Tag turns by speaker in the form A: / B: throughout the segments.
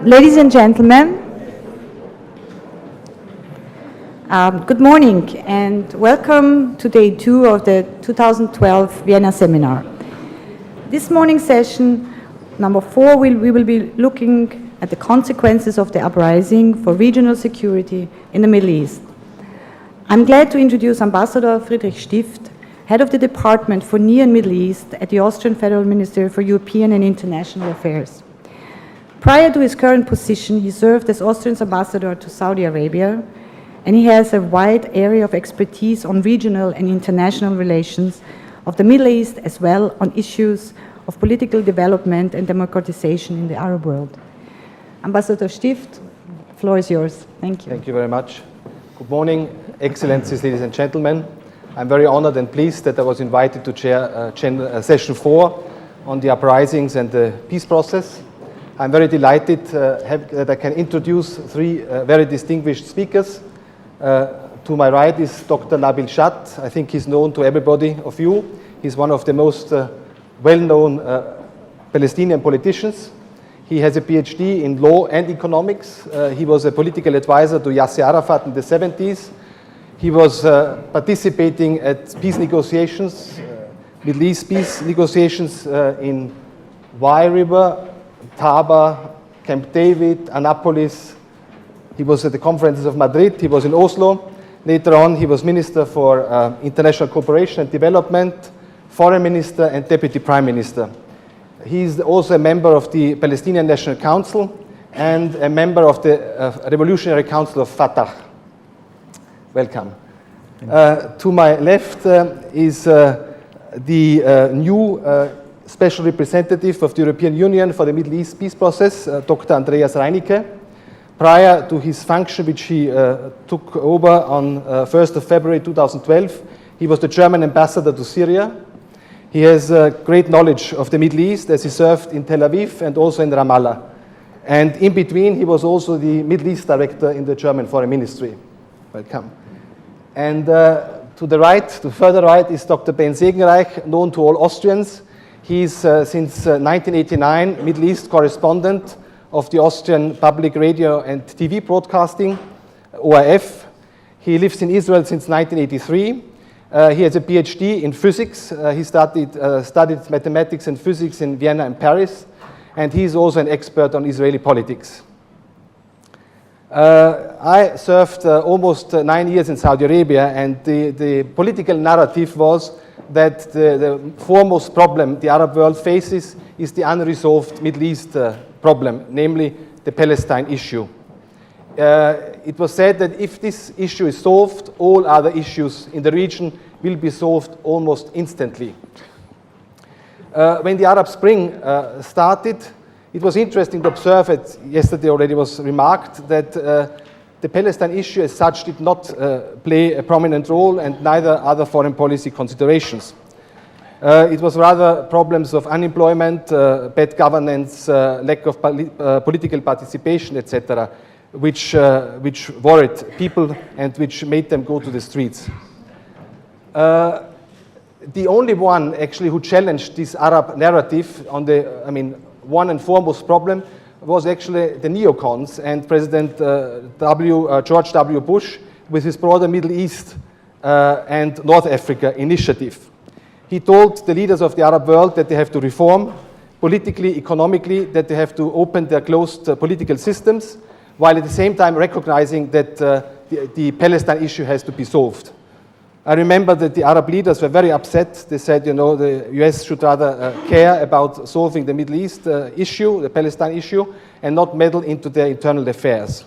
A: Ladies and gentlemen, good morning and welcome to day 2 of the 2012 Vienna seminar. This morning's session, number 4, we will be looking at the consequences of the uprising for regional security in the Middle East. I'm glad to introduce Ambassador Friedrich Stift, Head of the Department for Near and Middle East at the Austrian Federal Ministry for European and International Affairs. Prior to his current position, he served as Austrian's ambassador to Saudi Arabia, and he has a wide area of expertise on regional and international relations of the Middle East, as well on issues of political development and democratization in the Arab world. Ambassador Stift, the floor is yours. Thank you.
B: Thank you very much. Good morning, Excellencies, ladies and gentlemen. I'm very honored and pleased that I was invited to chair session 4 on the uprisings and the peace process. I'm very delighted that I can introduce 3 very distinguished speakers. To my right is Dr. Nabil Shat. I think he's known to everybody of you. He's one of the most well-known Palestinian politicians. He has a PhD in law and economics. He was a political advisor to Yasser Arafat in the 70s. He was participating at peace negotiations, Middle East peace negotiations in Wye River, Taba, Camp David, Annapolis. He was at the conferences of Madrid. He was in Oslo. Later on, he was Minister for International Cooperation and Development, Foreign Minister, and Deputy Prime Minister. He is also a member of the Palestinian National Council and a member of the Revolutionary Council of Fatah. Welcome. To my left is the new Special Representative of the European Union for the Middle East Peace Process, Dr. Andreas Reinicke. Prior to his function, which he took over on 1st of February 2012, he was the German ambassador to Syria. He has great knowledge of the Middle East as he served in Tel Aviv and also in Ramallah. And in between, he was also the Middle East director in the German Foreign Ministry. Welcome. And to the right, to further right, is Dr. Ben Segenreich, known to all Austrians. He's since 1989 Middle East correspondent of the Austrian Public Radio and TV Broadcasting, ORF. He lives in Israel since 1983. He has a PhD in physics. He studied mathematics and physics in Vienna and Paris, and he's also an expert on Israeli politics. I served almost 9 years in Saudi Arabia, and the political narrative was that the foremost problem the Arab world faces is the unresolved Middle East problem, namely the Palestine issue. It was said that if this issue is solved, all other issues in the region will be solved almost instantly. When the Arab Spring started, it was interesting to observe, it yesterday already was remarked, that the Palestine issue as such did not play a prominent role, and neither other foreign policy considerations. It was rather problems of unemployment, bad governance, lack of political participation, etc., which worried people and which made them go to the streets. The only one actually who challenged this Arab narrative on the, one and foremost problem was actually the neocons and President George W. Bush with his broader Middle East and North Africa initiative. He told the leaders of the Arab world that they have to reform politically, economically, that they have to open their closed political systems, while at the same time recognizing that the Palestine issue has to be solved. I remember that the Arab leaders were very upset. They said, the US should rather care about solving the Middle East issue, the Palestine issue, and not meddle into their internal affairs.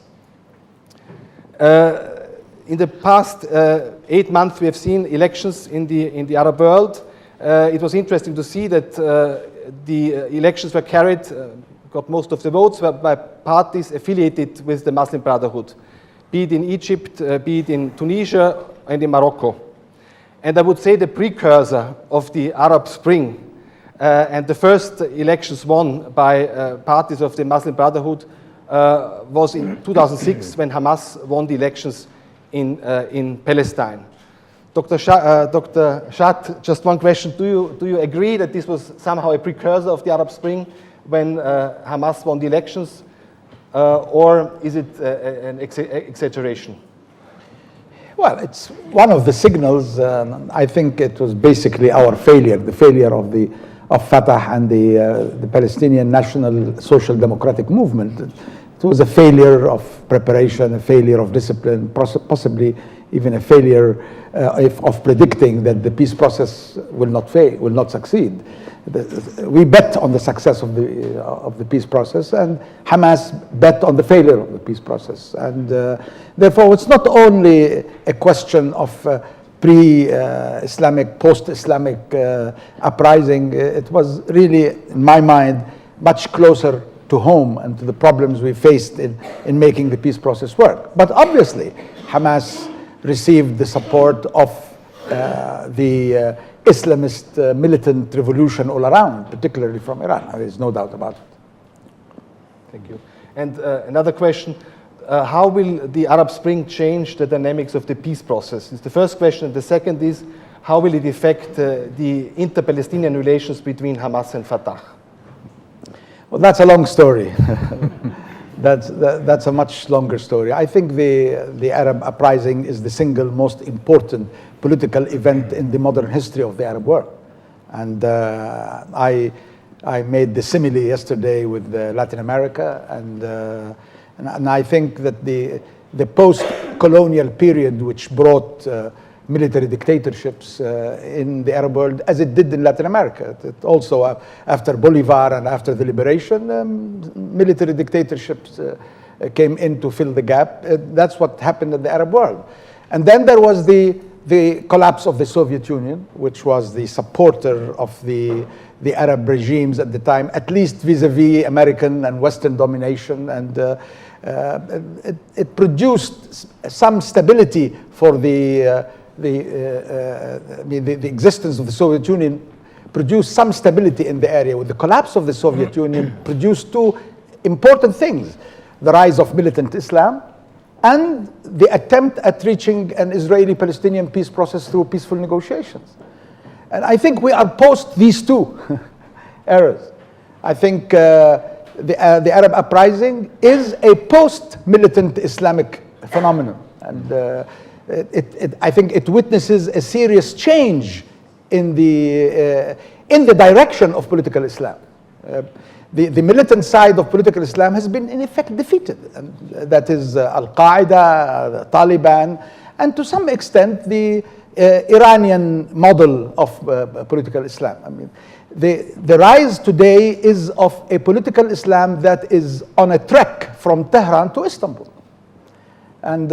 B: In the past 8 months, we have seen elections in the Arab world. It was interesting to see that the elections were carried, got most of the votes, by parties affiliated with the Muslim Brotherhood, be it in Egypt, be it in Tunisia, and in Morocco. And I would say the precursor of the Arab Spring and the first elections won by parties of the Muslim Brotherhood was in 2006 when Hamas won the elections in Palestine. Dr. Shat, just one question. Do you agree that this was somehow a precursor of the Arab Spring when Hamas won the elections? or is it an exaggeration?
C: Well, it's one of the signals. I think it was basically our failure, the failure of Fatah and the Palestinian National Social Democratic Movement. It was a failure of preparation, a failure of discipline, possibly even a failure of predicting that the peace process will not fail, will not succeed. We bet on the success of the peace process, and Hamas bet on the failure of the peace process. And therefore, it's not only a question of pre-Islamic, post-Islamic uprising. It was really, in my mind, much closer to home and to the problems we faced in making the peace process work. But obviously, Hamas received the support of the Islamist militant revolution all around, particularly from Iran. There is no doubt about it.
B: Thank you. And another question, how will the Arab Spring change the dynamics of the peace process? It's the first question. And the second is, how will it affect the inter-Palestinian relations between Hamas and Fatah?
C: Well, that's a long story. That's a much longer story. I think the Arab uprising is the single most important political event in the modern history of the Arab world. And I made the simile yesterday with Latin America, and I think that the post-colonial period, which brought military dictatorships in the Arab world, as it did in Latin America. It also, after Bolivar and after the liberation, military dictatorships came in to fill the gap. That's what happened in the Arab world. And then there was the collapse of the Soviet Union, which was the supporter of the Arab regimes at the time, at least vis-a-vis American and Western domination. And it produced some stability for the existence of the Soviet Union, produced some stability in the area. With the collapse of the Soviet Union, produced two important things: the rise of militant Islam and the attempt at reaching an Israeli-Palestinian peace process through peaceful negotiations. And I think we are post these two eras. I think the Arab uprising is a post-militant Islamic phenomenon, and I think it witnesses a serious change in the direction of political Islam. The militant side of political Islam has been in effect defeated, and that is Al-Qaeda, the Taliban, and to some extent the Iranian model of political Islam. I mean, the rise today is of a political Islam that is on a trek from Tehran to Istanbul. And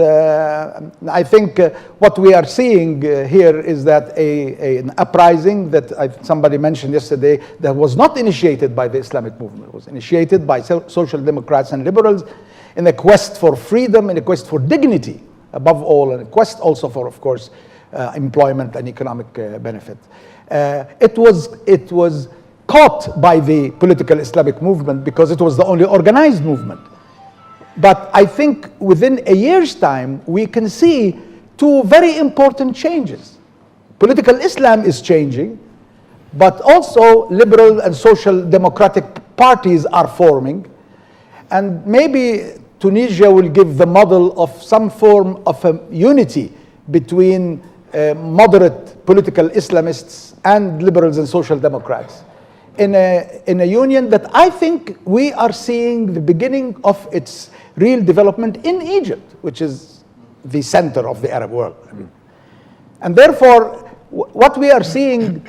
C: I think what we are seeing here is that an uprising that somebody mentioned yesterday, that was not initiated by the Islamic movement. It was initiated by social democrats and liberals in a quest for freedom, in a quest for dignity, above all, and a quest also for, of course, employment and economic benefit. It was caught by the political Islamic movement because it was the only organized movement. But I think within a year's time, we can see two very important changes. Political Islam is changing, but also liberal and social democratic parties are forming. And maybe Tunisia will give the model of some form of a unity between moderate political Islamists and liberals and social democrats in a union that I think we are seeing the beginning of its real development in Egypt, which is the center of the Arab world. And therefore, what we are seeing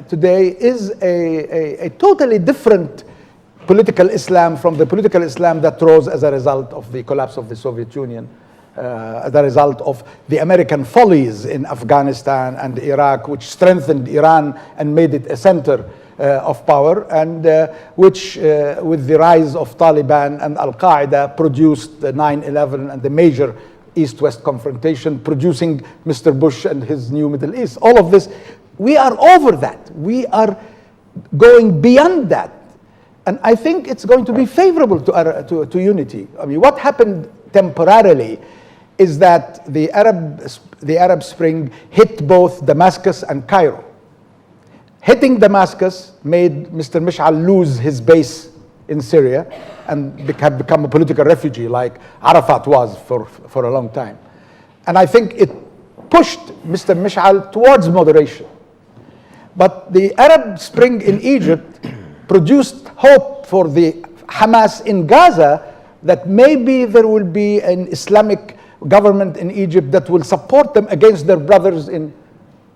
C: today is a totally different political Islam from the political Islam that rose as a result of the collapse of the Soviet Union, as a result of the American follies in Afghanistan and Iraq, which strengthened Iran and made it a center of power, and which, with the rise of Taliban and Al-Qaeda, produced the 9/11 and the major East-West confrontation, producing Mr. Bush and his new Middle East. All of this, we are over that. We are going beyond that. And I think it's going to be favorable to unity. I mean, what happened temporarily is that the Arab Spring hit both Damascus and Cairo. Hitting Damascus made Mr. Mish'al lose his base in Syria, and have become a political refugee like Arafat was for a long time. And I think it pushed Mr. Mish'al towards moderation. But the Arab Spring in Egypt produced hope for the Hamas in Gaza that maybe there will be an Islamic government in Egypt that will support them against their brothers in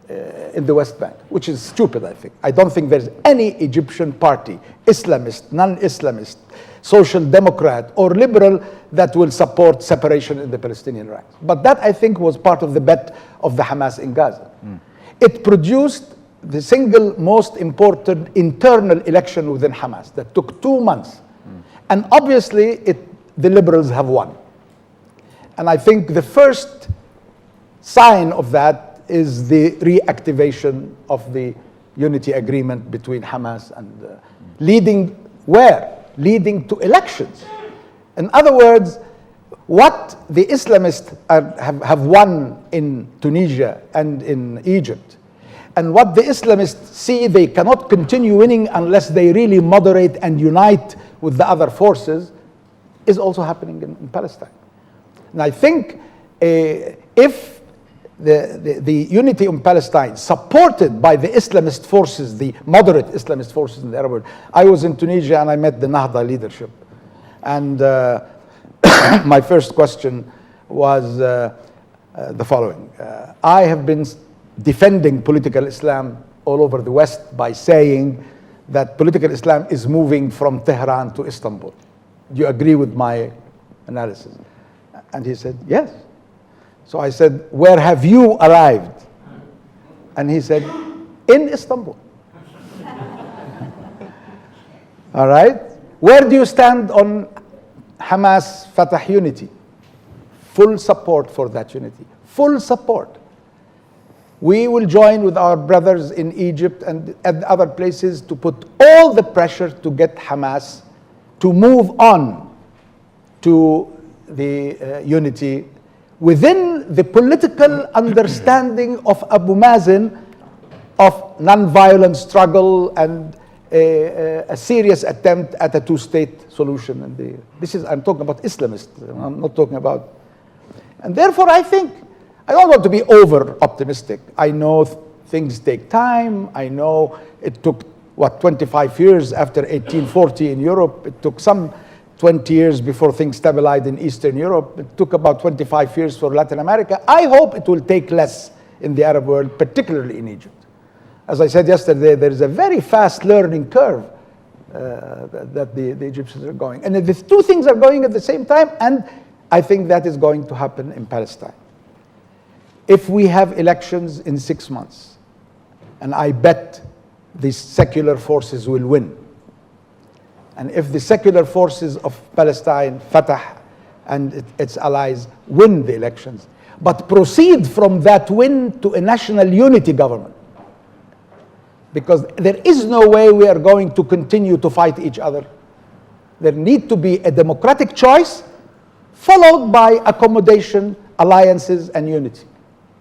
C: the West Bank, which is stupid, I think. I don't think there's any Egyptian party, Islamist, non-Islamist, social democrat, or liberal that will support separation in the Palestinian ranks. But that, I think, was part of the bet of the Hamas in Gaza. It produced the single most important internal election within Hamas that took 2 months. And obviously, the liberals have won. And I think the first sign of that is the reactivation of the unity agreement between Hamas and leading where? Leading to elections. In other words, what the Islamists have won in Tunisia and in Egypt, and what the Islamists see they cannot continue winning unless they really moderate and unite with the other forces, is also happening in Palestine. And I think if the unity in Palestine, supported by the Islamist forces, the moderate Islamist forces in the Arab world. I was in Tunisia and I met the Nahda leadership. And my first question was the following. I have been defending political Islam all over the West by saying that political Islam is moving from Tehran to Istanbul. Do you agree with my analysis? And he said, yes. So I said, where have you arrived? And he said, in Istanbul. All right? Where do you stand on Hamas-Fatah unity? Full support for that unity. Full support. We will join with our brothers in Egypt and at other places to put all the pressure to get Hamas to move on to the unity within the political understanding of Abu Mazen of non-violent struggle and a serious attempt at a two-state solution. And I'm talking about Islamists. I'm not talking about. And therefore, I think I don't want to be over-optimistic. I know things take time. I know it took, 25 years after 1840 in Europe. It took some 20 years before things stabilized in Eastern Europe. It took about 25 years for Latin America. I hope it will take less in the Arab world, particularly in Egypt. As I said yesterday, there is a very fast learning curve that the Egyptians are going. And the two things are going at the same time, and I think that is going to happen in Palestine. If we have elections in 6 months, and I bet the secular forces will win, and if the secular forces of Palestine, Fatah, and its allies win the elections, but proceed from that win to a national unity government, because there is no way we are going to continue to fight each other. There needs to be a democratic choice followed by accommodation, alliances, and unity.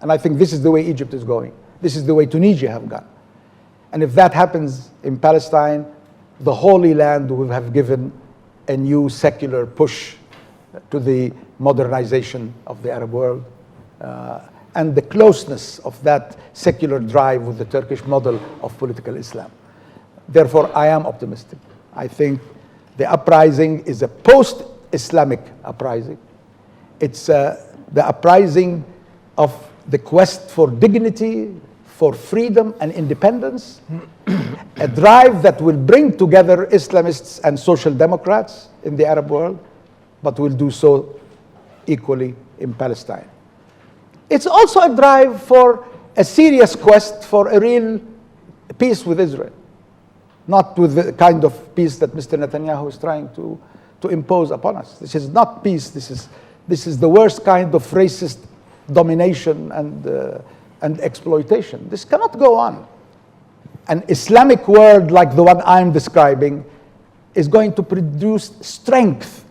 C: And I think this is the way Egypt is going. This is the way Tunisia have gone. And if that happens in Palestine, the Holy Land will have given a new secular push to the modernization of the Arab world and the closeness of that secular drive with the Turkish model of political Islam. Therefore, I am optimistic. I think the uprising is a post-Islamic uprising. It's the uprising of the quest for dignity, for freedom and independence, a drive that will bring together Islamists and social democrats in the Arab world, but will do so equally in Palestine. It's also a drive for a serious quest for a real peace with Israel, not with the kind of peace that Mr. Netanyahu is trying to impose upon us. This is not peace. This is the worst kind of racist domination and exploitation. This cannot go on. An Islamic world like the one I'm describing is going to produce strength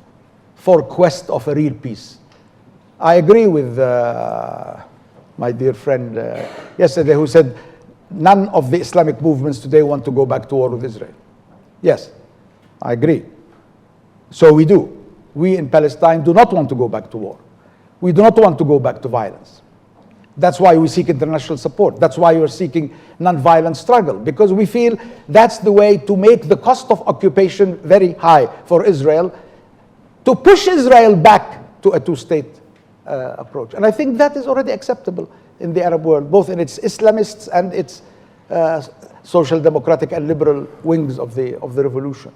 C: for quest of a real peace. I agree with my dear friend yesterday who said none of the Islamic movements today want to go back to war with Israel. Yes, I agree. So we do. We in Palestine do not want to go back to war. We do not want to go back to violence. That's why we seek international support. That's why we're seeking non-violent struggle, because we feel that's the way to make the cost of occupation very high for Israel, to push Israel back to a two-state approach. And I think that is already acceptable in the Arab world, both in its Islamists and its social democratic and liberal wings of the revolution.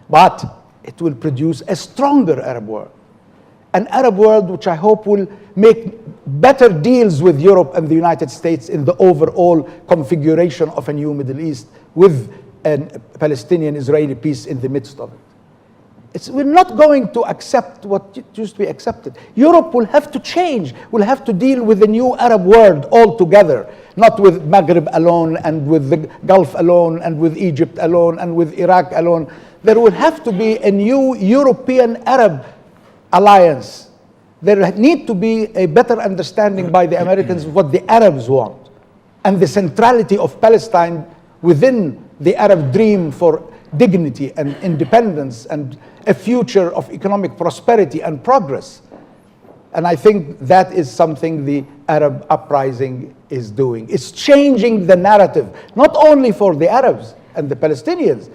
C: But it will produce a stronger Arab world. An Arab world which I hope will make better deals with Europe and the United States in the overall configuration of a new Middle East, with a Palestinian-Israeli peace in the midst of it. We're not going to accept what used to be accepted. Europe will have to change, will have to deal with the new Arab world altogether, not with Maghreb alone and with the Gulf alone and with Egypt alone and with Iraq alone. There will have to be a new European Arab alliance. There need to be a better understanding by the Americans of what the Arabs want and the centrality of Palestine within the Arab dream for dignity and independence and a future of economic prosperity and progress. And I think that is something the Arab uprising is doing. It's changing the narrative, not only for the Arabs and the Palestinians,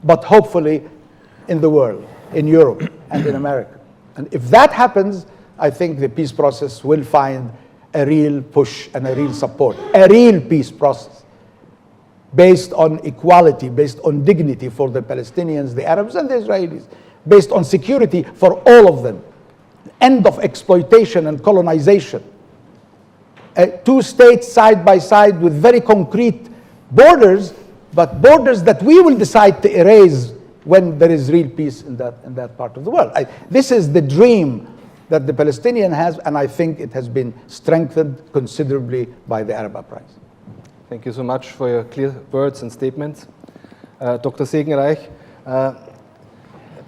C: but hopefully in the world, in Europe and in America. And if that happens, I think the peace process will find a real push and a real support, a real peace process based on equality, based on dignity for the Palestinians, the Arabs, and the Israelis, based on security for all of them, end of exploitation and colonization, two states side by side with very concrete borders, but borders that we will decide to erase when there is real peace in that part of the world. This is the dream that the Palestinian has, and I think it has been strengthened considerably by the Arab uprising.
B: Thank you so much for your clear words and statements. Dr. Segenreich,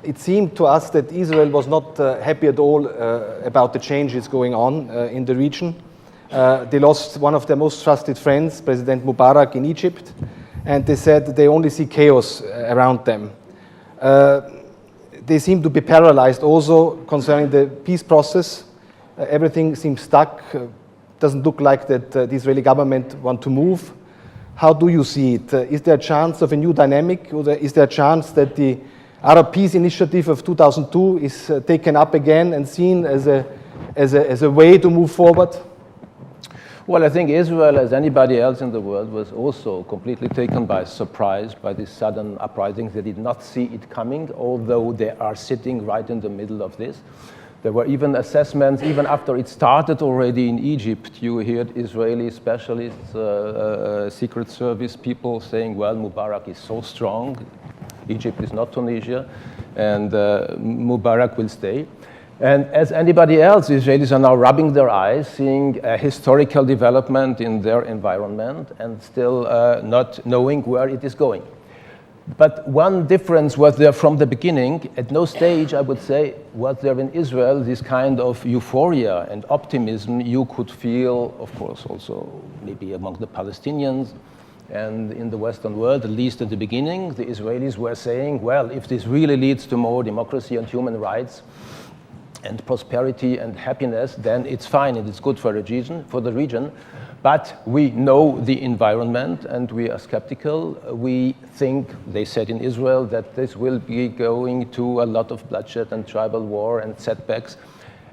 B: it seemed to us that Israel was not happy at all about the changes going on in the region. They lost one of their most trusted friends, President Mubarak in Egypt, and they said they only see chaos around them. They seem to be paralyzed also concerning the peace process. Everything seems stuck. Doesn't look like that the Israeli government want to move. How do you see it? Is there a chance of a new dynamic, or is there a chance that the Arab Peace Initiative of 2002 is taken up again and seen as a way to move forward?
D: Well, I think Israel, as anybody else in the world, was also completely taken by surprise by this sudden uprising. They did not see it coming, although they are sitting right in the middle of this. There were even assessments, even after it started already in Egypt. You heard Israeli specialists, Secret Service people saying, well, Mubarak is so strong, Egypt is not Tunisia, and Mubarak will stay. And as anybody else, Israelis are now rubbing their eyes, seeing a historical development in their environment and still not knowing where it is going. But one difference was there from the beginning. At no stage, I would say, was there in Israel this kind of euphoria and optimism you could feel, of course, also maybe among the Palestinians and in the Western world, at least at the beginning. The Israelis were saying, well, if this really leads to more democracy and human rights and prosperity and happiness, then it's fine and it's good for the region. But we know the environment and we are skeptical. We think, they said in Israel, that this will be going to a lot of bloodshed and tribal war and setbacks.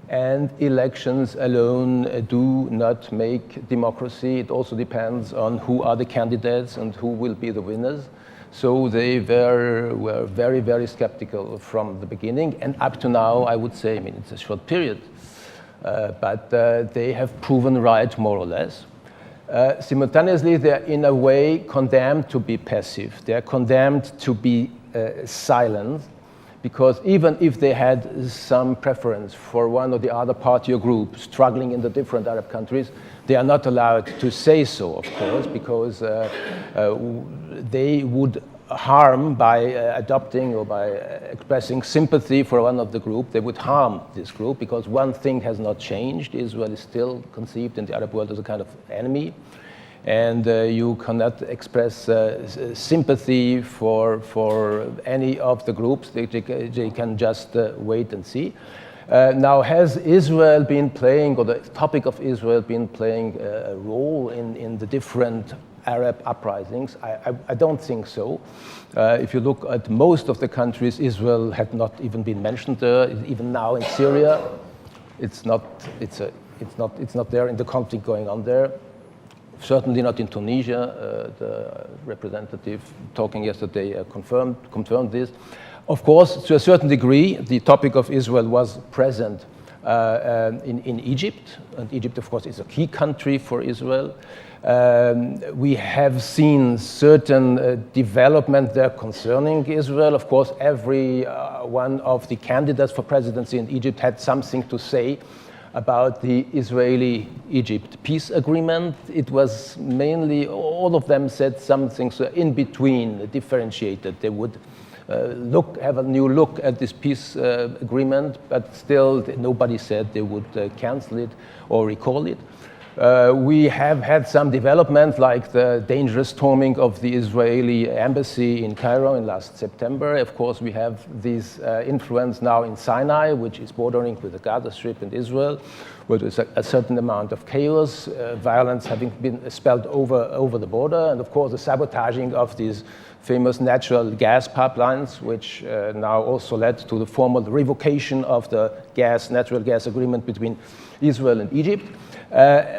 D: And elections alone do not make democracy. It also depends on who are the candidates and who will be the winners. So they were very, very skeptical from the beginning. And up to now, I would say, I mean, it's a short period, but they have proven right, more or less. Simultaneously, they're in a way condemned to be passive. They're condemned to be silent, because even if they had some preference for one or the other party or group struggling in the different Arab countries, they are not allowed to say so, of course, because they would harm by adopting or by expressing sympathy for one of the group. They would harm this group, because one thing has not changed. Israel is still conceived in the Arab world as a kind of enemy. and you cannot express sympathy for any of the groups. They can just wait and see. Now, has Israel been playing, or the topic of Israel been playing a role in the different Arab uprisings? I don't think so. If you look at most of the countries, Israel had not even been mentioned there. Even now in Syria, it's not there in the conflict going on there. Certainly not in Tunisia. The representative talking yesterday confirmed this. Of course, to a certain degree, the topic of Israel was present in Egypt, and Egypt, of course, is a key country for Israel. We have seen certain development there concerning Israel. Of course, every one of the candidates for presidency in Egypt had something to say about the Israeli-Egypt peace agreement. It was mainly, all of them said something so in between, differentiated. They would have a new look at this peace agreement, but still nobody said they would cancel it or recall it. We have had some development, like the dangerous storming of the Israeli embassy in Cairo in last September. Of course, we have this influence now in Sinai, which is bordering with the Gaza Strip and Israel, where there's a certain amount of chaos, violence having been spelled over the border, and of course the sabotaging of these famous natural gas pipelines, which now also led to the formal revocation of the natural gas agreement between Israel and Egypt.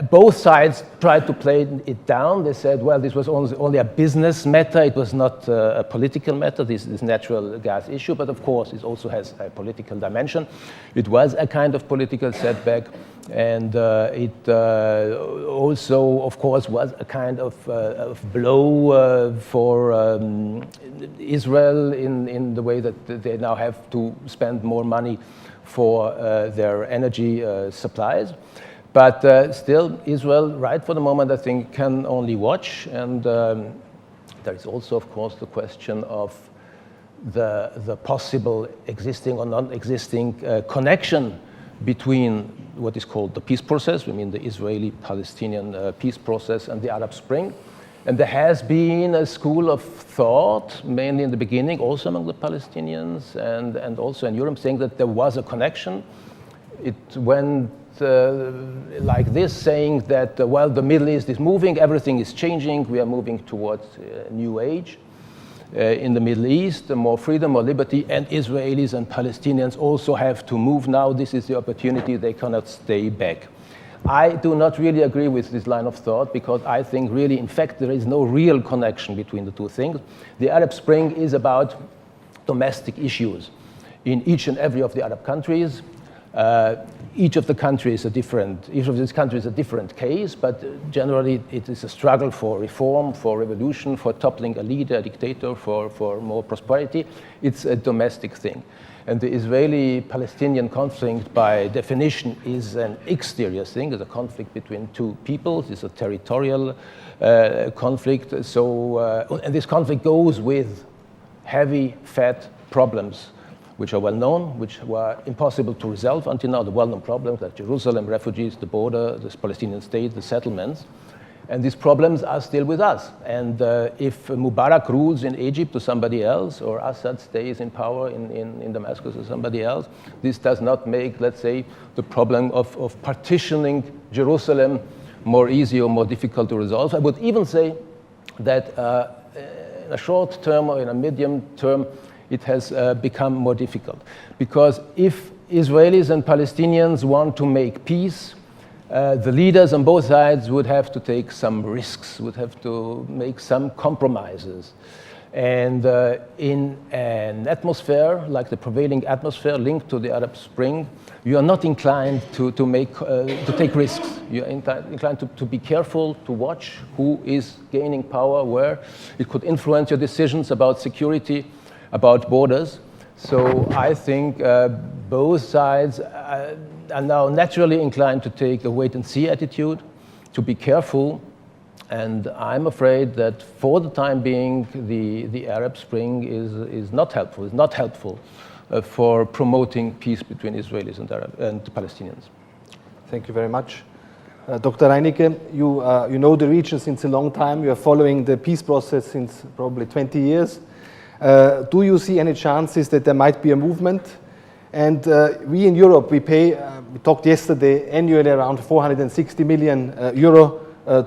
D: Both sides tried to play it down. They said, well, this was only a business matter. It was not a political matter, this natural gas issue. But of course, it also has a political dimension. It was a kind of political setback. And it also, of course, was a kind of blow for Israel in the way that they now have to spend more money for their energy supplies. But still, Israel, right for the moment, I think, can only watch. And there is also, of course, the question of the possible existing or non-existing connection between what is called the peace process, we mean the Israeli-Palestinian peace process, and the Arab Spring. And there has been a school of thought, mainly in the beginning, also among the Palestinians and also in Europe, saying that there was a connection. It went like this, saying that, well, the Middle East is moving, everything is changing, we are moving towards a new age. In the Middle East, more freedom, more liberty, and Israelis and Palestinians also have to move now. This is the opportunity, they cannot stay back. I do not really agree with this line of thought, because I think really, in fact, there is no real connection between the two things. The Arab Spring is about domestic issues in each and every of the Arab countries. Each of these countries a different case, but generally it is a struggle for reform, for revolution, for toppling a leader, a dictator, for more prosperity. It's a domestic thing. And the Israeli-Palestinian conflict, by definition, is an exterior thing. It's a conflict between two peoples. It's a territorial conflict. So, and this conflict goes with heavy, fat problems, which are well known, which were impossible to resolve until now, the well-known problems like Jerusalem, refugees, the border, the Palestinian state, the settlements. And these problems are still with us. And if Mubarak rules in Egypt to somebody else, or Assad stays in power in Damascus or somebody else, this does not make, let's say, the problem of partitioning Jerusalem more easy or more difficult to resolve. I would even say that in a short term or in a medium term, it has become more difficult. Because if Israelis and Palestinians want to make peace, the leaders on both sides would have to take some risks, would have to make some compromises. And in an atmosphere like the prevailing atmosphere linked to the Arab Spring, you are not inclined to take risks. You are inclined to be careful, to watch who is gaining power, where. It could influence your decisions about security, about borders. So I think both sides are now naturally inclined to take a wait-and-see attitude, to be careful. And I'm afraid that for the time being, the Arab Spring is not helpful for promoting peace between Israelis and Palestinians.
B: Thank you very much. Dr. Reinecke, you know the region since a long time. You are following the peace process since probably 20 years. Do you see any chances that there might be a movement? And we in Europe, we pay, we talked yesterday, annually around 460 million euro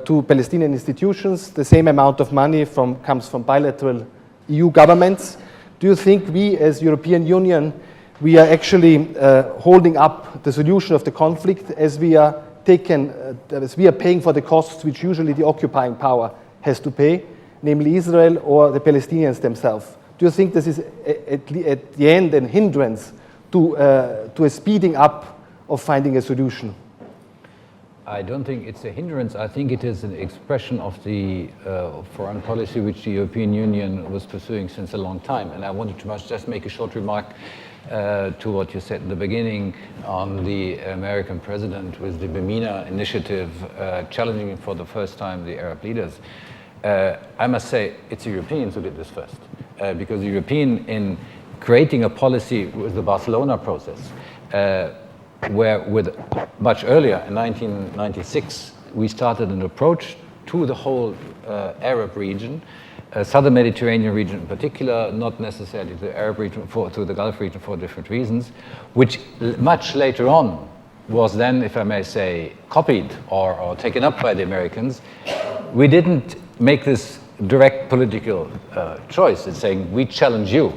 B: to Palestinian institutions. The same amount of money comes from bilateral EU governments. Do you think we as European Union, we are actually holding up the solution of the conflict as we are paying for the costs which usually the occupying power has to pay, namely Israel or the Palestinians themselves? Do you think this is at the end a hindrance to a speeding up of finding a solution?
E: I don't think it's a hindrance. I think it is an expression of the foreign policy which the European Union was pursuing since a long time. And I wanted to just make a short remark to what you said in the beginning on the American president with the Bemina initiative challenging for the first time the Arab leaders. I must say it's the Europeans who did this first, because the European, in creating a policy with the Barcelona process, where much earlier in 1996 we started an approach to the whole Arab region, southern Mediterranean region in particular, not necessarily the Arab region, to the Gulf region for different reasons, which much later on was then, if I may say, copied or taken up by the Americans. We didn't make this direct political choice in saying, we challenge you,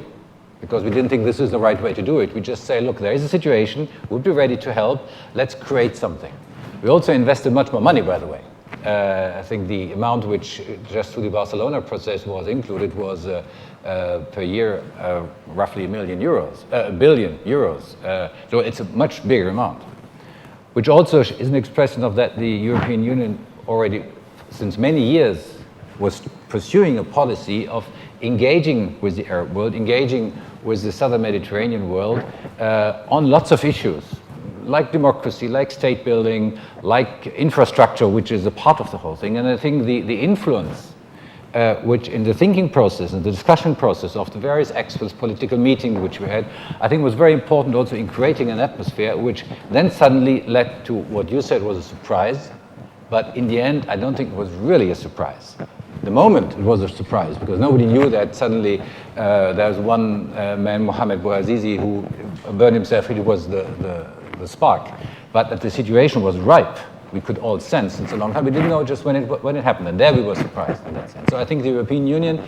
E: because we didn't think this is the right way to do it. We just say, look, there is a situation, we'll be ready to help, let's create something. We also invested much more money, by the way. I think the amount which just through the Barcelona process was included was per year roughly €1 billion. So it's a much bigger amount, which also is an expression of that the European Union already, since many years, was pursuing a policy of engaging with the Arab world, engaging with the southern Mediterranean world on lots of issues, like democracy, like state building, like infrastructure, which is a part of the whole thing. And I think the influence which in the thinking process and the discussion process of the various experts, political meetings which we had, I think was very important also in creating an atmosphere which then suddenly led to what you said was a surprise. But in the end, I don't think it was really a surprise. The moment it was a surprise, because nobody knew that suddenly there was one man, Mohammed Bouazizi, who burned himself. He was the spark. But that the situation was ripe, we could all sense since a long time. We didn't know just when it happened, and there we were surprised in that sense. So I think the European Union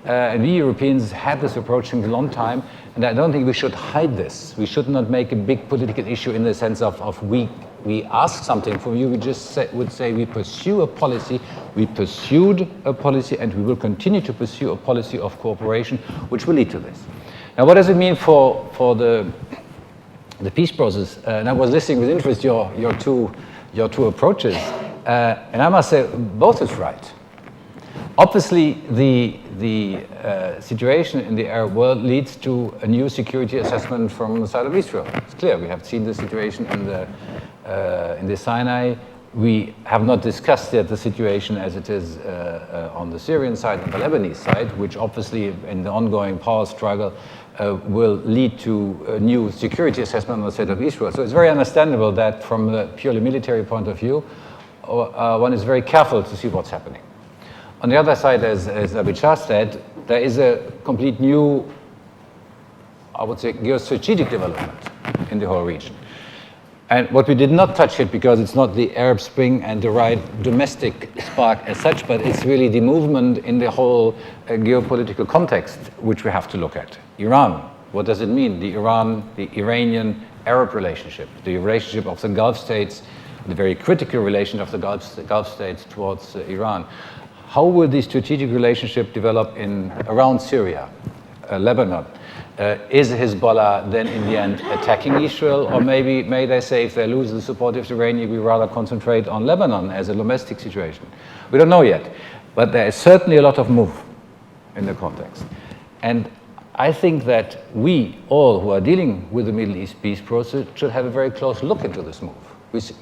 E: and we Europeans had this approach since a long time, and I don't think we should hide this. We should not make a big political issue in the sense of we ask something from you. We just would say we pursue a policy. We pursued a policy, and we will continue to pursue a policy of cooperation, which will lead to this. Now, what does it mean for the peace process? And I was listening with interest your two approaches, and I must say both is right. Obviously, the situation in the Arab world leads to a new security assessment from the side of Israel. It's clear. We have seen the situation in the Sinai. We have not discussed yet the situation as it is on the Syrian side and the Lebanese side, which obviously in the ongoing power struggle will lead to a new security assessment on the side of Israel. So it's very understandable that from a purely military point of view, one is very careful to see what's happening. On the other side, as Abid said, there is a complete new, I would say, geostrategic development in the whole region. And what we did not touch it, because it's not the Arab Spring and the right domestic spark as such, but it's really the movement in the whole geopolitical context which we have to look at. Iran, what does it mean? The Iranian-Arab relationship, the relationship of the Gulf states, the very critical relation of the Gulf states towards Iran. How will the strategic relationship develop around Syria, Lebanon? Is Hezbollah then in the end attacking Israel? Or maybe may they say if they lose the support of Iranian, we rather concentrate on Lebanon as a domestic situation? We don't know yet. But there is certainly a lot of move in the context. And I think that we all who are dealing with the Middle East peace process should have a very close look into this move.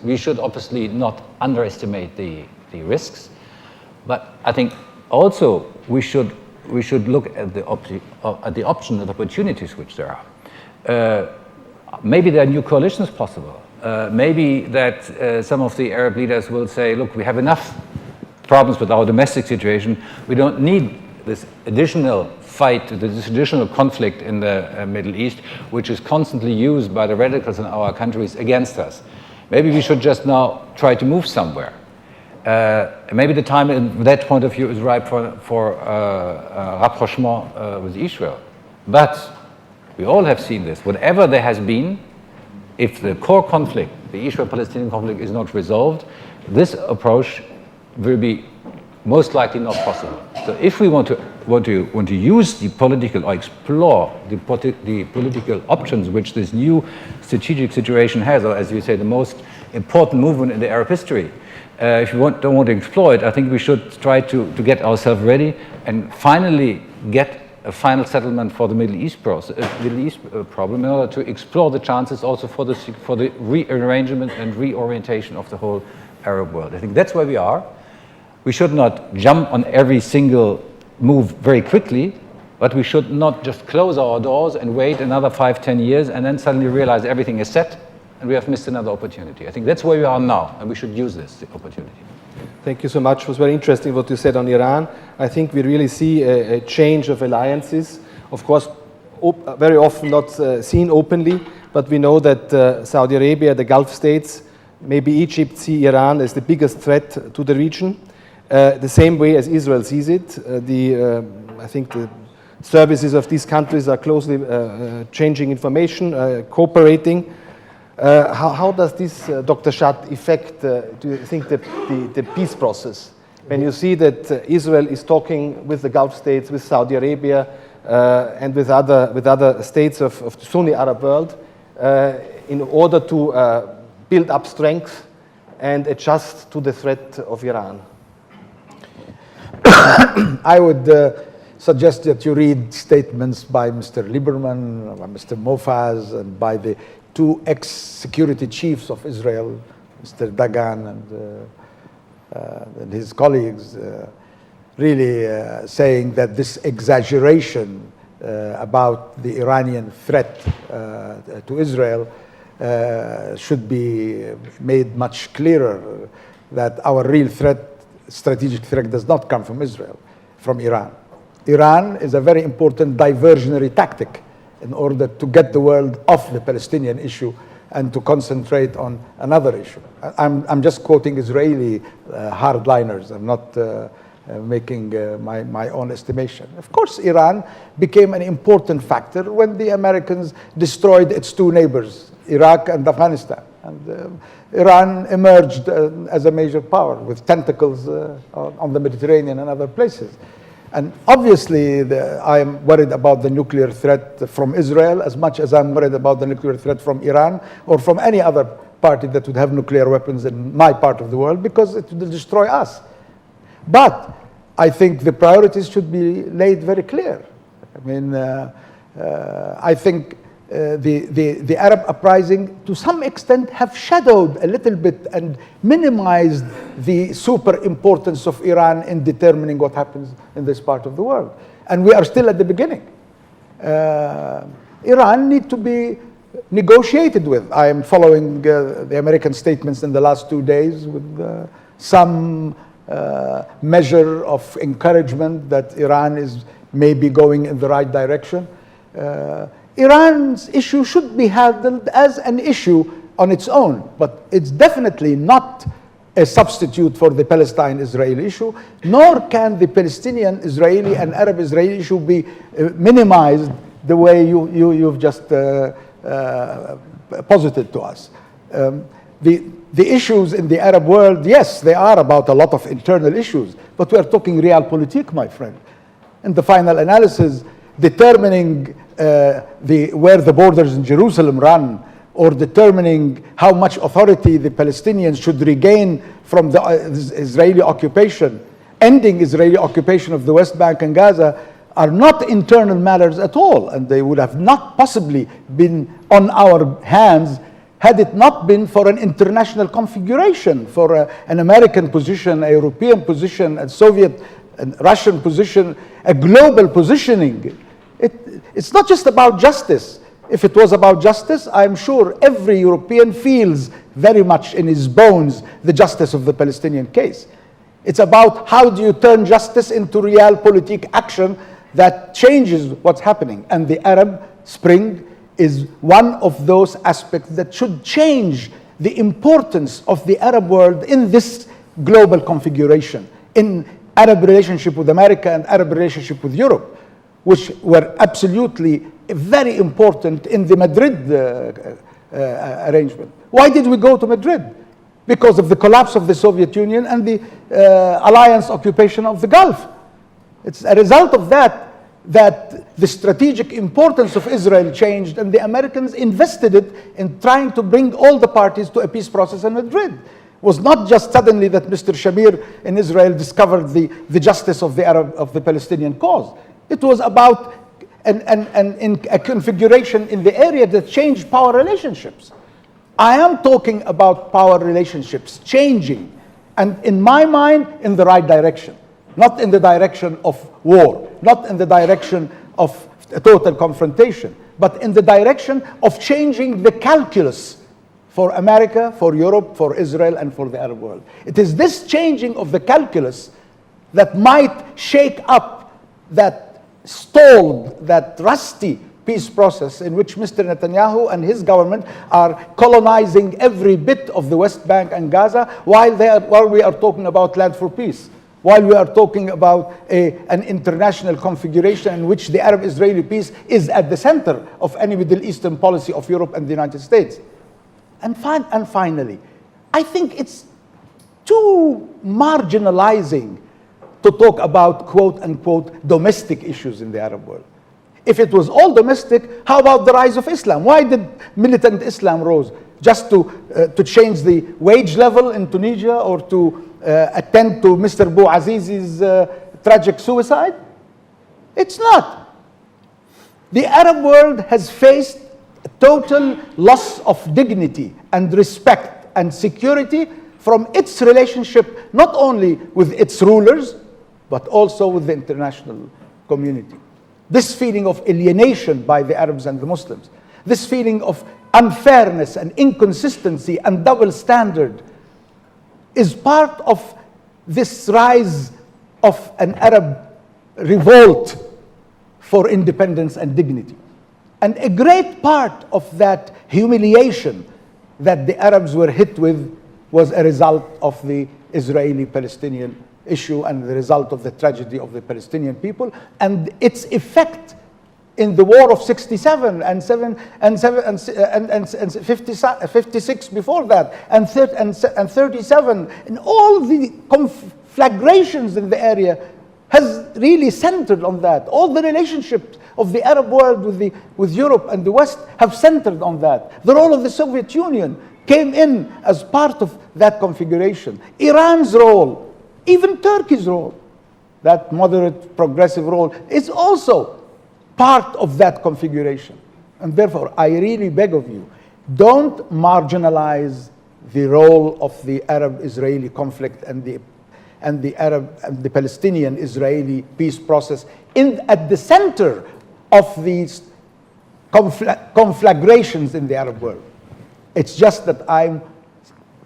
E: We should obviously not underestimate the risks. But I think also we should look at the options and opportunities which there are. Maybe there are new coalitions possible. maybe that some of the Arab leaders will say, look, we have enough problems with our domestic situation. We don't need this additional fight, this additional conflict in the Middle East, which is constantly used by the radicals in our countries against us. Maybe we should just now try to move somewhere. Maybe the time in that point of view is ripe for rapprochement with Israel. But we all have seen this. Whatever there has been, if the core conflict, the Israel-Palestinian conflict, is not resolved, this approach will be most likely not possible. So if we want to use the political or explore the political options which this new strategic situation has, or as you say, the most important movement in the Arab history, if you don't want to exploit, I think we should try to get ourselves ready and finally get a final settlement for the Middle East problem in order to explore the chances also for the rearrangement and reorientation of the whole Arab world. I think that's where we are. We should not jump on every single move very quickly, but we should not just close our doors and wait another 5-10 years and then suddenly realize everything is set and we have missed another opportunity. I think that's where we are now, and we should use this opportunity.
B: Thank you so much. It was very interesting what you said on Iran. I think we really see a change of alliances. Of course, very often not seen openly, but we know that Saudi Arabia, the Gulf states, maybe Egypt see Iran as the biggest threat to the region. The same way as Israel sees it. I think the services of these countries are closely changing information, cooperating. How does this, Dr. Schatt, affect, do you think, the peace process? When you see that Israel is talking with the Gulf states, with Saudi Arabia, and with other states of the Sunni Arab world, in order to build up strength and adjust to the threat of Iran?
C: I would suggest that you read statements by Mr. Lieberman, by Mr. Mofaz, and by the two ex-security chiefs of Israel, Mr. Dagan and his colleagues, really saying that this exaggeration about the Iranian threat to Israel should be made much clearer, that our real threat, strategic threat, does not come from Israel, from Iran. Iran is a very important diversionary tactic in order to get the world off the Palestinian issue and to concentrate on another issue. I'm just quoting Israeli hardliners. I'm not making my own estimation. Of course, Iran became an important factor when the Americans destroyed its two neighbors, Iraq and Afghanistan. And Iran emerged as a major power with tentacles on the Mediterranean and other places. And obviously, I am worried about the nuclear threat from Israel as much as I'm worried about the nuclear threat from Iran or from any other party that would have nuclear weapons in my part of the world, because it will destroy us. But I think the priorities should be laid very clear. I mean, I think the Arab uprising, to some extent, have shadowed a little bit and minimized the super importance of Iran in determining what happens in this part of the world. And we are still at the beginning. Iran needs to be negotiated with. I am following the American statements in the last 2 days with some measure of encouragement that Iran is maybe going in the right direction. Iran's issue should be handled as an issue on its own, but it's definitely not a substitute for the Palestine-Israeli issue, nor can the Palestinian-Israeli and Arab-Israeli issue be minimized the way you've just posited to us. The issues in the Arab world, yes, they are about a lot of internal issues, but we are talking realpolitik, my friend. In the final analysis, determining where the borders in Jerusalem run, or determining how much authority the Palestinians should regain from the Israeli occupation, ending Israeli occupation of the West Bank and Gaza, are not internal matters at all, and they would have not possibly been on our hands had it not been for an international configuration, for an American position, a European position, a Soviet and Russian position, a global positioning. It's not just about justice. If it was about justice, I'm sure every European feels very much in his bones the justice of the Palestinian case. It's about how do you turn justice into realpolitik action that changes what's happening. And the Arab Spring is one of those aspects that should change the importance of the Arab world in this global configuration, in Arab relationship with America and Arab relationship with Europe, which were absolutely very important in the Madrid arrangement. Why did we go to Madrid? Because of the collapse of the Soviet Union and the alliance occupation of the Gulf. It's a result of that that the strategic importance of Israel changed, and the Americans invested it in trying to bring all the parties to a peace process in Madrid. It was not just suddenly that Mr. Shamir in Israel discovered the justice of the Palestinian cause. It was about a configuration in the area that changed power relationships. I am talking about power relationships changing, and in my mind, in the right direction. Not in the direction of war, not in the direction of a total confrontation, but in the direction of changing the calculus for America, for Europe, for Israel, and for the Arab world. It is this changing of the calculus that might shake up that stalled, that rusty peace process in which Mr. Netanyahu and his government are colonizing every bit of the West Bank and Gaza while we are talking about land for peace. While we are talking about an international configuration in which the Arab-Israeli peace is at the center of any Middle Eastern policy of Europe and the United States. And finally, I think it's too marginalizing to talk about quote-unquote domestic issues in the Arab world. If it was all domestic, how about the rise of Islam? Why did militant Islam rise? Just to change the wage level in Tunisia or to attend to Mr. Bouaziz's tragic suicide? It's not. The Arab world has faced a total loss of dignity and respect and security from its relationship not only with its rulers, but also with the international community. This feeling of alienation by the Arabs and the Muslims, this feeling of unfairness and inconsistency and double standard is part of this rise of an Arab revolt for independence and dignity. And a great part of that humiliation that the Arabs were hit with was a result of the Israeli-Palestinian issue and the result of the tragedy of the Palestinian people and its effect in the war of 67 and 56 before that, and 37, and all the conflagrations in the area has really centered on that. All the relationships of the Arab world with Europe and the West have centered on that. The role of the Soviet Union came in as part of that configuration. Iran's role, even Turkey's role, that moderate progressive role, is also part of that configuration. And therefore, I really beg of you, don't marginalize the role of the Arab-Israeli conflict and the Palestinian-Israeli peace process at the center of these conflagrations in the Arab world. It's just that I'm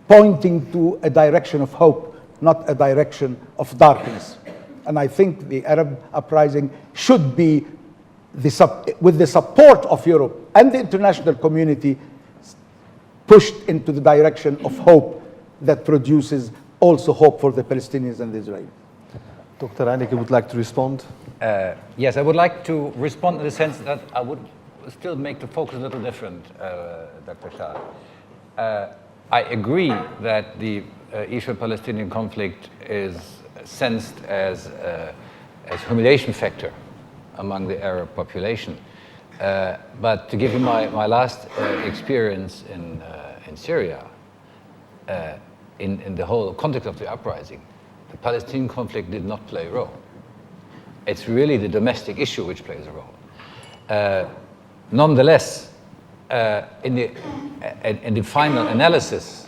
C: pointing to a direction of hope, not a direction of darkness. And I think the Arab uprising should be with the support of Europe and the international community pushed into the direction of hope that produces also hope for the Palestinians and the Israelis.
B: Dr. Reinecke would like to respond.
E: Yes, I would like to respond in the sense that I would still make the focus a little different, Dr. Shah. I agree that the Israel-Palestinian conflict is sensed as a humiliation factor among the Arab population. But to give you my last experience in Syria, in the whole context of the uprising, the Palestinian conflict did not play a role. It's really the domestic issue which plays a role. Nonetheless, in the final analysis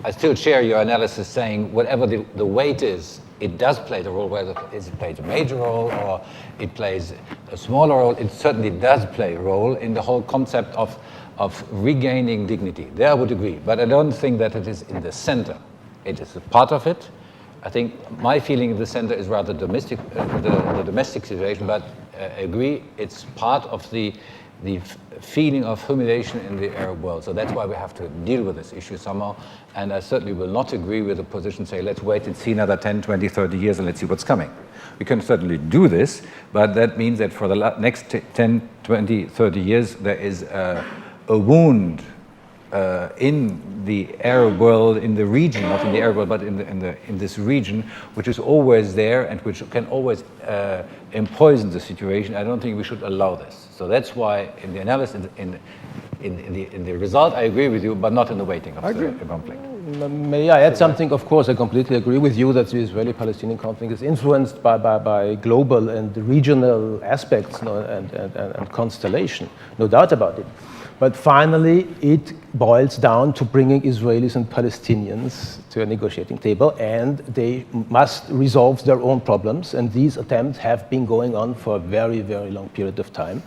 E: I still share your analysis saying whatever the weight is, it does play the role, whether it plays a major role or it plays a smaller role, it certainly does play a role in the whole concept of regaining dignity. There I would agree, but I don't think that it is in the center. It is a part of it. I think my feeling in the center is rather domestic, the domestic situation, but I agree it's part of the feeling of humiliation in the Arab world. So that's why we have to deal with this issue somehow. And I certainly will not agree with the position, say, let's wait and see another 10, 20, 30 years and let's see what's coming. We can certainly do this, but that means that for the next 10, 20, 30 years, there is a wound in the Arab world, in the region, not in the Arab world, but in this region, which is always there and which can always empoison the situation. I don't think we should allow this. So that's why in the analysis, in the result, I agree with you, but not in the weighting of the conflict.
D: May I add something? Of course, I completely agree with you that the Israeli-Palestinian conflict is influenced by global and regional aspects and constellation, no doubt about it. But finally, it boils down to bringing Israelis and Palestinians to a negotiating table, and they must resolve their own problems. And these attempts have been going on for a very, very long period of time.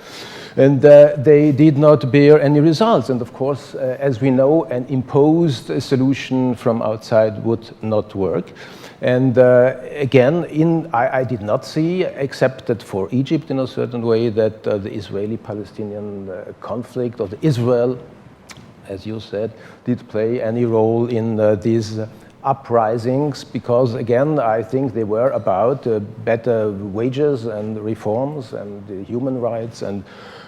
D: And they did not bear any results. And of course, as we know, an imposed solution from outside would not work. And again, I did not see, except that for Egypt in a certain way, that the Israeli-Palestinian conflict, or the Israel, as you said, did play any role in these uprisings, because again, I think they were about better wages and reforms and human rights and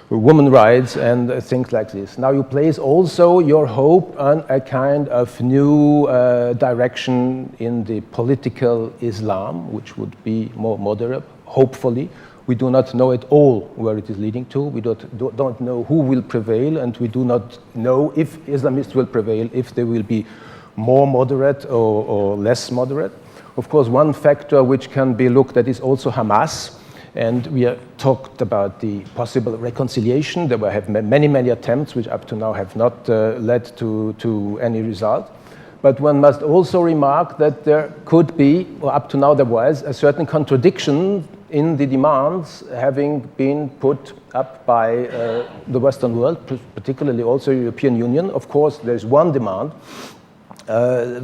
D: women's rights and things like this. Now you place also your hope on a kind of new direction in the political Islam, which would be more moderate, hopefully. We do not know at all where it is leading to. We don't know who will prevail, and we do not know if Islamists will prevail, if they will be more moderate or less moderate. Of course, one factor which can be looked at is also Hamas. And we talked about the possible reconciliation. There have been many, many attempts which up to now have not led to any result. But one must also remark that there could be, or up to now there was, a certain contradiction in the demands having been put up by the Western world, particularly also the European Union. Of course, there's one demand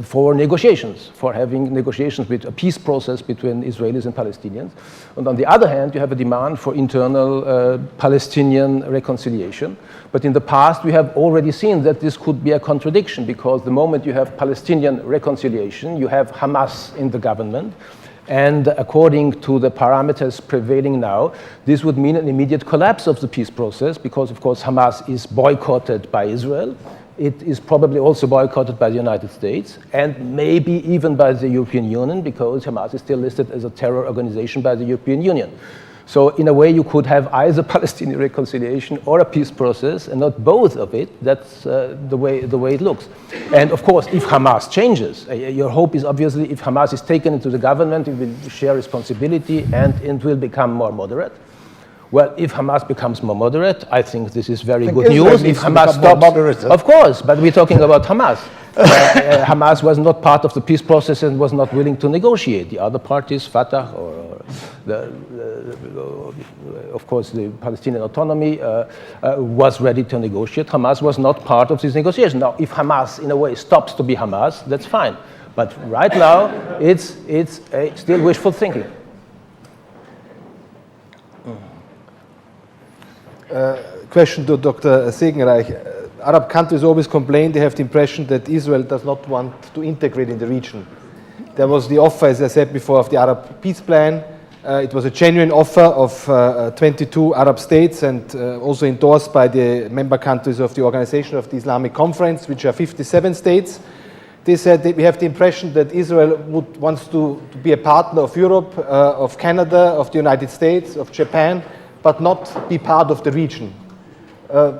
D: for negotiations, for having negotiations with a peace process between Israelis and Palestinians. And on the other hand, you have a demand for internal Palestinian reconciliation. But in the past, we have already seen that this could be a contradiction, because the moment you have Palestinian reconciliation, you have Hamas in the government. And according to the parameters prevailing now, this would mean an immediate collapse of the peace process, because, of course, Hamas is boycotted by Israel. It is probably also boycotted by the United States, and maybe even by the European Union, because Hamas is still listed as a terror organization by the European Union. So in a way, you could have either Palestinian reconciliation or a peace process, and not both of it. That's the way it looks. And of course, if Hamas changes, your hope is obviously if Hamas is taken into the government, it will share responsibility and it will become more moderate. Well, if Hamas becomes more moderate, I think this is very good news. If Hamas stops, of course, but we're talking about Hamas. Hamas was not part of the peace process and was not willing to negotiate. The other parties, Fatah or of course the Palestinian autonomy, was ready to negotiate. Hamas was not part of this negotiation. Now, if Hamas in a way stops to be Hamas, that's fine. But right now, it's still wishful thinking.
B: Question to Dr. Segenreich. Arab countries always complain, they have the impression that Israel does not want to integrate in the region. There was the offer, as I said before, of the Arab peace plan. It was a genuine offer of 22 Arab states, and also endorsed by the member countries of the Organization of the Islamic Conference, which are 57 states. They said that we have the impression that Israel wants to be a partner of Europe, of Canada, of the United States, of Japan, but not be part of the region.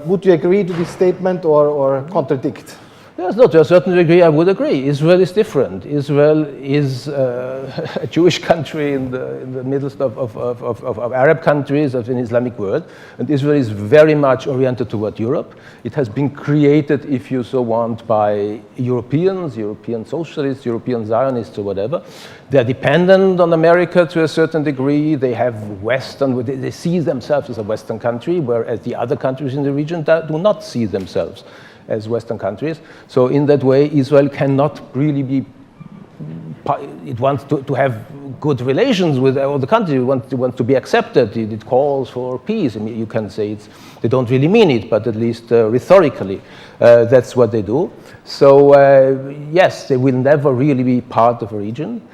B: Would you agree to this statement or contradict?
D: Yes, no, to a certain degree, I would agree. Israel is different. Israel is a Jewish country in the midst of Arab countries, of an Islamic world, and Israel is very much oriented toward Europe. It has been created, if you so want, by Europeans, European socialists, European Zionists, or whatever. They're dependent on America to a certain degree. They have Western, they see themselves as a Western country, whereas the other countries in the region do not see themselves as Western countries. So in that way, Israel cannot really be, it wants to have good relations with all the countries. It wants to be accepted. It calls for peace. I mean, you can say they don't really mean it, but at least rhetorically, that's what they do. So yes, they will never really be part of a region,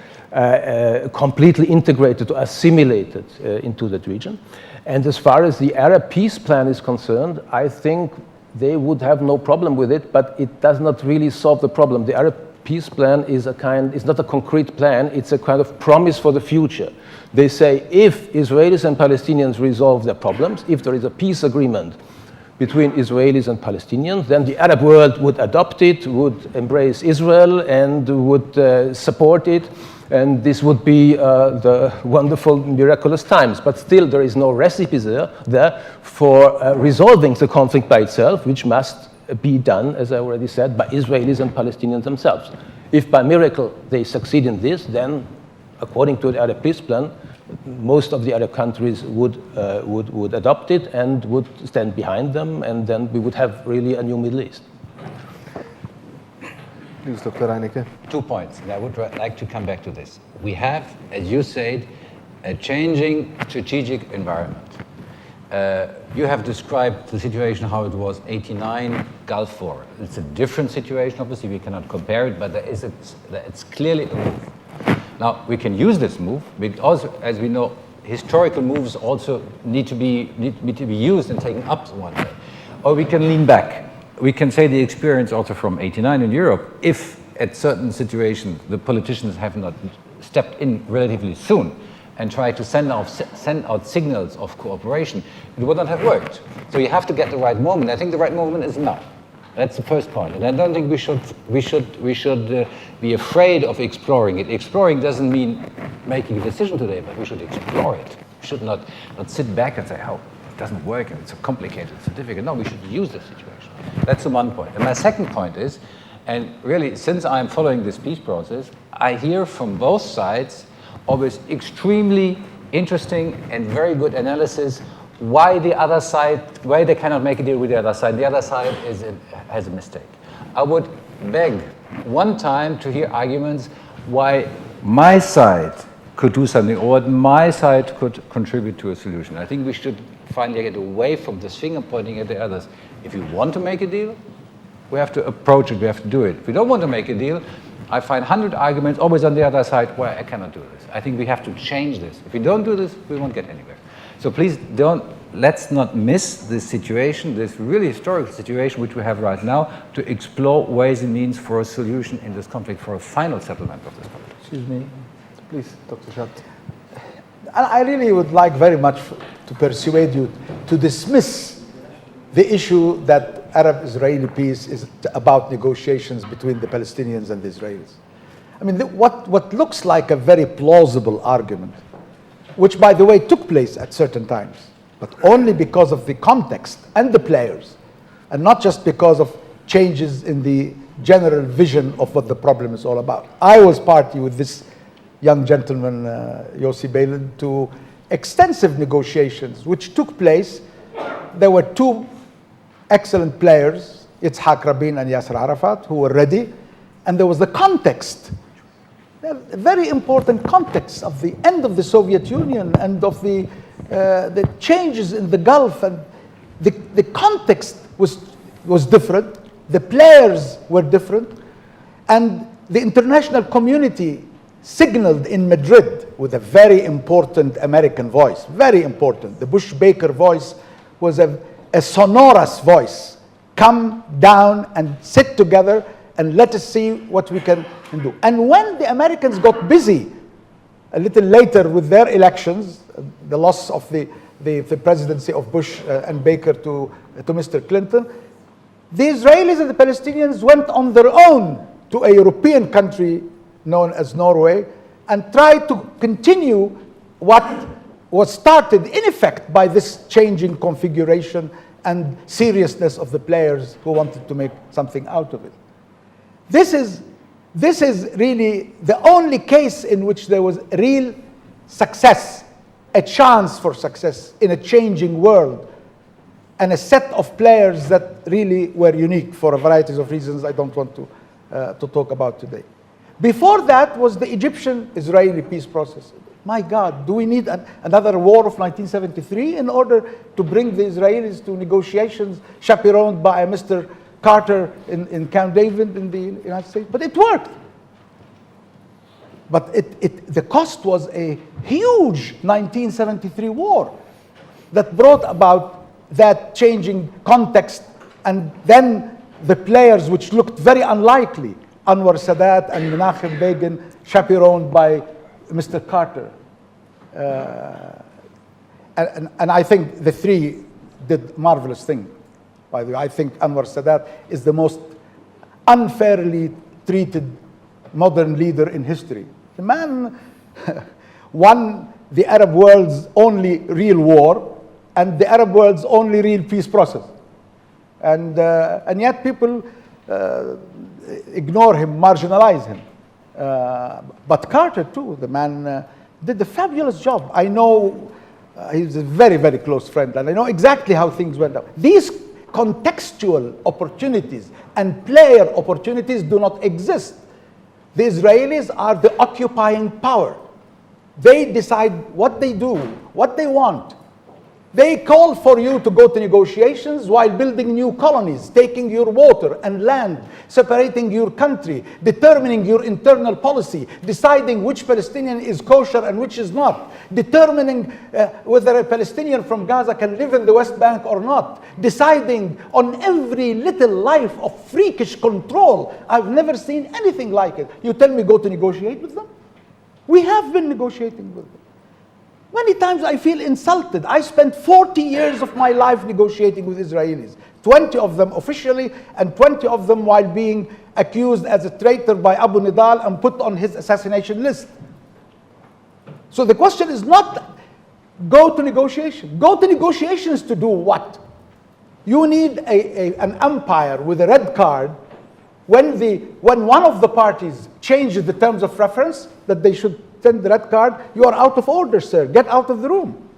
D: completely integrated or assimilated into that region. And as far as the Arab peace plan is concerned, I think they would have no problem with it, but it does not really solve the problem. The Arab peace plan is not a concrete plan, it's a kind of promise for the future. They say if Israelis and Palestinians resolve their problems, if there is a peace agreement between Israelis and Palestinians, then the Arab world would adopt it, would embrace Israel, and would support it. And this would be the wonderful, miraculous times. But still, there is no recipe there for resolving the conflict by itself, which must be done, as I already said, by Israelis and Palestinians themselves. If by miracle they succeed in this, then, according to the Arab peace plan, most of the Arab countries would adopt it and would stand behind them, and then we would have really a new Middle East.
B: Please, Dr. Reinecke.
E: 2 points, and I would like to come back to this. We have, as you said, a changing strategic environment. You have described the situation how it was 89 Gulf War. It's a different situation, obviously, we cannot compare it, but it's clearly a move. Now, we can use this move, but also, as we know, historical moves also need to be used and taken up one day. Or we can lean back. We can say the experience also from 89 in Europe, if at certain situations the politicians have not stepped in relatively soon and tried to send out signals of cooperation, it would not have worked. So you have to get the right moment. I think the right moment is now. That's the first point. And I don't think we should be afraid of exploring it. Exploring doesn't mean making a decision today, but we should explore it. We should not sit back and say, oh, it doesn't work and it's so complicated, it's so difficult. No, we should use the situation. That's the one point. And my second point is, and really, since I'm following this peace process, I hear from both sides always extremely interesting and very good analysis why the other side, why they cannot make a deal with the other side. The other side has a mistake. I would beg one time to hear arguments why my side could do something or what my side could contribute to a solution. I think we should finally get away from this finger pointing at the others. If you want to make a deal, we have to approach it, we have to do it. If we don't want to make a deal, I find 100 arguments always on the other side why I cannot do this. I think we have to change this. If we don't do this, we won't get anywhere. So please let's not miss this situation, this really historical situation which we have right now, to explore ways and means for a solution in this conflict, for a final settlement of this conflict.
C: Excuse me.
B: Please, Dr. Schat.
C: I really would like very much to persuade you to dismiss the issue that Arab-Israeli peace is about negotiations between the Palestinians and the Israelis. I mean, what looks like a very plausible argument, which, by the way, took place at certain times, but only because of the context and the players, and not just because of changes in the general vision of what the problem is all about. I was party with this young gentleman, Yossi Beilin, to extensive negotiations which took place. There were two excellent players, Yitzhak Rabin and Yasser Arafat, who were ready, and there was the context, a very important context of the end of the Soviet Union and of the changes in the Gulf, and the context was different, the players were different, and the international community signaled in Madrid with a very important American voice, very important. The Bush-Baker voice was a sonorous voice. Come down and sit together and let us see what we can do. And when the Americans got busy a little later with their elections, the loss of the presidency of Bush and Baker to Mr. Clinton, The Israelis and the Palestinians went on their own to a European country known as Norway and tried to continue what was started in effect by this changing configuration and seriousness of the players who wanted to make something out of it. This is really the only case in which there was real success, a chance for success in a changing world, and a set of players that really were unique for a variety of reasons I don't want to talk about today. Before that was the Egyptian-Israeli peace process. My God, do we need another war of 1973 in order to bring the Israelis to negotiations chaperoned by Mr. Carter in Camp David in the United States? But it worked. But the cost was a huge 1973 war that brought about that changing context, and then the players which looked very unlikely, Anwar Sadat and Menachem Begin, chaperoned by Mr. Carter. And I think the three did marvelous thing. By the way, I think Anwar Sadat is the most unfairly treated modern leader in history. The man won the Arab world's only real war and the Arab world's only real peace process. And yet people ignore him, marginalize him. But Carter too, the man did a fabulous job. I know he's a very, very close friend, and I know exactly how things went down. These contextual opportunities and player opportunities do not exist. The Israelis are the occupying power. They decide what they do, what they want. They call for you to go to negotiations while building new colonies, taking your water and land, separating your country, determining your internal policy, deciding which Palestinian is kosher and which is not, determining whether a Palestinian from Gaza can live in the West Bank or not, deciding on every little life of freakish control. I've never seen anything like it. You tell me go to negotiate with them? We have been negotiating with them. Many times I feel insulted. I spent 40 years of my life negotiating with Israelis, 20 of them officially and 20 of them while being accused as a traitor by Abu Nidal and put on his assassination list. So the question is not go to negotiation. Go to negotiations to do what? You need an umpire with a red card when one of the parties changes the terms of reference that they should send the red card. You are out of order, sir. Get out of the room.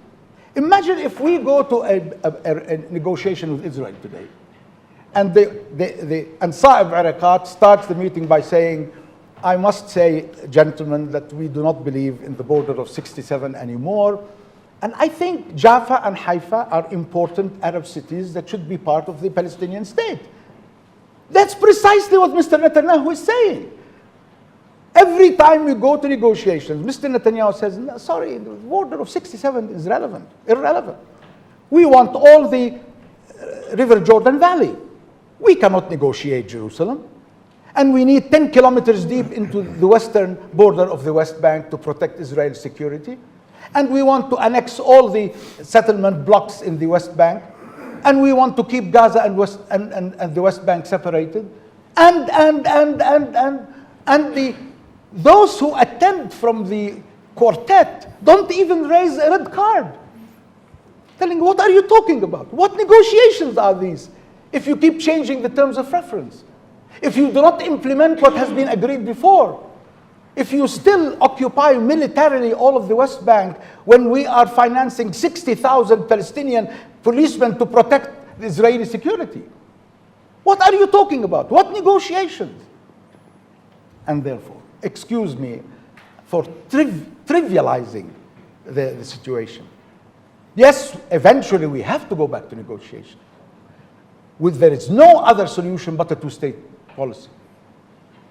C: Imagine if we go to a negotiation with Israel today, and the Ansar of Arakat starts the meeting by saying, I must say, gentlemen, that we do not believe in the border of 67 anymore. And I think Jaffa and Haifa are important Arab cities that should be part of the Palestinian state. That's precisely what Mr. Netanyahu is saying. Every time we go to negotiations, Mr. Netanyahu says, no, sorry, the border of 67 is irrelevant. We want all the River Jordan Valley. We cannot negotiate Jerusalem. And we need 10 kilometers deep into the western border of the West Bank to protect Israel's security. And we want to annex all the settlement blocks in the West Bank. And we want to keep Gaza and the West Bank separated. Those who attend from the quartet don't even raise a red card. Telling, what are you talking about? What negotiations are these? If you keep changing the terms of reference. If you do not implement what has been agreed before. If you still occupy militarily all of the West Bank when we are financing 60,000 Palestinian policemen to protect the Israeli security. What are you talking about? What negotiations? And therefore, excuse me for trivializing the situation. Yes, eventually we have to go back to negotiation. There is no other solution but a two-state policy.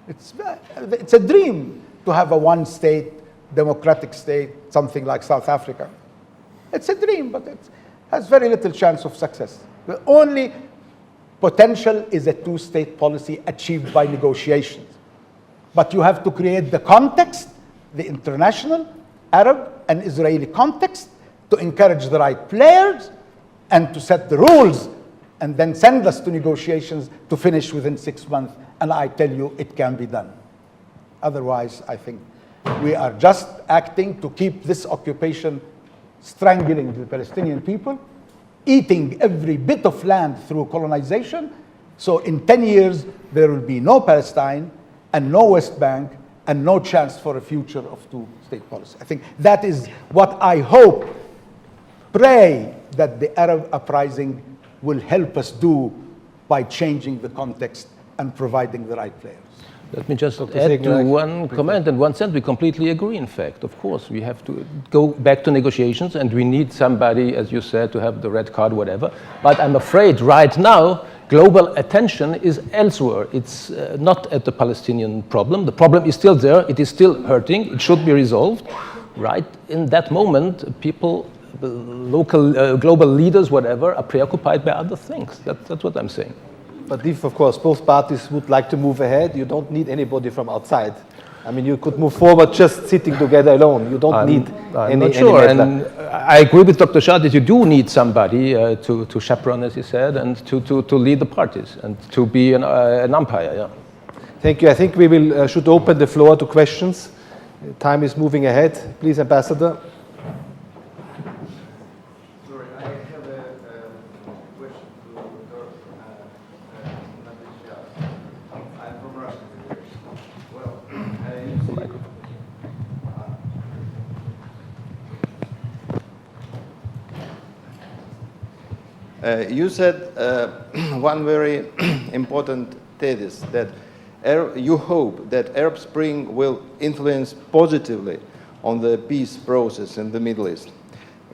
C: It's a dream to have a one-state, democratic state, something like South Africa. It's a dream, but it has very little chance of success. The only potential is a two-state policy achieved by negotiations. But you have to create the context, the international, Arab, and Israeli context, to encourage the right players and to set the rules and then send us to negotiations to finish within 6 months, and I tell you it can be done. Otherwise, I think we are just acting to keep this occupation strangling the Palestinian people, eating every bit of land through colonization. So in 10 years, there will be no Palestine and no West Bank and no chance for a future of two-state policy. I think that is what I hope, pray that the Arab uprising will help us do by changing the context and providing the right players.
D: Let me just add to one comment and one sentence. We completely agree, in fact. Of course, we have to go back to negotiations, and we need somebody, as you said, to have the red card, whatever. But I'm afraid right now, global attention is elsewhere. It's not at the Palestinian problem. The problem is still there. It is still hurting. It should be resolved. Right in that moment, people, local, global leaders, whatever, are preoccupied by other things. That's what I'm saying.
B: But if, of course, both parties would like to move ahead, you don't need anybody from outside. I mean, you could move forward just sitting together alone. You don't need
D: I'm not sure. And I agree with Dr. Shah that you do need somebody to chaperone, as he said, and to lead the parties and to be an umpire. Yeah.
B: Thank you. I think we will should open the floor to questions. Time is moving ahead. Please, Ambassador.
F: You said one very important thesis, that you hope that Arab Spring will influence positively on the peace process in the Middle East.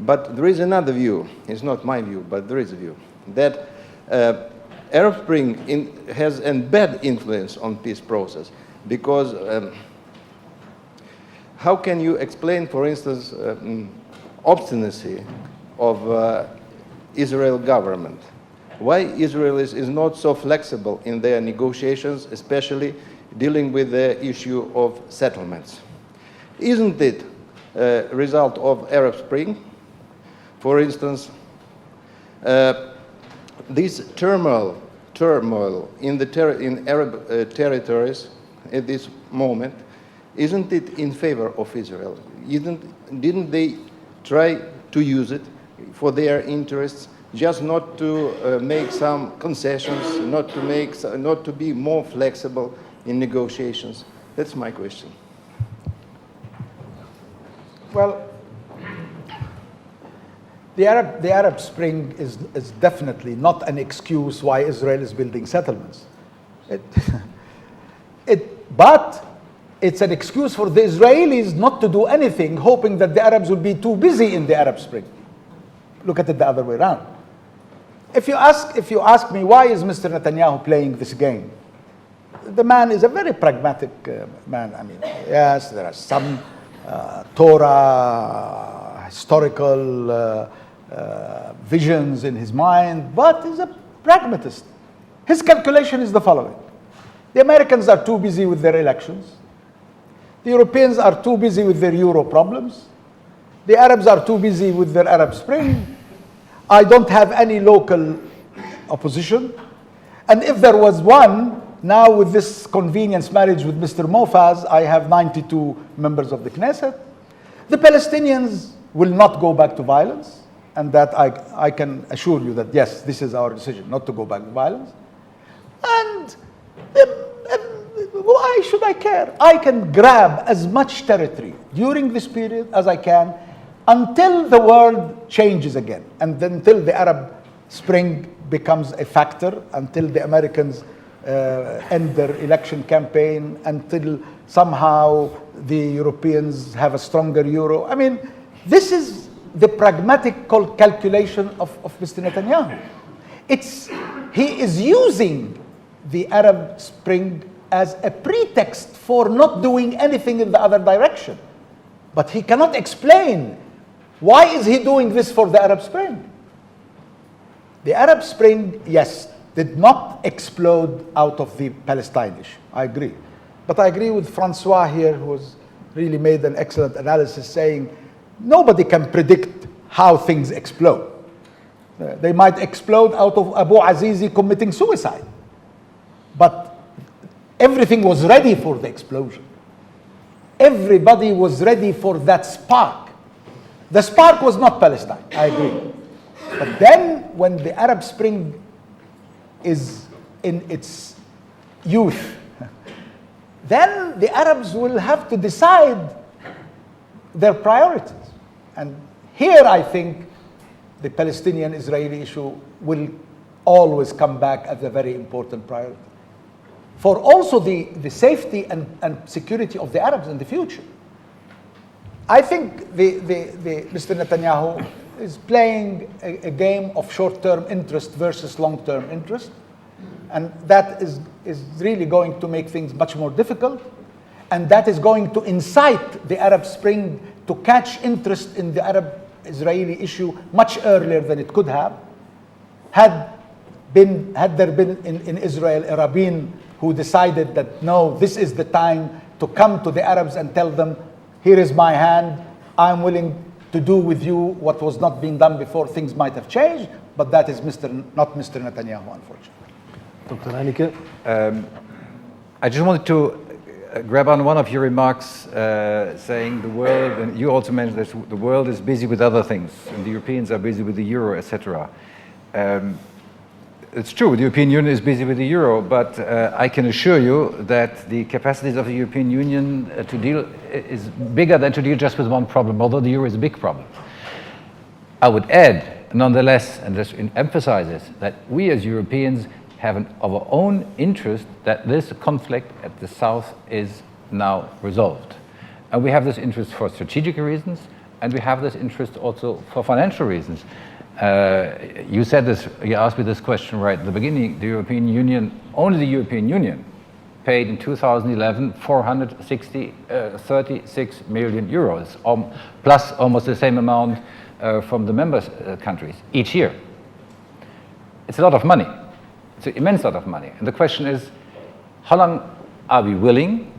F: But there is another view, it's not my view, but there is a view, that Arab Spring has a bad influence on peace process, because how can you explain, for instance, obstinacy of Israel government? Why Israel is not so flexible in their negotiations, especially dealing with the issue of settlements? Isn't it a result of Arab Spring? For instance, this turmoil in Arab territories at this moment, isn't it in favor of Israel? Didn't they try to use it for their interests, just not to make some concessions, not to be more flexible in negotiations? That's my question.
C: Well, the Arab Spring is definitely not an excuse why Israel is building settlements. But it's an excuse for the Israelis not to do anything, hoping that the Arabs will be too busy in the Arab Spring. Look at it the other way around. If you ask me, why is Mr. Netanyahu playing this game? The man is a very pragmatic man. I mean, yes, there are some Torah historical visions in his mind, but he's a pragmatist. His calculation is the following. The Americans are too busy with their elections. The Europeans are too busy with their Euro problems. The Arabs are too busy with their Arab Spring. I don't have any local opposition. And if there was one, now with this convenience marriage with Mr. Mofaz, I have 92 members of the Knesset. The Palestinians will not go back to violence. And that I can assure you that, yes, this is our decision, not to go back to violence. And why should I care? I can grab as much territory during this period as I can until the world changes again, and then until the Arab Spring becomes a factor, until the Americans end their election campaign, until somehow the Europeans have a stronger euro. I mean, this is the pragmatic calculation of Mr. Netanyahu. He is using the Arab Spring as a pretext for not doing anything in the other direction. But he cannot explain why is he doing this for the Arab Spring. The Arab Spring, yes, did not explode out of the Palestine issue. I agree. But I agree with Francois here, who has really made an excellent analysis, saying nobody can predict how things explode. They might explode out of Abu Azizi committing suicide. But everything was ready for the explosion. Everybody was ready for that spark. The spark was not Palestine, I agree. But then when the Arab Spring is in its youth, then the Arabs will have to decide their priorities. And here I think the Palestinian-Israeli issue will always come back as a very important priority. For also the safety and security of the Arabs in the future. I think Mr. Netanyahu is playing a game of short-term interest versus long-term interest. And that is really going to make things much more difficult. And that is going to incite the Arab Spring to catch interest in the Arab-Israeli issue much earlier than it could have. Had there been in Israel a rabbin who decided that, no, this is the time to come to the Arabs and tell them, here is my hand, I'm willing to do with you what was not being done before, things might have changed, but that is not Mr. Netanyahu, unfortunately.
B: Dr. Reinecke?
E: I just wanted to grab on one of your remarks saying the world, and you also mentioned that the world is busy with other things, and the Europeans are busy with the euro, etc. It's true, the European Union is busy with the euro, but I can assure you that the capacities of the European Union to deal is bigger than to deal just with one problem, although the euro is a big problem. I would add, nonetheless, and just emphasize this, that we as Europeans have of our own interest that this conflict at the south is now resolved. And we have this interest for strategic reasons, and we have this interest also for financial reasons. You said this, you asked me this question right at the beginning. The European Union, only the European Union, paid in 2011 436 million euros, plus almost the same amount from the member countries each year. It's a lot of money. It's an immense lot of money. And the question is, how long are we willing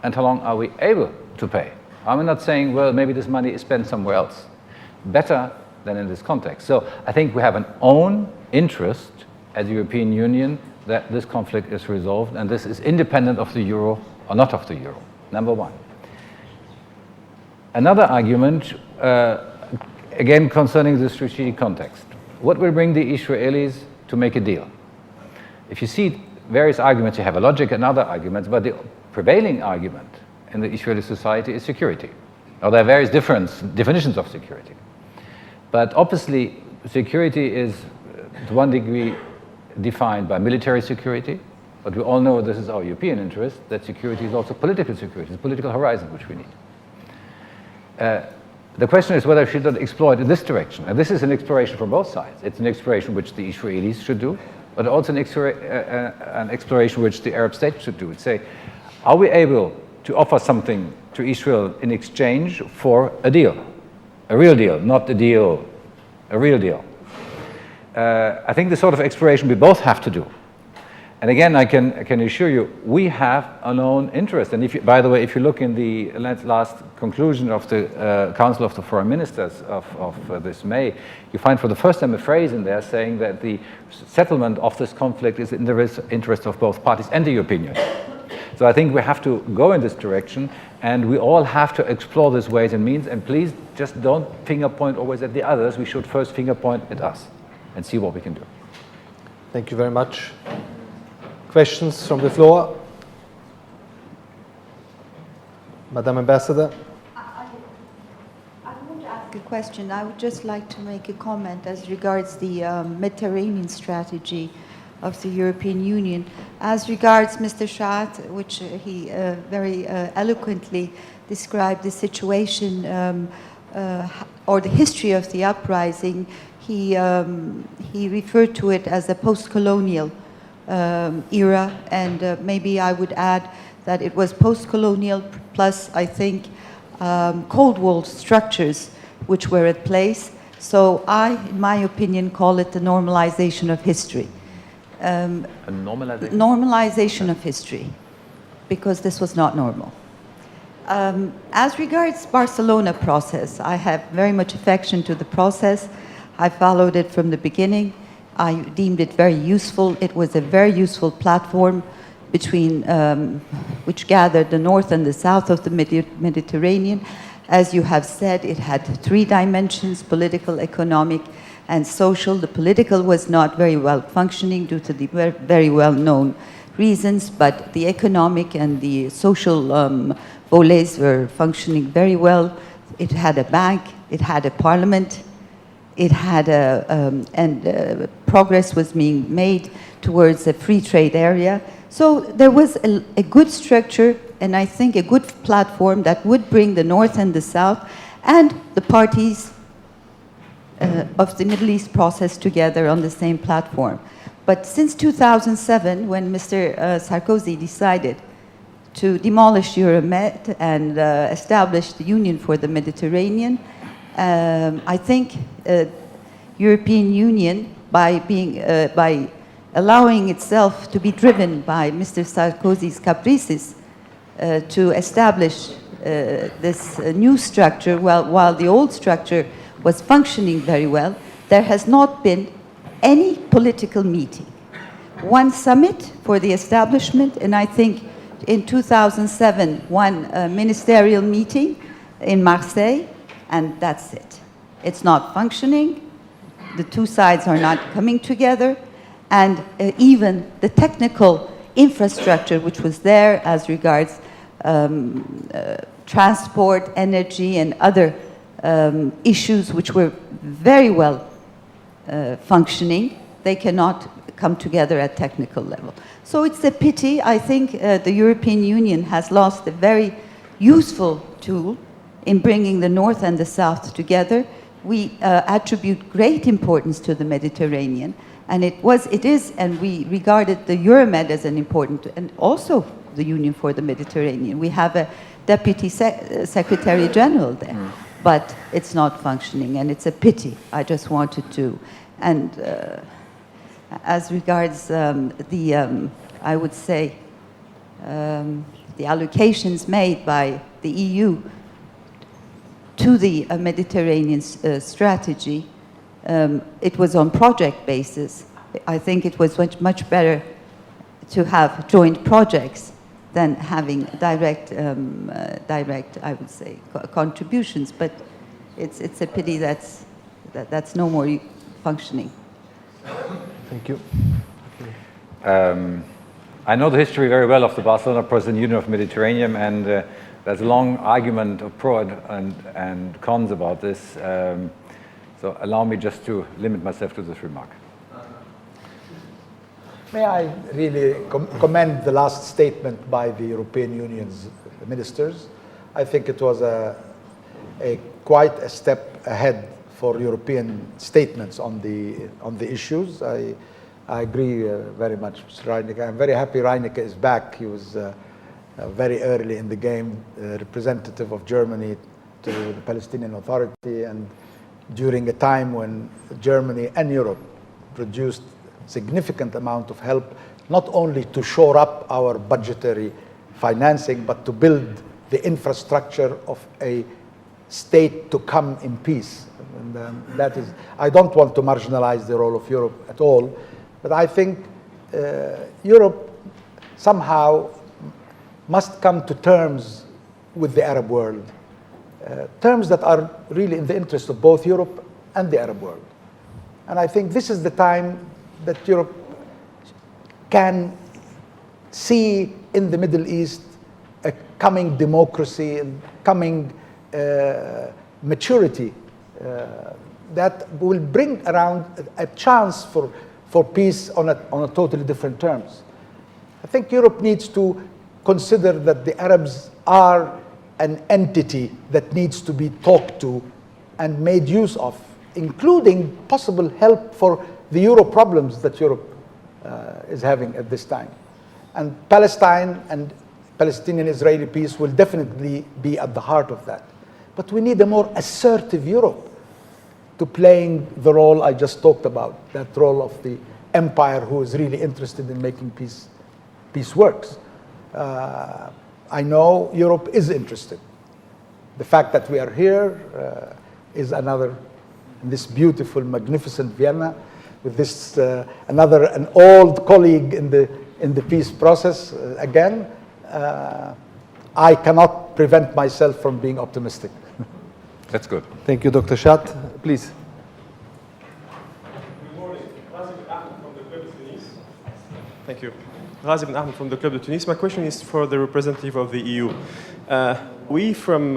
E: and how long are we able to pay? I'm not saying, well, maybe this money is spent somewhere else. Better than in this context. So I think we have an own interest as the European Union that this conflict is resolved, and this is independent of the euro or not of the euro, number one. Another argument, again concerning the strategic context. What will bring the Israelis to make a deal? If you see various arguments, you have a logic and other arguments, but the prevailing argument in the Israeli society is security. Now, there are various definitions of security. But obviously, security is, to one degree, defined by military security. But we all know this is our European interest, that security is also political security, it's a political horizon which we need. The question is whether we should not explore it in this direction. And this is an exploration from both sides. It's an exploration which the Israelis should do, but also an exploration which the Arab states should do. It's say, are we able to offer something to Israel in exchange for a deal? A real deal, not a deal, a real deal. I think the sort of exploration we both have to do. And again, I can assure you, we have our own interest. And if you, by the way, if you look in the last conclusion of the Council of the Foreign Ministers of this May, you find for the first time a phrase in there saying that the settlement of this conflict is in the interest of both parties and the European Union. So I think we have to go in this direction, and we all have to explore these ways and means, and please just don't finger point always at the others. We should first finger point at us and see what we can do.
B: Thank you very much. Questions from the floor? Madam Ambassador?
G: I want to ask a question. I would just like to make a comment as regards the Mediterranean strategy of the European Union. As regards Mr. Schad, which he very eloquently described the situation or the history of the uprising, he referred to it as a post-colonial era, and maybe I would add that it was post-colonial plus, I think, Cold War structures which were at place. So I, in my opinion, call it the normalization of history.
E: A normalization?
G: Normalization of history, because this was not normal. As regards Barcelona process, I have very much affection to the process. I followed it from the beginning. I deemed it very useful. It was a very useful platform between, which gathered the north and the south of the Mediterranean. As you have said, it had 3 dimensions: political, economic, and social. The political was not very well functioning due to the very well-known reasons, but the economic and the social volets were functioning very well. It had a bank, it had a parliament, it had progress was being made towards a free trade area. So there was a good structure, and I think a good platform that would bring the North and the South and the parties of the Middle East process together on the same platform. But since 2007, when Mr. Sarkozy decided to demolish Euromed and establish the Union for the Mediterranean, I think European Union, by allowing itself to be driven by Mr. Sarkozy's caprices to establish this new structure, while the old structure was functioning very well, there has not been any political meeting. One summit for the establishment, and I think in 2007, one ministerial meeting in Marseille, and that's it. It's not functioning. The 2 sides are not coming together, and even the technical infrastructure which was there as regards transport, energy, and other issues which were very well functioning, they cannot come together at technical level. So it's a pity. I think the European Union has lost a very useful tool in bringing the North and the South together. We attribute great importance to the Mediterranean, and it is, and we regarded the Euromed as an important, and also the Union for the Mediterranean. We have a Deputy Secretary General there, but it's not functioning, and it's a pity. I just wanted to, and as regards I would say, the allocations made by the EU to the Mediterranean strategy, it was on project basis. I think it was much better to have joint projects than having direct, I would say, contributions. But it's a pity that's no more functioning.
B: Thank you.
E: I know the history very well of the Barcelona Process and Union of Mediterranean, and there's a long argument of pro and cons about this. So allow me just to limit myself to this remark.
C: May I really commend the last statement by the European Union's ministers. I think it was quite a step ahead for European statements on the issues. I agree very much with Reineke. I'm very happy Reineke is back. He was very early in the game, representative of Germany to the Palestinian Authority, and during a time when Germany and Europe produced significant amount of help, not only to shore up our budgetary financing, but to build the infrastructure of a state to come in peace. And that is, I don't want to marginalize the role of Europe at all, but I think Europe somehow must come to terms with the Arab world, terms that are really in the interest of both Europe and the Arab world. And I think this is the time that Europe can see in the Middle East a coming democracy and coming maturity that will bring around a chance for peace on a totally different terms. I think Europe needs to consider that the Arabs are an entity that needs to be talked to and made use of, including possible help for the Euro problems that Europe is having at this time. And Palestine and Palestinian-Israeli peace will definitely be at the heart of that. But we need a more assertive Europe to playing the role I just talked about, that role of the empire who is really interested in making peace works. I know Europe is interested. The fact that we are here is another in this beautiful, magnificent Vienna, with this an old colleague in the peace process. Again, I cannot prevent myself from being optimistic.
B: That's good. Thank you, Dr. Schat. Please.
H: Good morning. Razib Ahmed from the Club de Tunis. Thank you. Razib Ahmed from the Club de Tunis. My question is for the representative of the EU. We from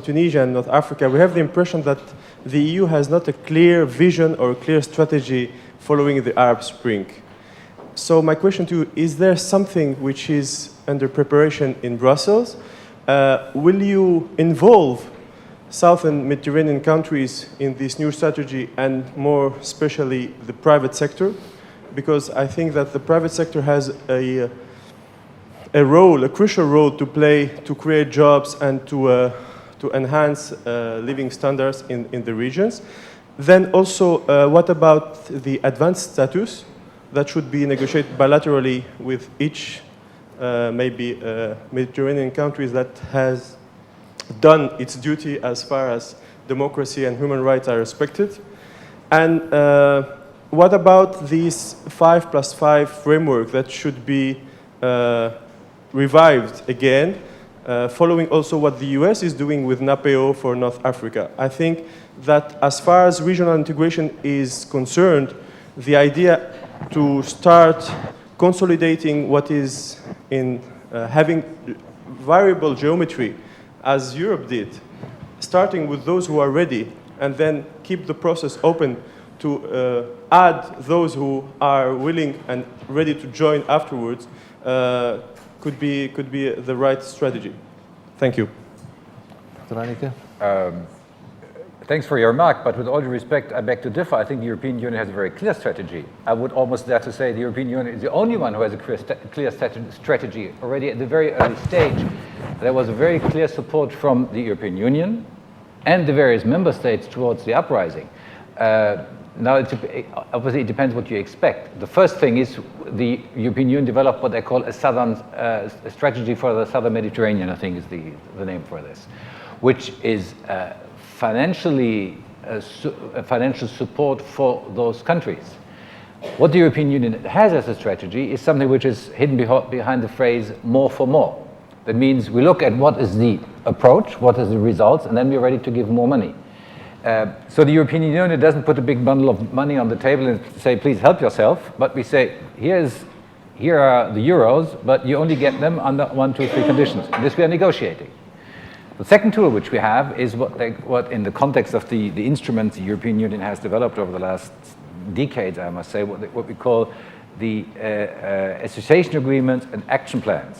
H: Tunisia and North Africa, we have the impression that the EU has not a clear vision or a clear strategy following the Arab Spring. So my question to you, is there something which is under preparation in Brussels? Will you involve Southern Mediterranean countries in this new strategy, and more especially the private sector? Because I think that the private sector has a crucial role to play to create jobs and to enhance living standards in the regions. Then also, what about the advanced status that should be negotiated bilaterally with each maybe Mediterranean countries that has done its duty as far as democracy and human rights are respected? And what about this 5+5 framework that should be revived again, following also what the US is doing with NAPEO for North Africa? I think that as far as regional integration is concerned, the idea to start consolidating what is in having variable geometry, as Europe did, starting with those who are ready, and then keep the process open to add those who are willing and ready to join afterwards, could be the right strategy. Thank you.
B: Dr.
E: Thanks for your remark, but with all due respect, I beg to differ. I think the European Union has a very clear strategy. I would almost dare to say the European Union is the only one who has a clear strategy. Already at the very early stage, there was a very clear support from the European Union and the various member states towards the uprising. Now, obviously, it depends what you expect. The first thing is the European Union developed what they call a southern strategy for the southern Mediterranean, I think is the name for this, which is financial support for those countries. What the European Union has as a strategy is something which is hidden behind the phrase more for more. That means we look at what is the approach, what is the results, and then we're ready to give more money. So the European Union doesn't put a big bundle of money on the table and say, please help yourself, but we say, here are the euros, but you only get them under 1, 2, 3 conditions. And this we are negotiating. The second tool which we have is what in the context of the instruments the European Union has developed over the last decades, I must say, what we call the association agreements and action plans.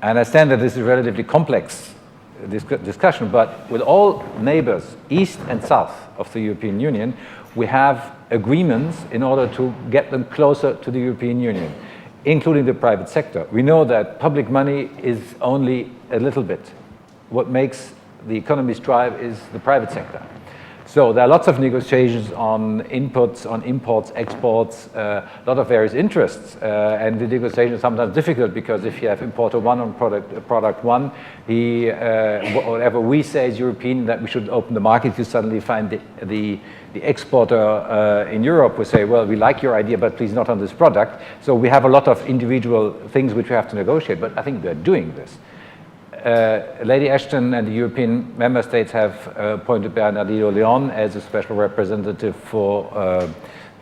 E: I understand that this is a relatively complex discussion, but with all neighbors, east and south of the European Union, we have agreements in order to get them closer to the European Union, including the private sector. We know that public money is only a little bit. What makes the economy strive is the private sector. So there are lots of negotiations on inputs, on imports, exports, a lot of various interests. And the negotiation is sometimes difficult because if you have importer one on product one, whatever we say as European that we should open the market, you suddenly find the exporter in Europe will say, well, we like your idea, but please not on this product. So we have a lot of individual things which we have to negotiate, but I think we are doing this. Lady Ashton and the European member states have appointed Bernardino Leon as a special representative for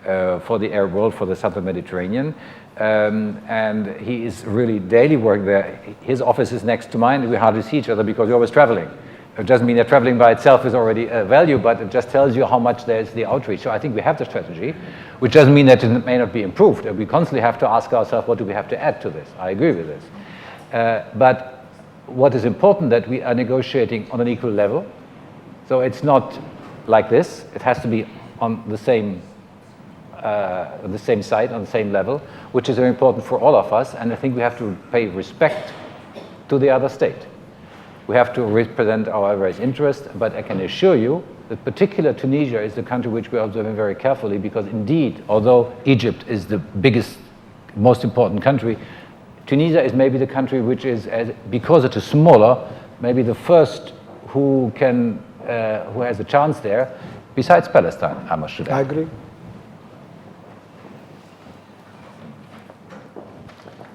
E: the Arab world, for the southern Mediterranean. And he is really daily working there. His office is next to mine. We hardly see each other because we're always traveling. It doesn't mean that traveling by itself is already a value, but it just tells you how much there's the outreach. So I think we have the strategy, which doesn't mean that it may not be improved. We constantly have to ask ourselves, what do we have to add to this? I agree with this. But what is important that we are negotiating on an equal level. So it's not like this. It has to be on the same side, on the same level, which is very important for all of us. And I think we have to pay respect to the other state. We have to represent our various interests, but I can assure you that particular Tunisia is the country which we are observing very carefully because indeed, although Egypt is the biggest, most important country, Tunisia is maybe the country which is, because it is smaller, maybe the first who has a chance there.
D: besides Palestine, I must add.
C: I agree.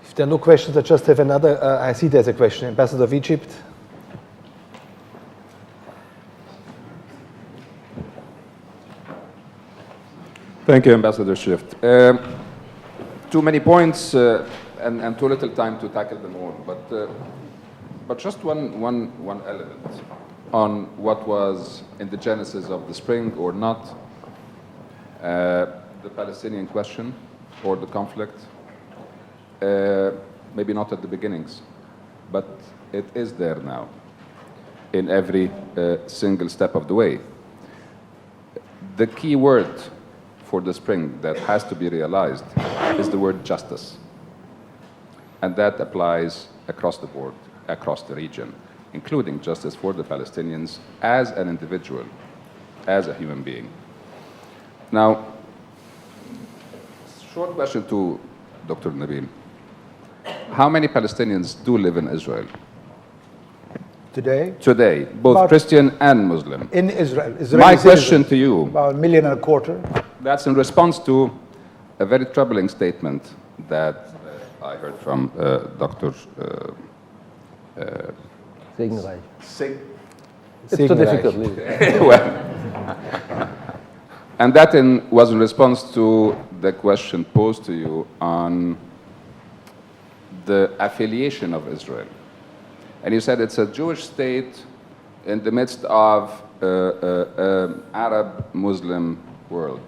B: If there are no questions, I just have another. I see there's a question. Ambassador of Egypt.
I: Thank you, Ambassador Swift. Too many points and too little time to tackle them all. But just one element on what was in the genesis of the spring or not, the Palestinian question or the conflict. Maybe not at the beginnings, but it is there now in every single step of the way. The key word for the spring that has to be realized is the word justice. And that applies across the board, across the region, including justice for the Palestinians as an individual, as a human being. Now, short question to Dr. Nabil. How many Palestinians do live in Israel?
C: Today?
I: Today, both
C: About-
I: Christian and Muslim.
C: In Israel.
I: My question to you,
C: About 1.25 million.
I: that's in response to a very troubling statement that I heard from Dr.
D: Segenreich. It's
B: Segenreich.
D: too difficult. Really.
I: Well, and that was in response to the question posed to you on the affiliation of Israel. And you said it's a Jewish state in the midst of Arab-Muslim world.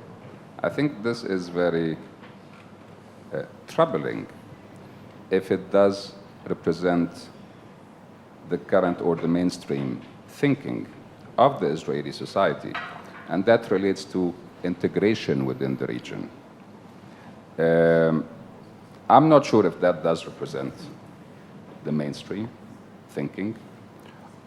I: I think this is very troubling if it does represent the current or the mainstream thinking of the Israeli society, and that relates to integration within the region. I'm not sure if that does represent the mainstream thinking,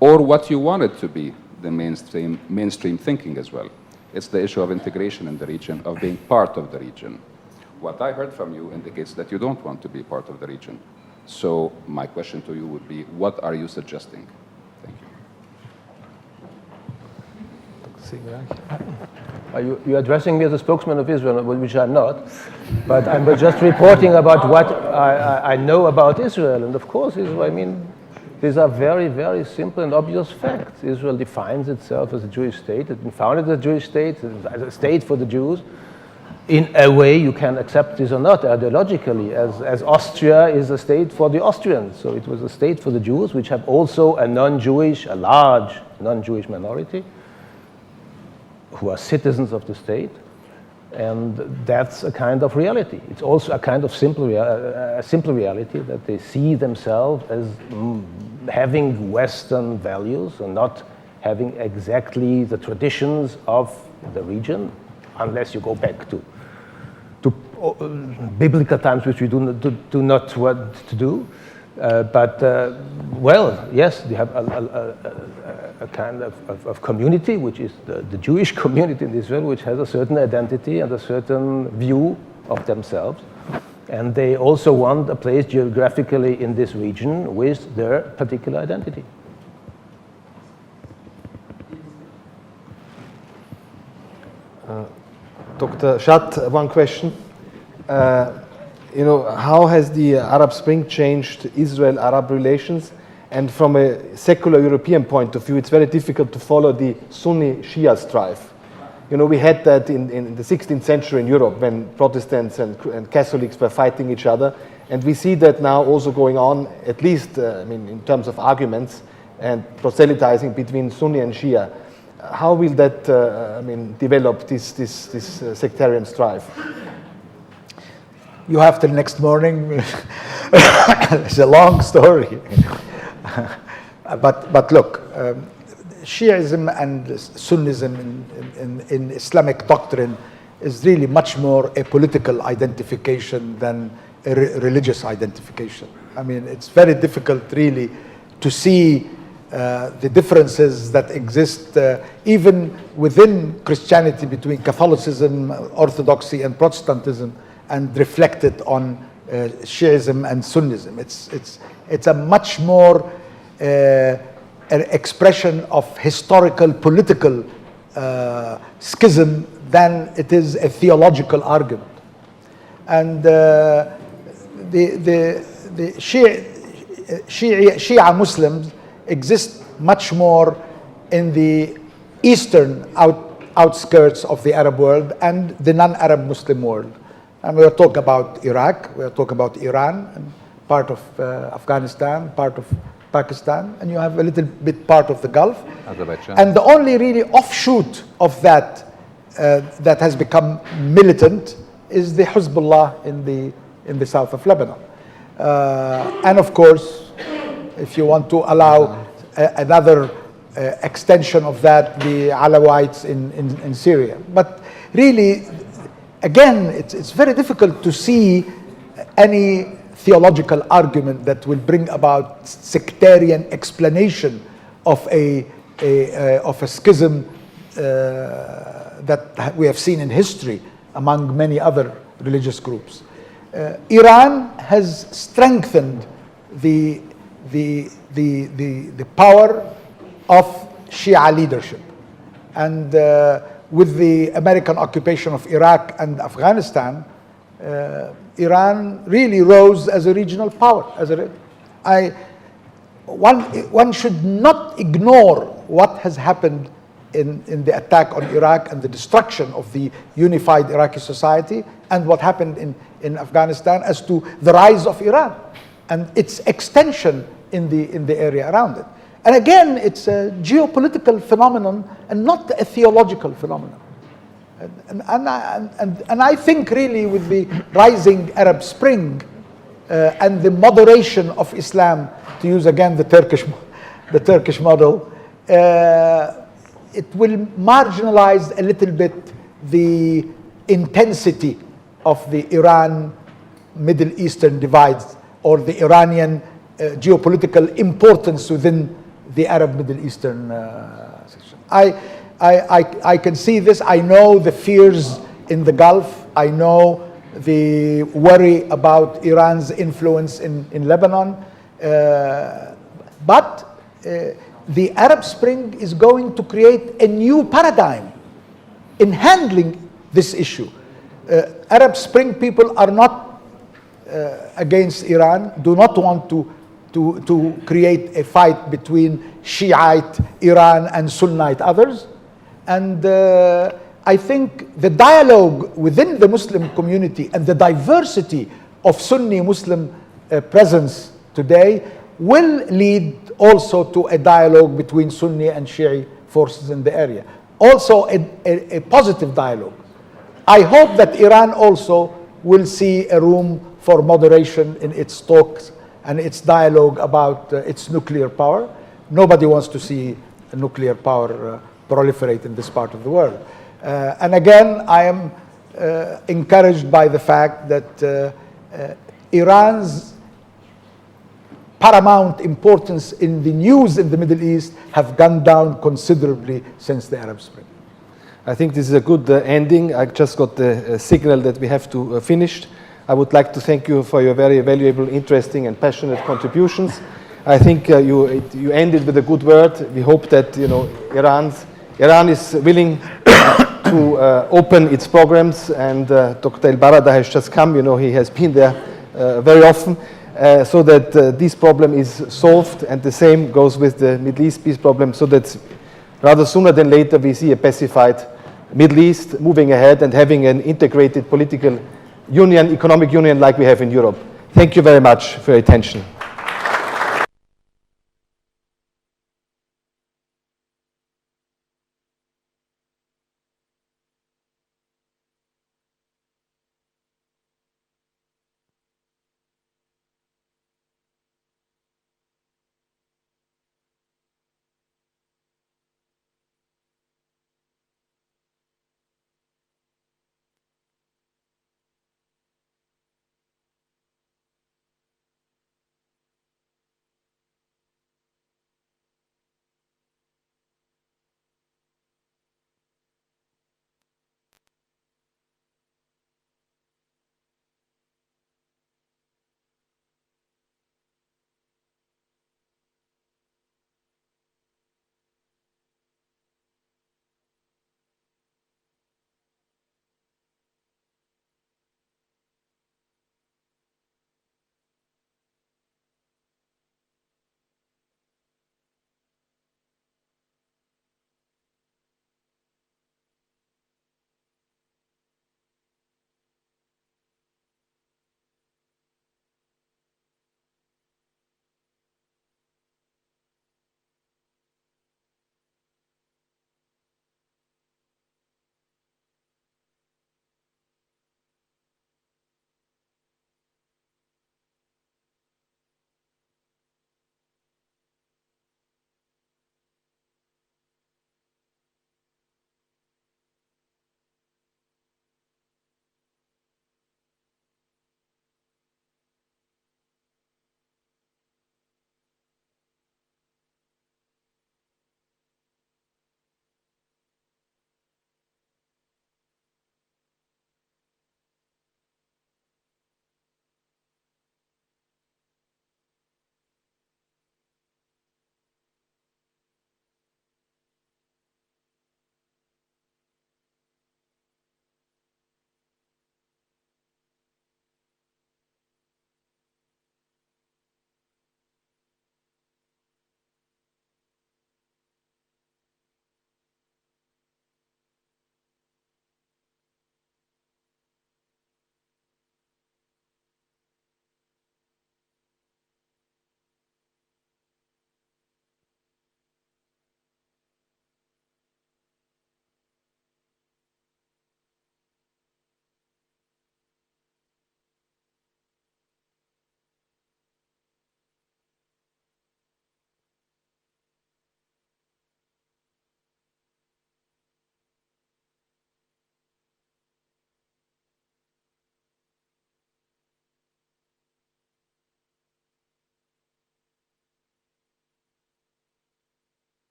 I: or what you want it to be the mainstream thinking as well. It's the issue of integration in the region, of being part of the region. What I heard from you indicates that you don't want to be part of the region. So my question to you would be, what are you suggesting? Thank you.
D: Are you addressing me as a spokesman of Israel, which I'm not, but I'm just reporting about what I know about Israel. And of course, Israel, I mean, these are very, very simple and obvious facts. Israel defines itself as a Jewish state. It's been founded as a Jewish state, as a state for the Jews. In a way, you can accept this or not, ideologically, as Austria is a state for the Austrians. So it was a state for the Jews, which have also a large non-Jewish minority, who are citizens of the state, and that's a kind of reality. It's also a kind of simple reality that they see themselves as having Western values and not having exactly the traditions of the region, unless you go back to biblical times, which we do not want to do. Well, yes, they have a kind of community, which is the Jewish community in Israel, which has a certain identity and a certain view of themselves. And they also want a place geographically in this region with their particular identity.
B: Dr. Schatt, one question. How has the Arab Spring changed Israel-Arab relations? And from a secular European point of view, it's very difficult to follow the Sunni-Shia strife. We had that in the 16th century in Europe when Protestants and Catholics were fighting each other. And we see that now also going on, at least in terms of arguments and proselytizing between Sunni and Shia. How will that develop this sectarian strife?
C: You have till next morning. It's a long story. But look, Shiism and Sunnism in Islamic doctrine is really much more a political identification than a religious identification. It's very difficult really to see the differences that exist even within Christianity between Catholicism, Orthodoxy, and Protestantism, and reflected on Shiism and Sunnism. It's a much more an expression of historical political schism than it is a theological argument. And the Shia Muslims exist much more in the eastern outskirts of the Arab world and the non-Arab Muslim world. And we are talking about Iraq, we are talking about Iran, and part of Afghanistan, part of Pakistan, and you have a little bit part of the Gulf.
E: Azerbaijan.
C: And the only really offshoot of that that has become militant is the Hezbollah in the south of Lebanon. And of course, if you want to allow another extension of that, the Alawites in Syria. But really, again, it's very difficult to see any theological argument that will bring about sectarian explanation of a schism that we have seen in history among many other religious groups. Iran has strengthened the power of Shia leadership, and with the American occupation of Iraq and Afghanistan, Iran really rose as a regional power. One should not ignore what has happened in the attack on Iraq and the destruction of the unified Iraqi society, and what happened in Afghanistan as to the rise of Iran and its extension in the area around it. And again, it's a geopolitical phenomenon and not a theological phenomenon. And I think really with the rising Arab Spring and the moderation of Islam, to use again the Turkish model, it will marginalize a little bit the intensity of the Iran Middle Eastern divides or the Iranian geopolitical importance within the Arab Middle Eastern section. I can see this. I know the fears in the Gulf. I know the worry about Iran's influence in Lebanon. But the Arab Spring is going to create a new paradigm in handling this issue. Arab Spring people are not against Iran, do not want to create a fight between Shiite Iran and Sunnite others. And I think the dialogue within the Muslim community and the diversity of Sunni Muslim presence today will lead also to a dialogue between Sunni and Shi'i forces in the area. Also a positive dialogue. I hope that Iran also will see a room for moderation in its talks and its dialogue about its nuclear power. Nobody wants to see a nuclear power proliferate in this part of the world. And again, I am encouraged by the fact that Iran's paramount importance in the news in the Middle East have gone down considerably since the Arab Spring.
B: I think this is a good ending. I just got the signal that we have to finish. I would like to thank you for your very valuable, interesting, and passionate contributions. I think you ended with a good word. We hope that Iran is willing to open its programs, and Dr. El Barada has just come. He has been there very often, so that this problem is solved, and the same goes with the Middle East peace problem, so that rather sooner than later we see a pacified Middle East moving ahead and having an integrated political union, economic union like we have in Europe. Thank you very much for your attention.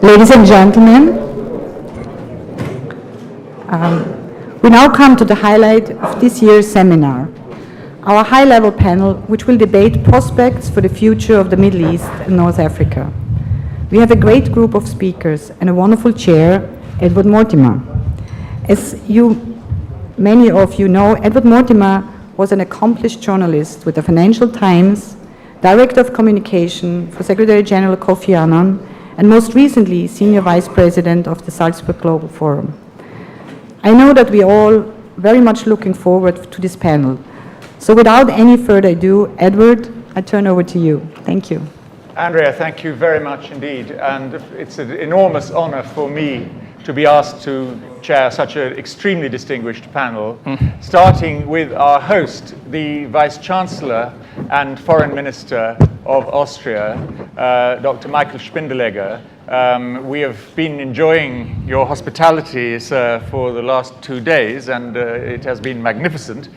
A: Ladies and gentlemen, we now come to the highlight of this year's seminar, our high-level panel, which will debate prospects for the future of the Middle East and North Africa. We have a great group of speakers and a wonderful chair, Edward Mortimer. As many of you know, Edward Mortimer was an accomplished journalist with the Financial Times, Director of Communication for Secretary General Kofi Annan, and most recently, Senior Vice President of the Salzburg Global Forum. I know that we are all very much looking forward to this panel. So without any further ado, Edward, I turn over to you. Thank you.
J: Andrea, thank you very much indeed. And it's an enormous honor for me to be asked to chair such an extremely distinguished panel, starting with our host, the Vice Chancellor and Foreign Minister of Austria, Dr. Michael Spindelegger. We have been enjoying your hospitality, sir, for the last 2 days, and it has been magnificent.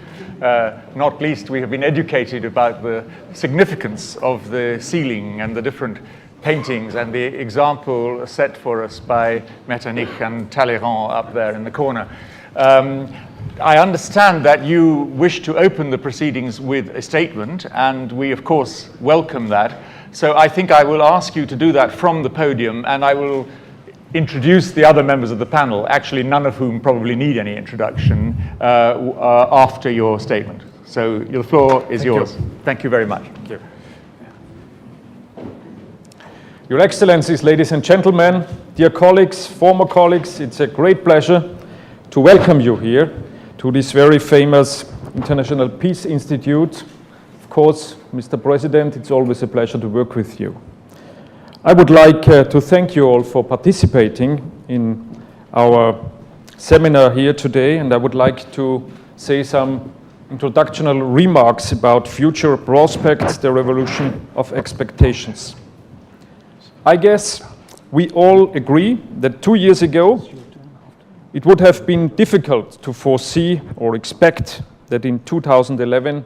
J: Not least, we have been educated about the significance of the ceiling and the different paintings and the example set for us by Metternich and Talleyrand up there in the corner. I understand that you wish to open the proceedings with a statement, and we, of course, welcome that. So I think I will ask you to do that from the podium, and I will introduce the other members of the panel, actually none of whom probably need any introduction, after your statement. So the floor is yours. Thank you very much. Thank you.
K: Your Excellencies, ladies and gentlemen, dear colleagues, former colleagues, it's a great pleasure to welcome you here to this very famous International Peace Institute. Of course, Mr. President, it's always a pleasure to work with you. I would like to thank you all for participating in our seminar here today, and I would like to say some introductory remarks about future prospects, the revolution of expectations. I guess we all agree that 2 years ago, it would have been difficult to foresee or expect that in 2011,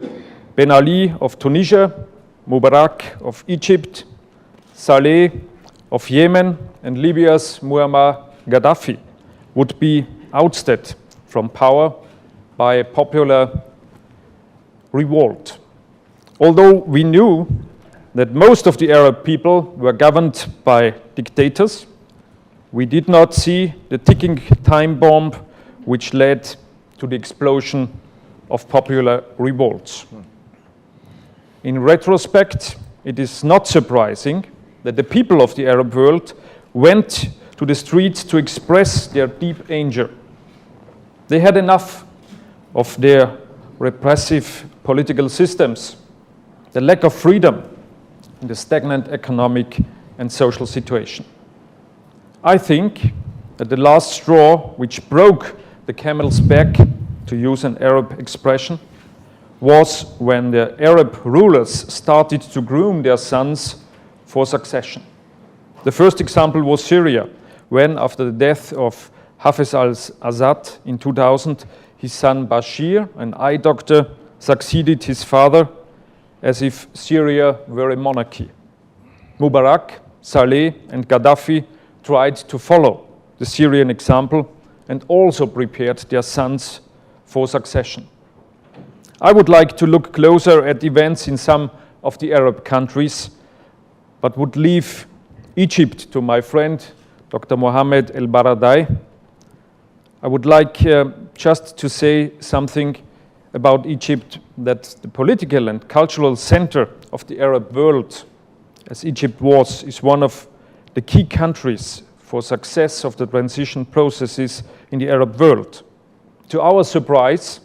K: Ben Ali of Tunisia, Mubarak of Egypt, Saleh of Yemen, and Libya's Muammar Gaddafi would be ousted from power by a popular revolt. Although we knew that most of the Arab people were governed by dictators, we did not see the ticking time bomb which led to the explosion of popular revolts. In retrospect, it is not surprising that the people of the Arab world went to the streets to express their deep anger. They had enough of their repressive political systems, the lack of freedom, and the stagnant economic and social situation. I think that the last straw which broke the camel's back, to use an Arab expression, was when the Arab rulers started to groom their sons for succession. The first example was Syria, when after the death of Hafez al-Assad in 2000, his son Bashir, an eye doctor, succeeded his father as if Syria were a monarchy. Mubarak, Saleh, and Gaddafi tried to follow the Syrian example and also prepared their sons for succession. I would like to look closer at events in some of the Arab countries, but would leave Egypt to my friend, Dr. Mohammed El-Baradei. I would like just to say something about Egypt, that the political and cultural center of the Arab world, as Egypt was, is one of the key countries for success of the transition processes in the Arab world. To our surprise,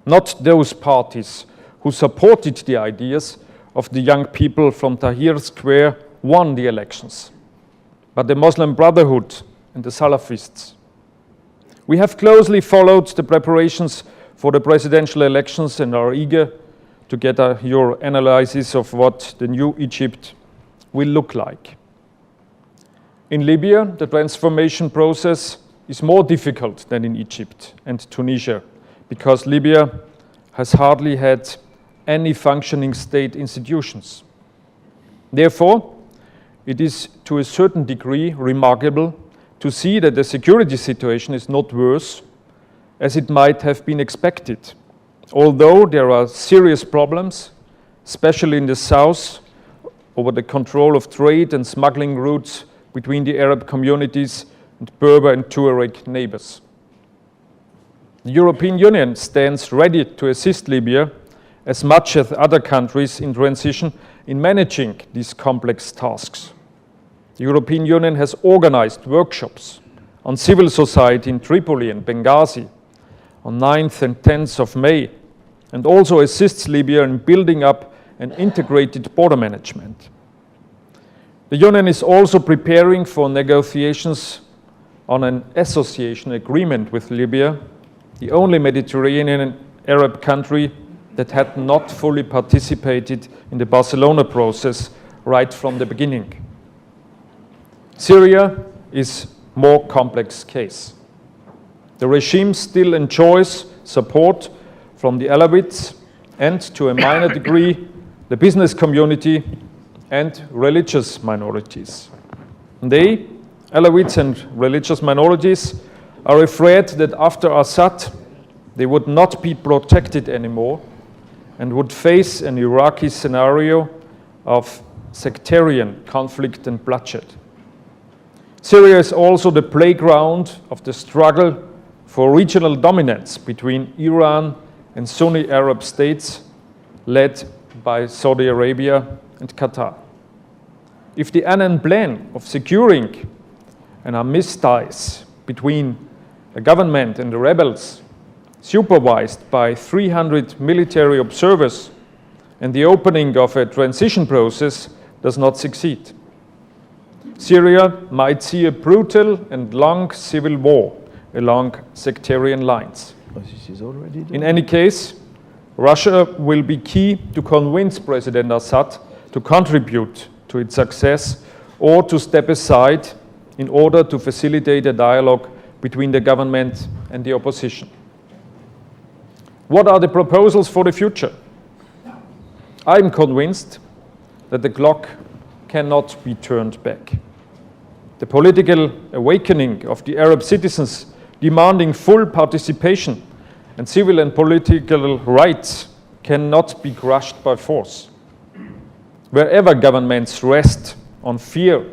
K: not those parties who supported the ideas of the young people from Tahrir Square won the elections, but the Muslim Brotherhood and the Salafists. We have closely followed the preparations for the presidential elections and are eager to get your analysis of what the new Egypt will look like. In Libya, the transformation process is more difficult than in Egypt and Tunisia, because Libya has hardly had any functioning state institutions. Therefore, it is to a certain degree remarkable to see that the security situation is not worse as it might have been expected, although there are serious problems, especially in the south, over the control of trade and smuggling routes between the Arab communities and Berber and Tuareg neighbors. The European Union stands ready to assist Libya as much as other countries in transition in managing these complex tasks. The European Union has organized workshops on civil society in Tripoli and Benghazi on 9th and 10th of May, and also assists Libya in building up an integrated border management. The Union is also preparing for negotiations on an association agreement with Libya, the only Mediterranean Arab country that had not fully participated in the Barcelona process right from the beginning. Syria is a more complex case. The regime still enjoys support from the Alawites and, to a minor degree, the business community and religious minorities. They, Alawites and religious minorities, are afraid that after Assad, they would not be protected anymore and would face an Iraqi scenario of sectarian conflict and bloodshed. Syria is also the playground of the struggle for regional dominance between Iran and Sunni Arab states led by Saudi Arabia and Qatar. If the Annan plan of securing an armistice between the government and the rebels, supervised by 300 military observers, and the opening of a transition process does not succeed, Syria might see a brutal and long civil war along sectarian lines. In any case, Russia will be key to convince President Assad to contribute to its success or to step aside in order to facilitate a dialogue between the government and the opposition. What are the proposals for the future? I'm convinced that the clock cannot be turned back. The political awakening of the Arab citizens demanding full participation and civil and political rights cannot be crushed by force. Wherever governments rest on fear,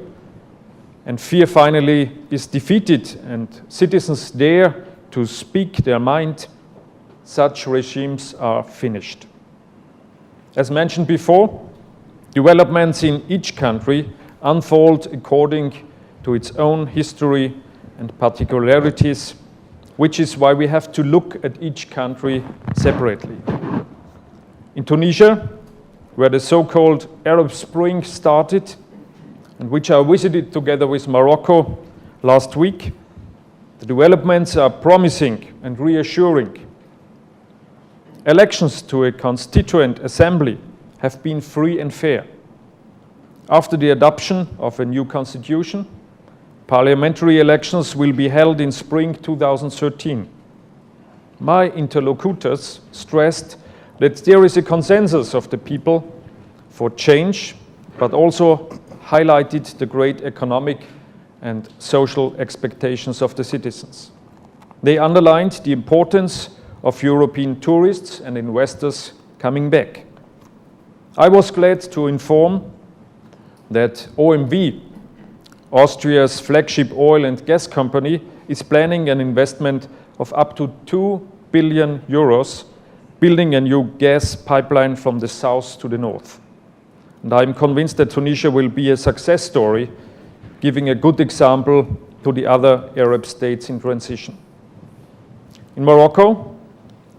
K: and fear finally is defeated and citizens dare to speak their mind, such regimes are finished. As mentioned before, developments in each country unfold according to its own history and particularities, which is why we have to look at each country separately. In Tunisia, where the so-called Arab Spring started, and which I visited together with Morocco last week, the developments are promising and reassuring. Elections to a constituent assembly have been free and fair. After the adoption of a new constitution, parliamentary elections will be held in spring 2013. My interlocutors stressed that there is a consensus of the people for change, but also highlighted the great economic and social expectations of the citizens. They underlined the importance of European tourists and investors coming back. I was glad to inform that OMV, Austria's flagship oil and gas company, is planning an investment of up to 2 billion euros, building a new gas pipeline from the south to the north. And I'm convinced that Tunisia will be a success story, giving a good example to the other Arab states in transition. In Morocco,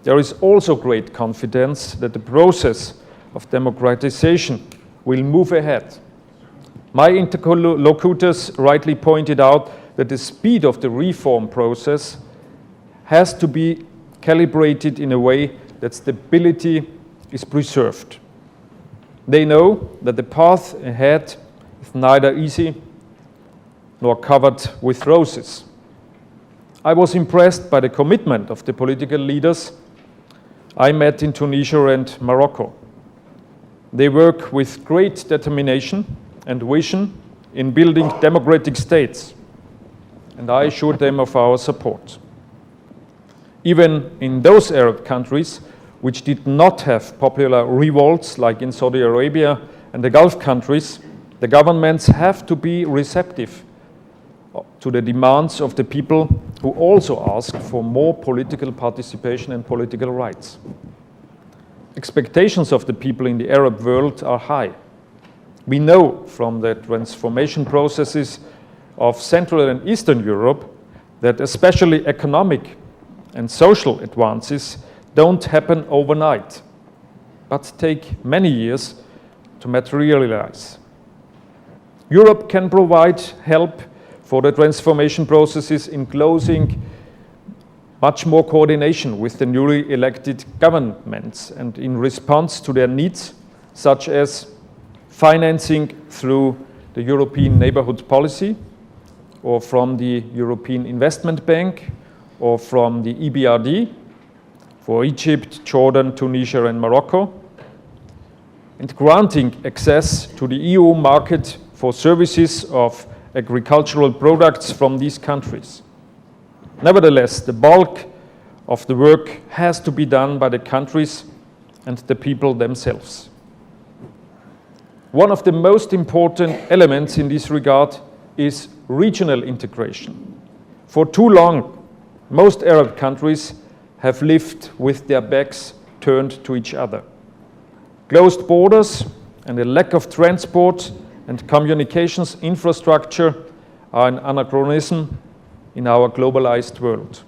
K: there is also great confidence that the process of democratization will move ahead. My interlocutors rightly pointed out that the speed of the reform process has to be calibrated in a way that stability is preserved. They know that the path ahead is neither easy nor covered with roses. I was impressed by the commitment of the political leaders I met in Tunisia and Morocco. They work with great determination and vision in building democratic states, and I assured them of our support. Even in those Arab countries which did not have popular revolts like in Saudi Arabia and the Gulf countries, the governments have to be receptive to the demands of the people who also ask for more political participation and political rights. Expectations of the people in the Arab world are high. We know from the transformation processes of Central and Eastern Europe that especially economic and social advances don't happen overnight, but take many years to materialize. Europe can provide help for the transformation processes in closing much more coordination with the newly elected governments and in response to their needs, such as financing through the European Neighbourhood Policy, or from the European Investment Bank, or from the EBRD, for Egypt, Jordan, Tunisia, and Morocco, and granting access to the EU market for services of agricultural products from these countries. Nevertheless, the bulk of the work has to be done by the countries and the people themselves. One of the most important elements in this regard is regional integration. For too long, most Arab countries have lived with their backs turned to each other. Closed borders and a lack of transport and communications infrastructure are an anachronism in our globalized world.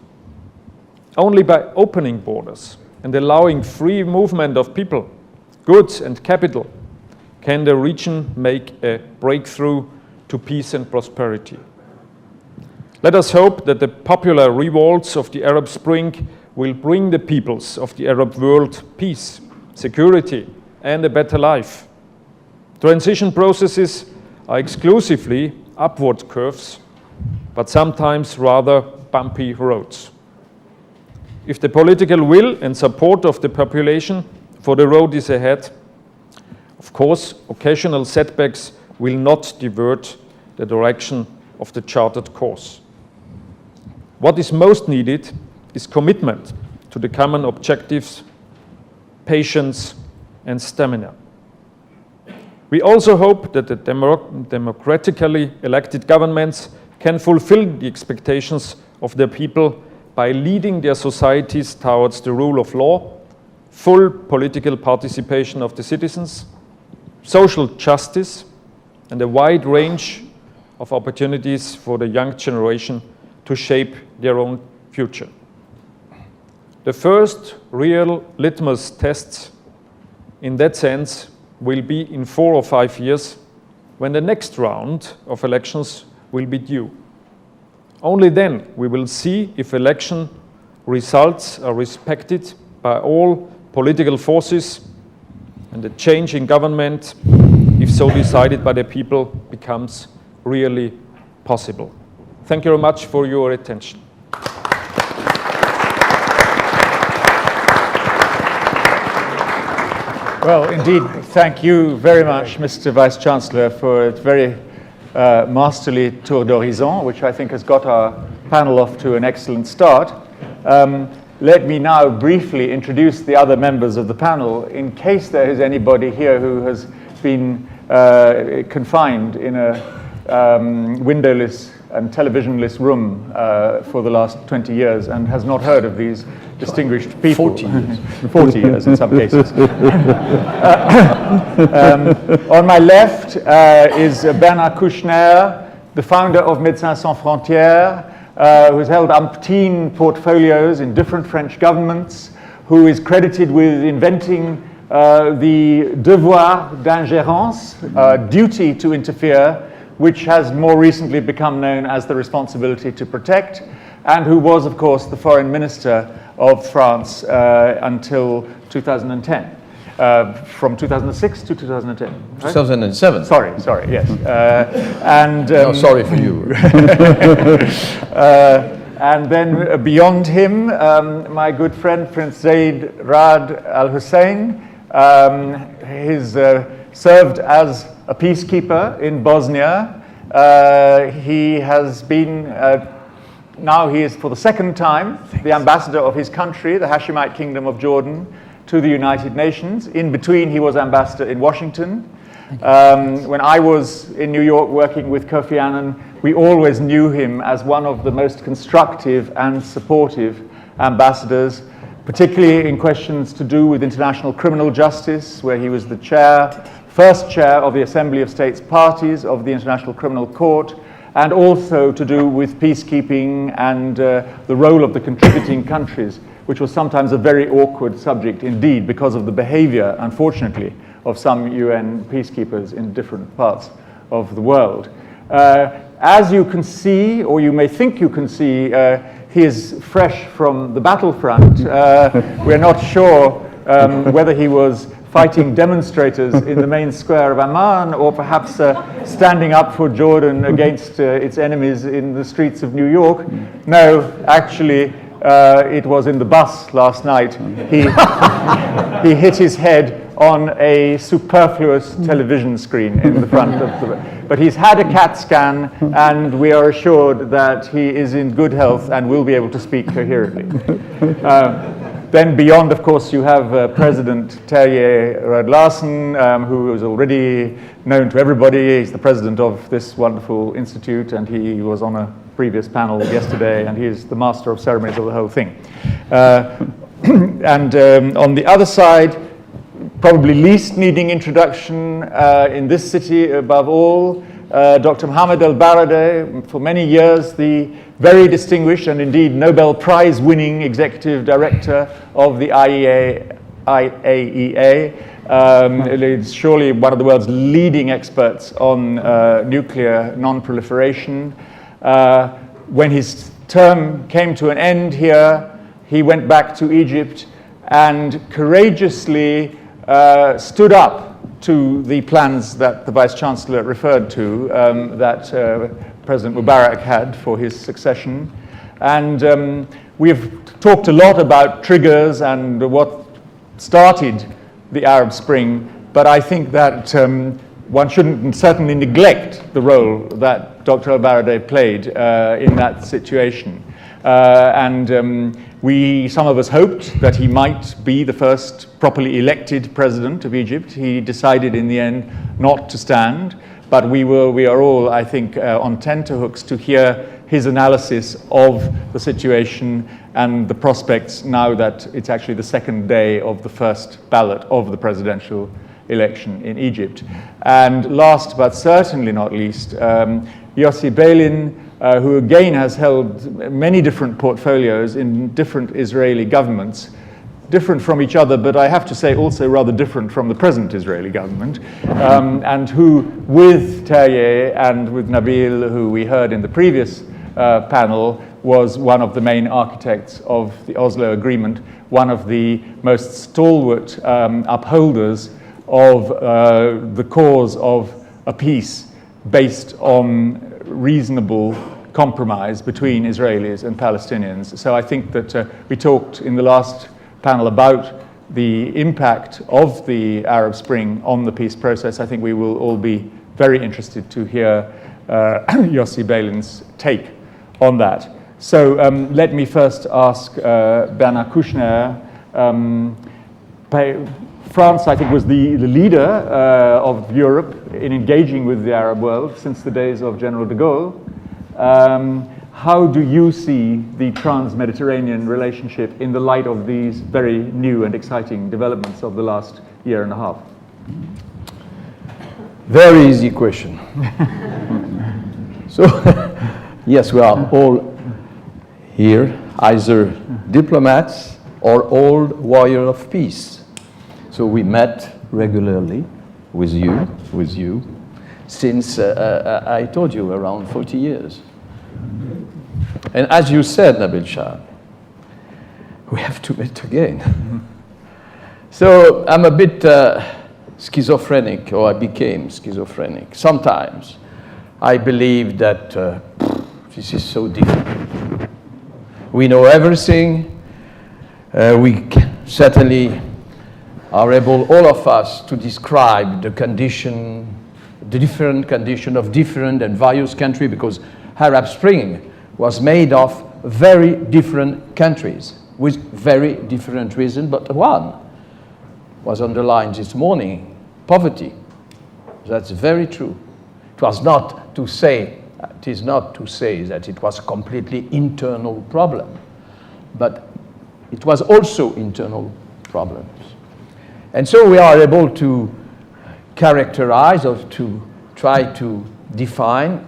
K: Only by opening borders and allowing free movement of people, goods and capital can the region make a breakthrough to peace and prosperity. Let us hope that the popular revolts of the Arab Spring will bring the peoples of the Arab world peace, security, and a better life. Transition processes are exclusively upward curves, but sometimes rather bumpy roads. If the political will and support of the population for the road is ahead, of course, occasional setbacks will not divert the direction of the charted course. What is most needed is commitment to the common objectives, patience, and stamina. We also hope that the democratically elected governments can fulfill the expectations of their people by leading their societies towards the rule of law, full political participation of the citizens, social justice, and a wide range of opportunities for the young generation to shape their own future. The first real litmus tests in that sense will be in 4 or 5 years, when the next round of elections will be due. Only then we will see if election results are respected by all political forces and the change in government, if so decided by the people, becomes really possible. Thank you very much for your attention.
J: Well, indeed, thank you very much, Mr. Vice-Chancellor, for a very masterly tour d'horizon, which I think has got our panel off to an excellent start. Let me now briefly introduce the other members of the panel, in case there is anybody here who has been confined in a windowless and televisionless room for the last 20 years and has not heard of these distinguished people. 40 years. 40 years in some cases. On my left is Bernard Kouchner, the founder of Médecins Sans Frontières, who has held umpteen portfolios in different French governments, who is credited with inventing the devoir d'ingérence, duty to interfere, which has more recently become known as the responsibility to protect, and who was, of course, the foreign minister of France until 2010. From 2006 to 2010. Right?
D: 2007.
J: Sorry, yes.
D: No, sorry for you.
J: And then beyond him, my good friend Prince Zaid Rad Al Hussein. He's served as a peacekeeper in Bosnia He has been, now he is for the second time, the ambassador of his country, the Hashemite Kingdom of Jordan, to the United Nations. In between, he was ambassador in Washington. When I was in New York working with Kofi Annan, we always knew him as one of the most constructive and supportive ambassadors, particularly in questions to do with international criminal justice, where he was the first chair of the Assembly of States Parties of the International Criminal Court, and also to do with peacekeeping and the role of the contributing countries, which was sometimes a very awkward subject indeed because of the behavior, unfortunately, of some UN peacekeepers in different parts of the world. As you can see, or you may think you can see, he is fresh from the battlefront. We're not sure whether he was fighting demonstrators in the main square of Amman, or perhaps standing up for Jordan against its enemies in the streets of New York. No, actually, it was in the bus last night. He hit his head on a superfluous television screen in the front of the... But he's had a CAT scan, and we are assured that he is in good health and will be able to speak coherently. Then beyond, of course, you have President Terje Rød-Larsen, who is already known to everybody. He's the president of this wonderful institute, and he was on a previous panel yesterday, and he is the master of ceremonies of the whole thing. And on the other side, probably least needing introduction in this city above all, Dr. Mohamed El-Baradei, for many years the very distinguished and indeed Nobel Prize winning executive director of the IAEA. Is surely one of the world's leading experts on nuclear non-proliferation. When his term came to an end here, he went back to Egypt and courageously stood up to the plans that the Vice Chancellor referred to, that President Mubarak had for his succession. And we've talked a lot about triggers and what started the Arab Spring, but I think that one shouldn't certainly neglect the role that Dr. El-Baradei played in that situation. Some of us hoped that he might be the first properly elected president of Egypt. He decided in the end not to stand, but we are all, I think, on tenterhooks to hear his analysis of the situation and the prospects now that it's actually the second day of the first ballot of the presidential election in Egypt. And last but certainly not least, Yossi Beilin, who again has held many different portfolios in different Israeli governments, different from each other, but I have to say also rather different from the present Israeli government, and who, with Terje and with Nabil, who we heard in the previous panel, was one of the main architects of the Oslo Agreement, one of the most stalwart upholders of the cause of a peace based on reasonable compromise between Israelis and Palestinians. So I think that we talked in the last panel about the impact of the Arab Spring on the peace process. I think we will all be very interested to hear Yossi Beilin's take on that. So let me first ask Bernard Kouchner. France, I think, was the leader of Europe in engaging with the Arab world since the days of General de Gaulle. How do you see the trans-Mediterranean relationship in the light of these very new and exciting developments of the last year and a half?
L: Very easy question. So, yes, we are all here, either diplomats or old warriors of peace. So we met regularly with you, since I told you around 40 years. And as you said, Nabil Shah, we have to meet again. So I'm a bit schizophrenic, or I became schizophrenic. Sometimes I believe that this is so difficult. We know everything. We certainly are able, all of us, to describe the condition, the different condition of different and various countries, because Arab Spring was made of very different countries with very different reasons, but one was underlined this morning, poverty. That's very true. It is not to say that it was a completely internal problem, but it was also internal problems. And so we are able to characterize or to try to define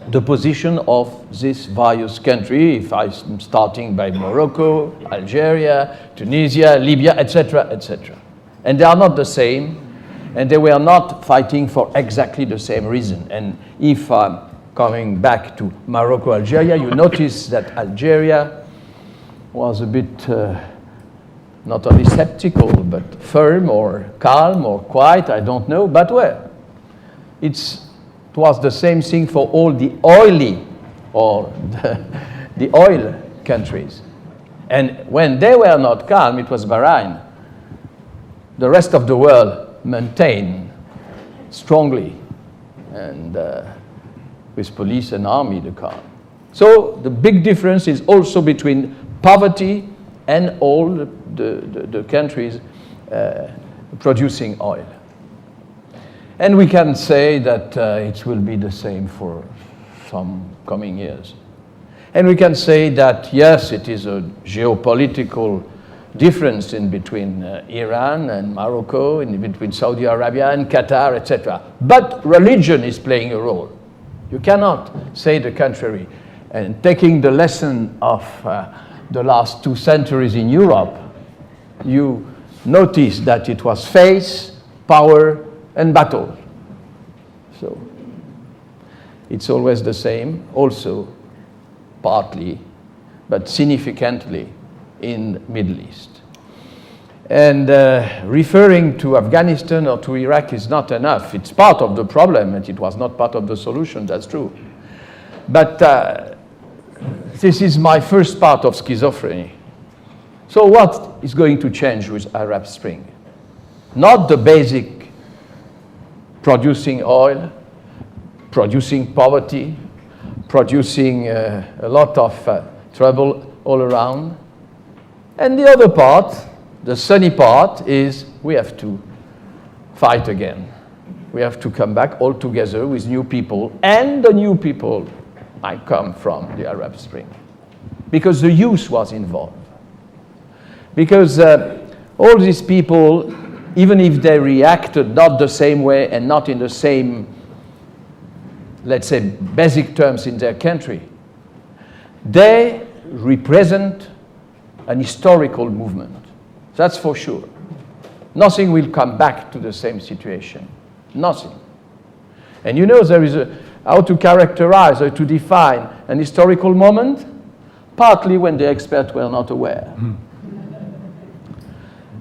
L: the position of this various countries, if I'm starting by Morocco, Algeria, Tunisia, Libya, etc., etc. And they are not the same, and they were not fighting for exactly the same reason. And if I'm coming back to Morocco, Algeria, you notice that Algeria was a bit not only skeptical, but firm or calm or quiet, I don't know, but well, it was the same thing for all the oily or the oil countries. And when they were not calm, it was Bahrain. The rest of the world maintained strongly and with police and army the calm. So the big difference is also between poverty and all the countries producing oil. And we can say that it will be the same for some coming years. And we can say that, yes, it is a geopolitical difference in between Iran and Morocco, in between Saudi Arabia and Qatar, etc. But religion is playing a role. You cannot say the contrary. And taking the lesson of the last 2 centuries in Europe, you notice that it was faith, power, and battle. So it's always the same, also partly, but significantly in Middle East. And referring to Afghanistan or to Iraq is not enough. It's part of the problem, and it was not part of the solution, that's true. But this is my first part of schizophreny. So what is going to change with Arab Spring? Not the basic producing oil, producing poverty, producing a lot of trouble all around. And the other part, the sunny part, is we have to fight again. We have to come back all together with new people, and the new people might come from the Arab Spring. Because the youth was involved. Because all these people, even if they reacted not the same way and not in the same, let's say, basic terms in their country, they represent an historical movement. That's for sure. Nothing will come back to the same situation. Nothing. And you know there is how to characterize or to define an historical moment, partly when the experts were not aware.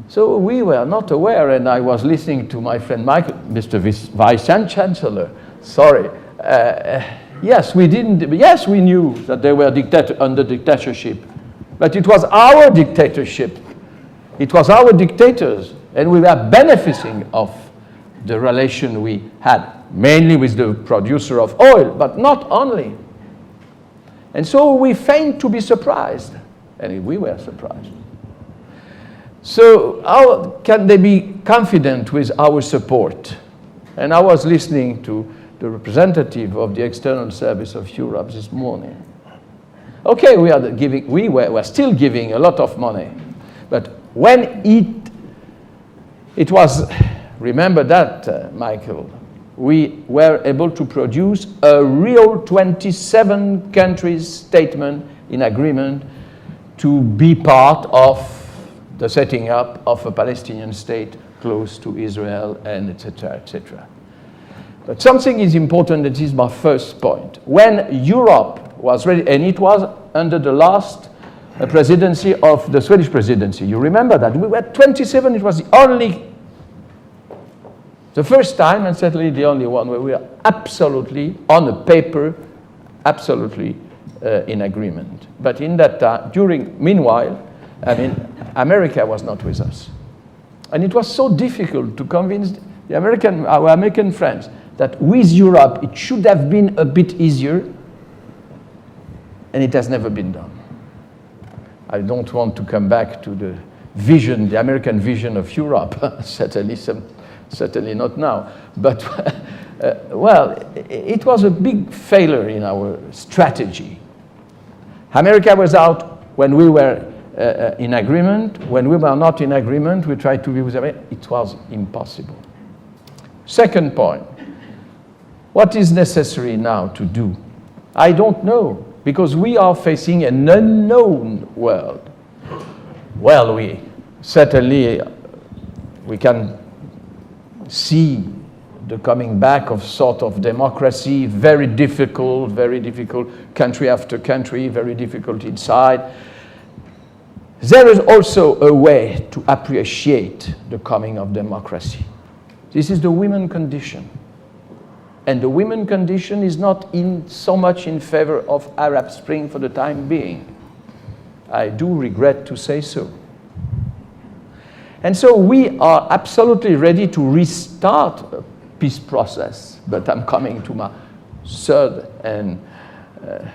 L: So we were not aware, and I was listening to my friend Michael, Mr. Vice-Chancellor, sorry. Yes, we knew that they were under dictatorship, but it was our dictatorship. It was our dictators, and we were benefiting of the relation we had, mainly with the producer of oil, but not only. And so we feigned to be surprised, and we were surprised. So how can they be confident with our support? And I was listening to the representative of the External Service of Europe this morning. Okay, we're still giving a lot of money, but when it was, remember that, Michael, we were able to produce a real 27 countries statement in agreement to be part of the setting up of a Palestinian state close to Israel, and etc., etc. But something is important, that is my first point. When Europe was ready, and it was under the last presidency of the Swedish presidency, you remember that? We were 27, it was the first time, and certainly the only one, where we are absolutely, on the paper, absolutely in agreement. But in that time, meanwhile, America was not with us. And it was so difficult to convince our American friends that with Europe it should have been a bit easier, and it has never been done. I don't want to come back to the vision, the American vision of Europe, certainly not now. But, well, it was a big failure in our strategy. America was out when we were in agreement. When we were not in agreement, we tried to be with America. It was impossible. Second point, what is necessary now to do? I don't know, because we are facing an unknown world. Well, we certainly, we can see the coming back of sort of democracy, very difficult country after country, very difficult inside. There is also a way to appreciate the coming of democracy. This is the women condition. And the women condition is not so much in favor of Arab Spring for the time being. I do regret to say so. And so we are absolutely ready to restart a peace process. But I'm coming to my third and,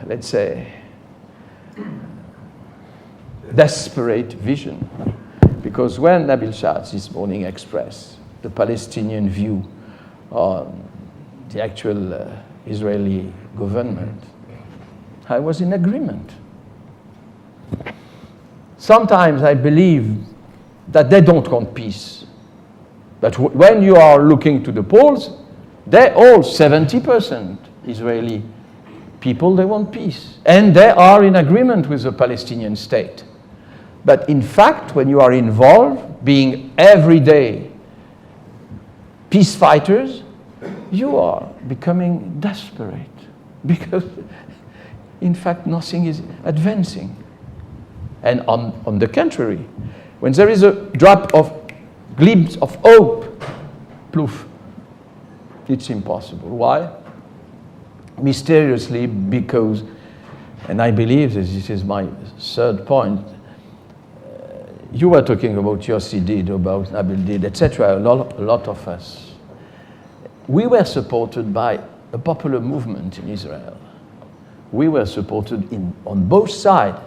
L: let's say, desperate vision. Because when Nabil Shah this morning expressed the Palestinian view on the actual Israeli government, I was in agreement. Sometimes I believe that they don't want peace. But when you are looking to the polls, they're all 70% Israeli people, they want peace. And they are in agreement with the Palestinian state. But in fact, when you are involved, being every day peace fighters, you are becoming desperate because, in fact, nothing is advancing. And on the contrary, when there is a drop of glimpse of hope, poof, it's impossible. Why? Mysteriously, because, and I believe this is my third point, you were talking about Yossi did, about Nabil did, etc., a lot of us. We were supported by a popular movement in Israel. We were supported on both sides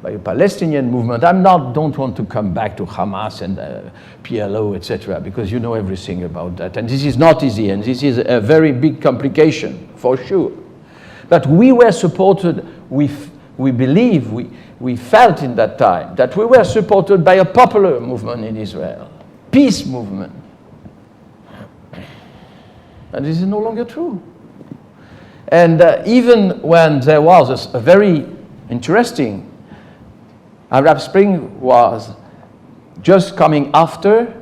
L: by a Palestinian movement. Don't want to come back to Hamas and PLO, etc., because you know everything about that. And this is not easy, and this is a very big complication, for sure. But we were supported, we believe, we felt in that time that we were supported by a popular movement in Israel, peace movement. And this is no longer true. And even when there was a very interesting Arab Spring was just coming after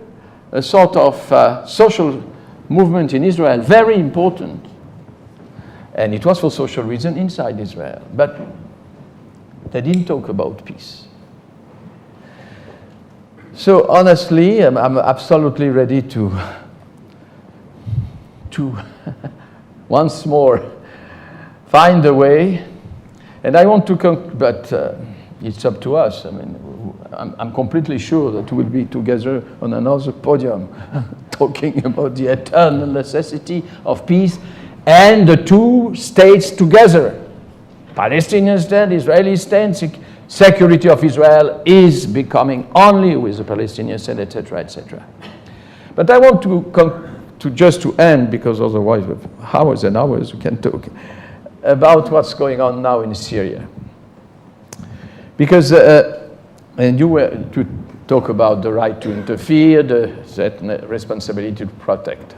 L: a sort of social movement in Israel, very important. And it was for social reasons inside Israel. But they didn't talk about peace. So honestly, I'm absolutely ready to once more find a way. And I want to but it's up to us. I mean, I'm completely sure that we'll be together on another podium talking about the eternal necessity of peace and the two states together. Palestinian state, Israeli state, security of Israel is becoming only with the Palestinian state, etc., etc. But I want to just to end, because otherwise with hours and hours we can talk about what's going on now in Syria. Because, and you were to talk about the right to interfere, the responsibility to protect.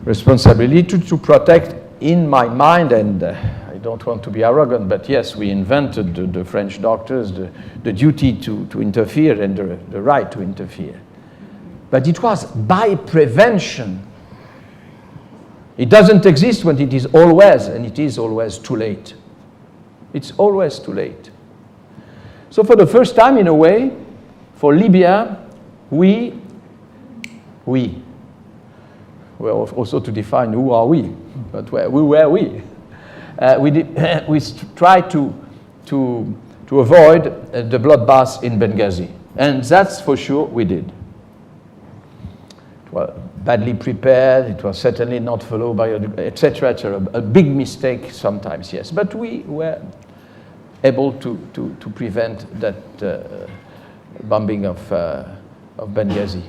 L: Responsibility to protect, in my mind, and I don't want to be arrogant, but yes, we invented the French doctors, the duty to interfere and the right to interfere. But it was by prevention. It doesn't exist when it is always, and it is always too late. It's always too late. So for the first time, in a way, for Libya, we well, also to define who are we, but who were we? We tried to avoid the bloodbath in Benghazi, and that's for sure we did. Well, badly prepared, it was certainly not followed by, etc., etc. A big mistake sometimes, yes. But we were able to prevent that bombing of Benghazi.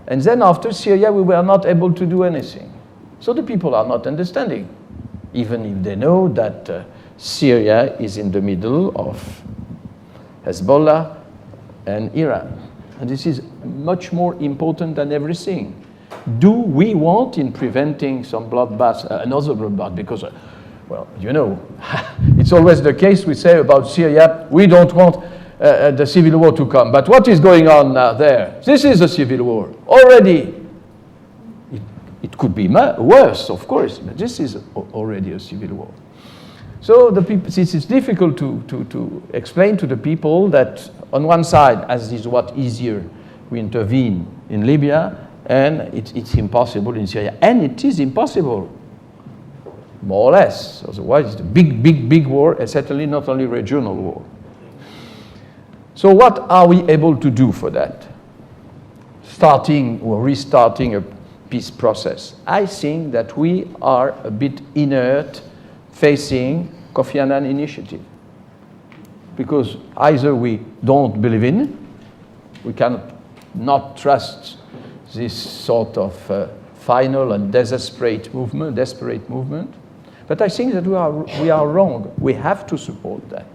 L: And then after Syria, we were not able to do anything. So the people are not understanding, even if they know that Syria is in the middle of Hezbollah and Iran. And this is much more important than everything. Do we want, in preventing some bloodbath, another bloodbath? Because, well, you know, it's always the case we say about Syria, we don't want the civil war to come. But what is going on now there? This is a civil war. Already, it could be worse, of course, but this is already a civil war. So the people, this is difficult to explain to the people that on one side, as is what easier, we intervene in Libya, and it's impossible in Syria. And it is impossible, more or less. Otherwise, it's a big war, and certainly not only regional war. So what are we able to do for that? Starting or restarting a peace process. I think that we are a bit inert facing Kofi Annan initiative. Because either we don't believe in it, we cannot not trust this sort of final and desperate movement. But I think that we are wrong. We have to support that.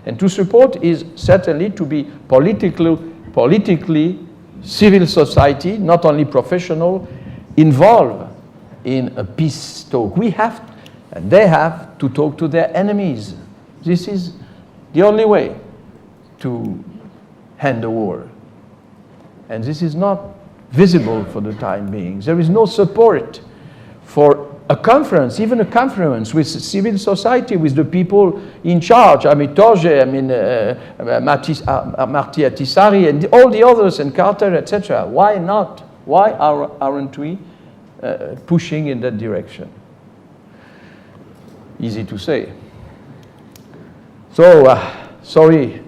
L: And to support is certainly to be politically civil society, not only professional, involved in a peace talk. We have, and they have to talk to their enemies. This is the only way to end the war. And this is not visible for the time being. There is no support for a conference, even a conference with civil society, with the people in charge. I mean, Torje, I mean, Marti Atisari, and all the others, and Carter, etc. Why not? Why aren't we pushing in that direction? Easy to say. So, sorry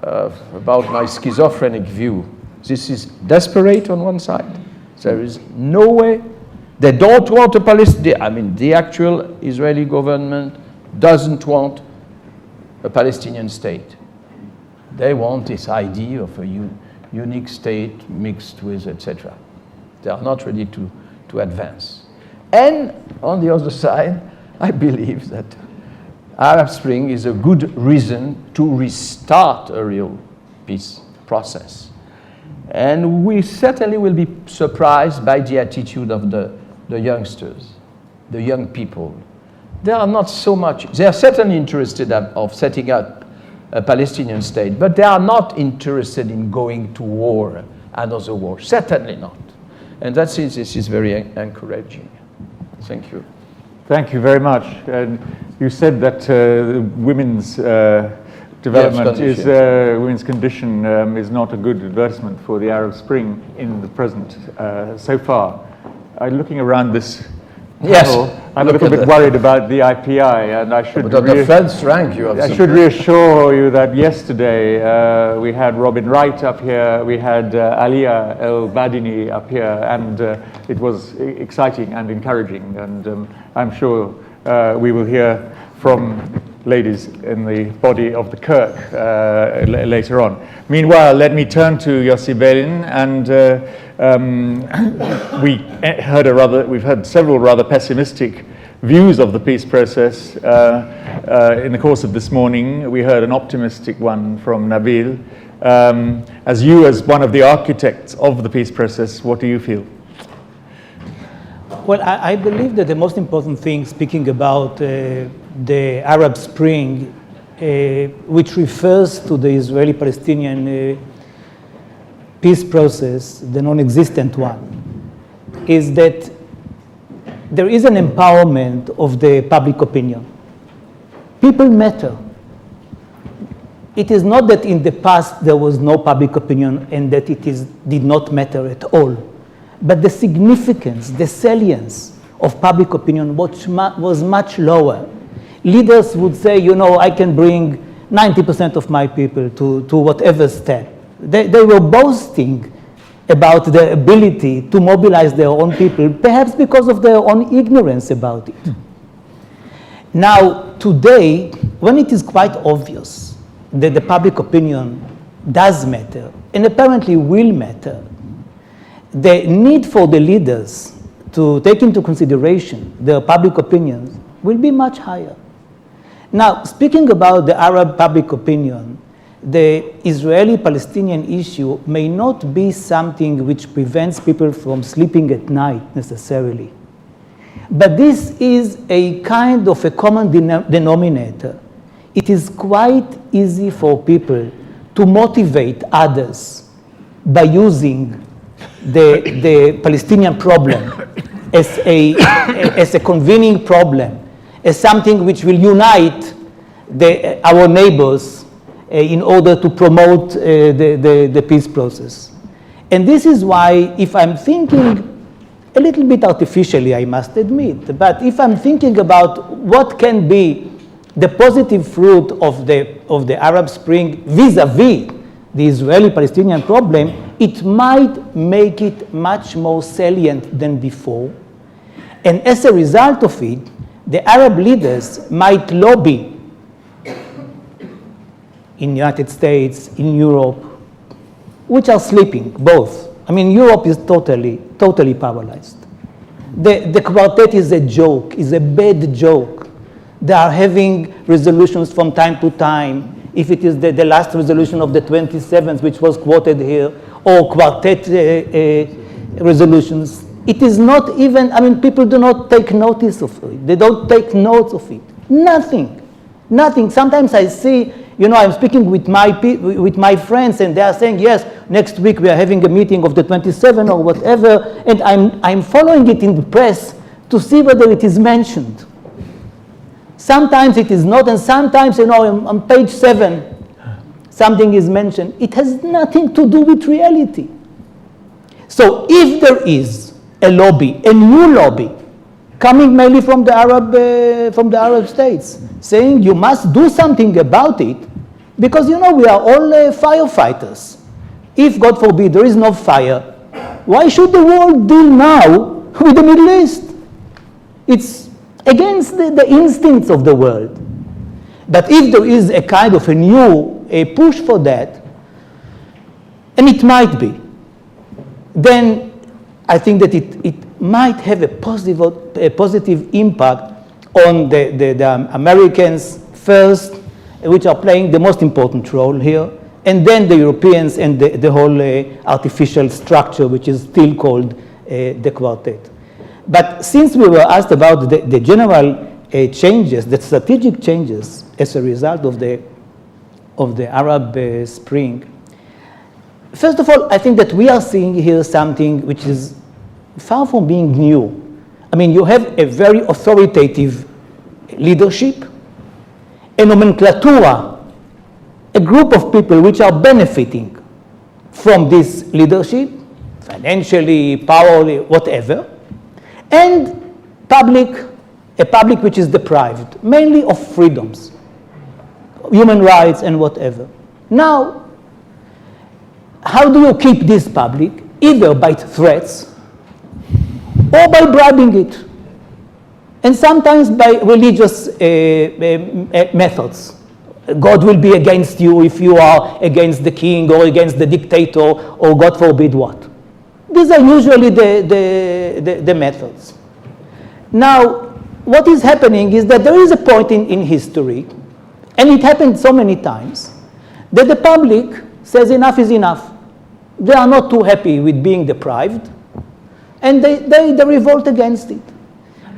L: about my schizophrenic view. This is desperate on one side. There is no way. They don't want a Palestinian. I mean, the actual Israeli government doesn't want a Palestinian state. They want this idea of a unique state mixed with, etc. They are not ready to advance. And on the other side, I believe that Arab Spring is a good reason to restart a real peace process. And we certainly will be surprised by the attitude of the youngsters, the young people. They are not so much, they are certainly interested of setting up a Palestinian state, but they are not interested in going to war, another war, certainly not. And that this is very encouraging. Thank you.
J: Thank you very much. And you said that women's development is women's condition is not a good advertisement for the Arab Spring in the present so far. Looking around this panel, I'm a little bit worried about the IPI, and I should reassure you that yesterday we had Robin Wright up here, we had Alia El Badini up here, and it was exciting and encouraging, and I'm sure we will hear from ladies in the body of the Kirk later on. Meanwhile, let me turn to Yossi Berin, and we've heard several rather pessimistic views of the peace process in the course of this morning. We heard an optimistic one from Nabil. As one of the architects of the peace process, what do you feel?
M: Well, I believe that the most important thing, speaking about the Arab Spring, which refers to the Israeli-Palestinian peace process, the non-existent one, is that there is an empowerment of the public opinion. People matter. It is not that in the past there was no public opinion and that it did not matter at all. But the significance, the salience of public opinion was much lower. Leaders would say, you know, I can bring 90% of my people to whatever step. They were boasting about their ability to mobilize their own people, perhaps because of their own ignorance about it. Now, today, when it is quite obvious that the public opinion does matter, and apparently will matter, the need for the leaders to take into consideration their public opinions will be much higher. Now, speaking about the Arab public opinion, the Israeli-Palestinian issue may not be something which prevents people from sleeping at night necessarily. But this is a kind of a common denominator. It is quite easy for people to motivate others by using the Palestinian problem as a convening problem, as something which will unite our neighbors in order to promote the peace process. And this is why, if I'm thinking a little bit artificially, I must admit, but if I'm thinking about what can be the positive fruit of the Arab Spring vis-a-vis the Israeli-Palestinian problem, it might make it much more salient than before. And as a result of it, the Arab leaders might lobby in the United States, in Europe, which are sleeping, both. I mean, Europe is totally paralyzed. The quartet is a joke, is a bad joke. They are having resolutions from time to time. If it is the last resolution of the 27th, which was quoted here, or quartet resolutions, it is not even, I mean, people do not take notice of it. They don't take notes of it. Nothing. Sometimes I see, I'm speaking with my friends, and they are saying, yes, next week we are having a meeting of the 27 or whatever, and I'm following it in the press to see whether it is mentioned. Sometimes it is not, and sometimes, on page 7, something is mentioned. It has nothing to do with reality. So if there is a lobby, a new lobby, coming mainly from the Arab states, saying you must do something about it, because we are all firefighters. If, God forbid, there is no fire, why should the world deal now with the Middle East? It's against the instincts of the world. But if there is a kind of a push for that, and it might be, then I think that it might have a positive impact on the Americans first, which are playing the most important role here, and then the Europeans and the whole artificial structure, which is still called the quartet. But since we were asked about the general changes, the strategic changes as a result of the Arab Spring, first of all, I think that we are seeing here something which is far from being new. I mean, you have a very authoritative leadership, a nomenclatura, a group of people which are benefiting from this leadership, financially, powerly, whatever, and a public which is deprived, mainly of freedoms, human rights and whatever. Now, how do you keep this public? Either by threats or by bribing it, and sometimes by religious methods. God will be against you if you are against the king or against the dictator or God forbid what. These are usually the methods. Now, what is happening is that there is a point in history, and it happened so many times, that the public says enough is enough. They are not too happy with being deprived, and they revolt against it.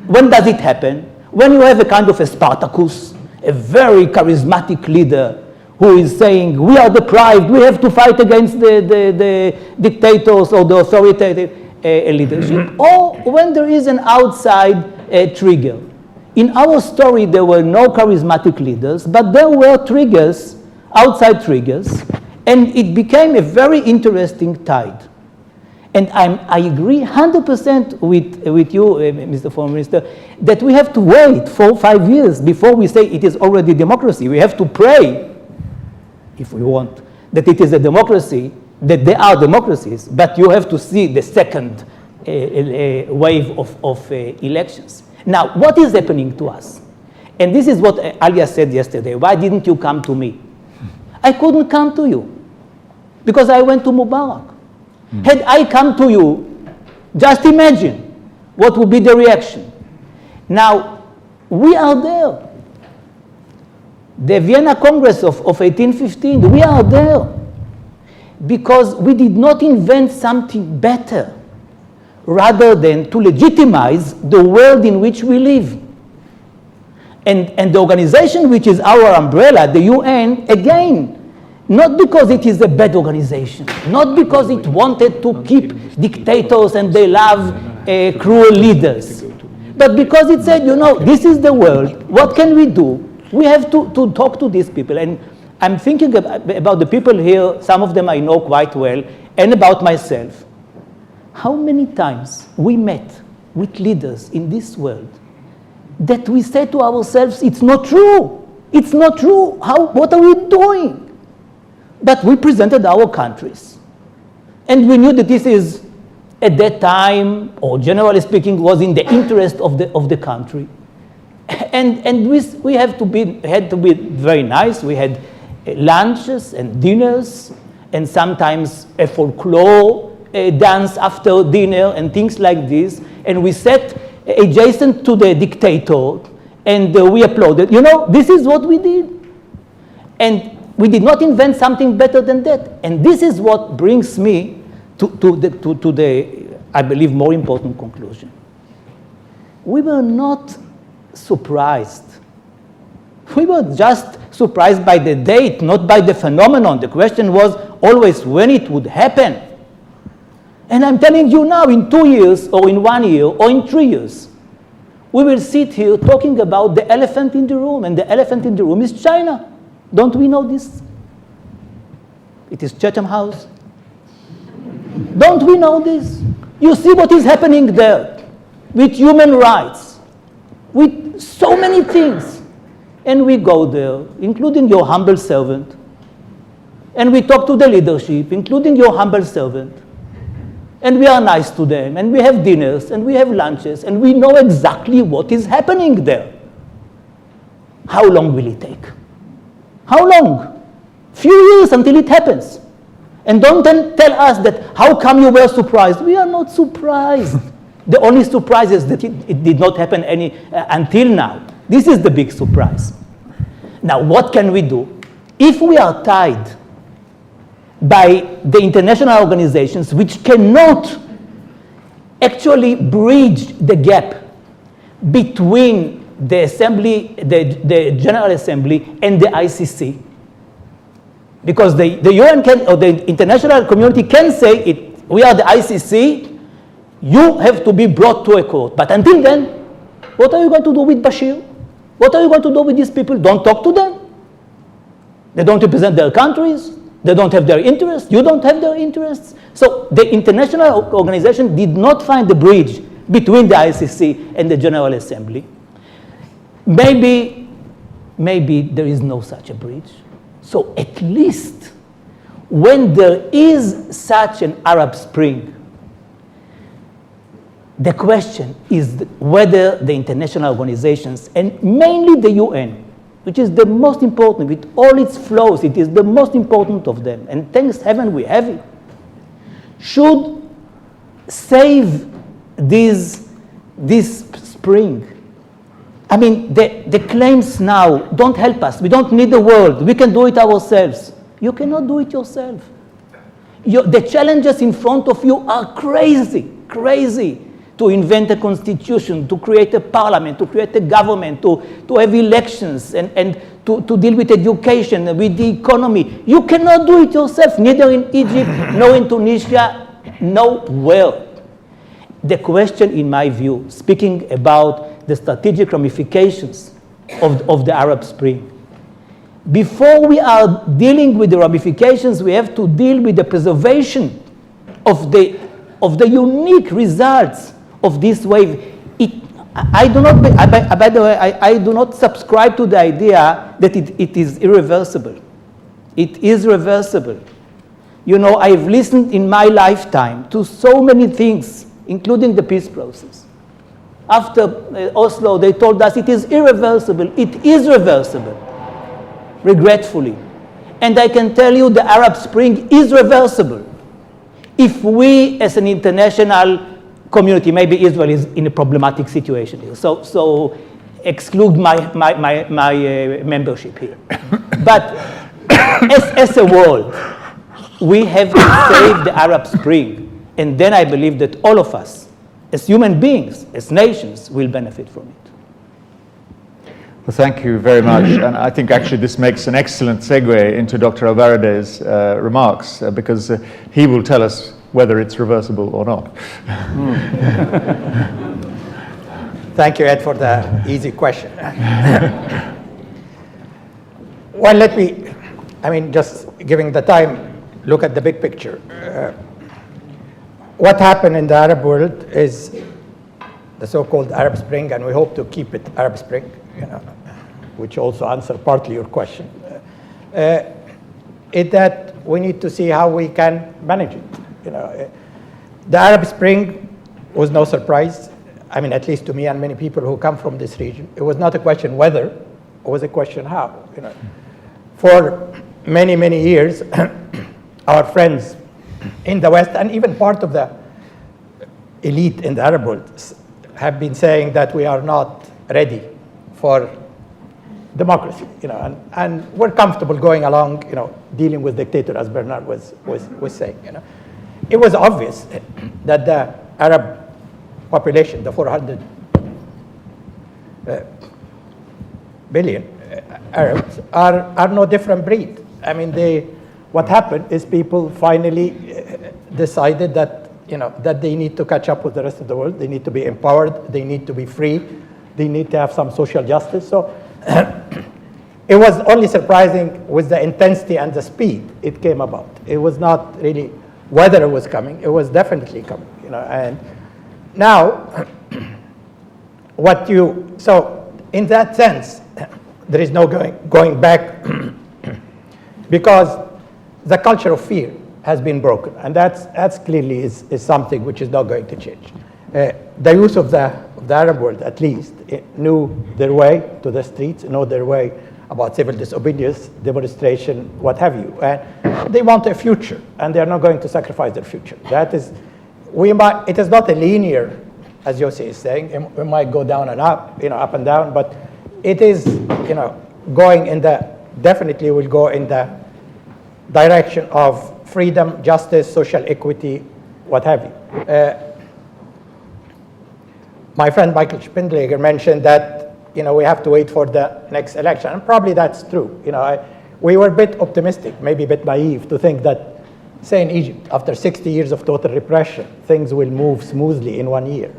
M: When does it happen? When you have a kind of a Spartacus, a very charismatic leader who is saying, we are deprived, we have to fight against the dictators or the authoritative leadership, or when there is an outside trigger. In our story, there were no charismatic leaders, but there were triggers, outside triggers, and it became a very interesting tide. And I agree 100% with you, Mr. Foreign Minister, that we have to wait 4 or 5 years before we say it is already democracy. We have to pray, if we want, that it is a democracy that they are democracies, but you have to see the second wave of elections. Now, what is happening to us? And this is what Alia said yesterday. Why didn't you come to me? I couldn't come to you because I went to Mubarak. Had I come to you, just imagine what would be the reaction. Now, we are there. The Vienna Congress of 1815, we are there because we did not invent something better rather than to legitimize the world in which we live. And the organization which is our umbrella, the UN, again, not because it is a bad organization, not because it wanted to keep dictators and they love cruel leaders, but because it said, you know, this is the world, what can we do? We have to talk to these people. And I'm thinking about the people here, some of them I know quite well, and about myself. How many times we met with leaders in this world that we said to ourselves, it's not true. It's not true. What are we doing? But we presented our countries. And we knew that this is, at that time, or generally speaking, was in the interest of the country. And we had to be very nice. We had lunches and dinners, and sometimes a folklore dance after dinner and things like this. And we sat adjacent to the dictator, and we applauded. You know, this is what we did. And we did not invent something better than that. And this is what brings me to the, I believe, more important conclusion. We were not surprised. We were just surprised by the date, not by the phenomenon. The question was always when it would happen. And I'm telling you now, in 2 years, or in 1 year, or in 3 years, we will sit here talking about the elephant in the room, and the elephant in the room is China. Don't we know this? It is Chatham House. Don't we know this? You see what is happening there with human rights, with so many things. And we go there, including your humble servant. And we talk to the leadership, including your humble servant. And we are nice to them, and we have dinners, and we have lunches, and we know exactly what is happening there. How long will it take? How long? Few years until it happens. And don't then tell us that, how come you were surprised? We are not surprised. The only surprise is that it did not happen until now. This is the big surprise. Now, what can we do? If we are tied by the international organizations which cannot actually bridge the gap between the assembly, the General Assembly, and the ICC. Because the UN can, or the international community can say, we are the ICC, you have to be brought to a court. But until then, what are you going to do with Bashir? What are you going to do with these people? Don't talk to them. They don't represent their countries. They don't have their interests. You don't have their interests. So the international organization did not find the bridge between the ICC and the General Assembly. Maybe there is no such a bridge. So at least when there is such an Arab Spring, the question is whether the international organizations, and mainly the UN, which is the most important, with all its flaws, it is the most important of them, and thanks heaven we have it, should save this spring. I mean, the claims now don't help us. We don't need the world. We can do it ourselves. You cannot do it yourself. The challenges in front of you are crazy, crazy. To invent a constitution, to create a parliament, to create a government, to have elections, and to deal with education, with the economy. You cannot do it yourself, neither in Egypt, nor in Tunisia, nowhere. The question, in my view, speaking about the strategic ramifications of the Arab Spring, before we are dealing with the ramifications, we have to deal with the preservation of the unique results of this wave. By the way, I do not subscribe to the idea that it is irreversible. It is reversible. You know, I've listened in my lifetime to so many things, including the peace process. After Oslo, they told us it is irreversible. It is reversible, regretfully. And I can tell you the Arab Spring is reversible. If we, as an international community, maybe Israel is in a problematic situation here, so exclude my membership here. But as a world, we have to save the Arab Spring. And then I believe that all of us, as human beings, as nations, will benefit from it.
J: Well, thank you very much. And I think actually this makes an excellent segue into Dr. Alvarade's remarks, because he will tell us whether it's reversible or not.
C: Thank you, Ed, for the easy question. Well, let me, just giving the time, look at the big picture. What happened in the Arab world is the so-called Arab Spring, and we hope to keep it Arab Spring, which also answers partly your question, is that we need to see how we can manage it. The Arab Spring was no surprise. At least to me and many people who come from this region. It was not a question whether, it was a question how. For many, many years, our friends in the West, and even part of the elite in the Arab world, have been saying that we are not ready for democracy, and we're comfortable going along, dealing with dictator, as Bernard was saying. It was obvious that the Arab population, the 400 billion Arabs, are no different breed. What happened is people finally decided that that they need to catch up with the rest of the world. They need to be empowered. They need to be free. They need to have some social justice. So it was only surprising with the intensity and the speed it came about. It was not really whether it was coming. It was definitely coming. And now, so in that sense, there is no going back because the culture of fear has been broken, and that's clearly is something which is not going to change. The youth of the Arab world, at least, knew their way to the streets, know their way about civil disobedience, demonstration, what have you. And they want a future, and they are not going to sacrifice their future. That is, it is not a linear, as Yossi is saying. It might go down and up, up and down, but it is, going in definitely will go in the direction of freedom, justice, social equity, what have you. My friend Michael Spindleger mentioned that we have to wait for the next election, and probably that's true. We were a bit optimistic, maybe a bit naive, to think that, say in Egypt, after 60 years of total repression, things will move smoothly in 1 year.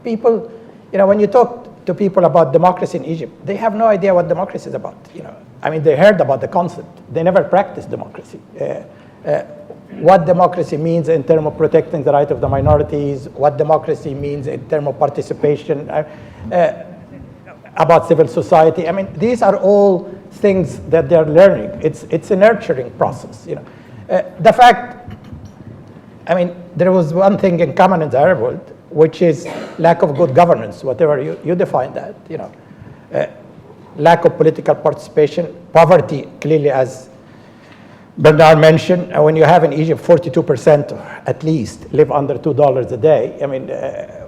C: People, when you talk to people about democracy in Egypt, they have no idea what democracy is about. They heard about the concept. They never practiced democracy. What democracy means in terms of protecting the right of the minorities, what democracy means in terms of participation, about civil society. These are all things that they're learning. It's a nurturing process. The fact, there was one thing in common in the Arab world, which is lack of good governance, whatever you define that. Lack of political participation, poverty, clearly, as Bernard mentioned. When you have in Egypt 42% at least live under $2 a day,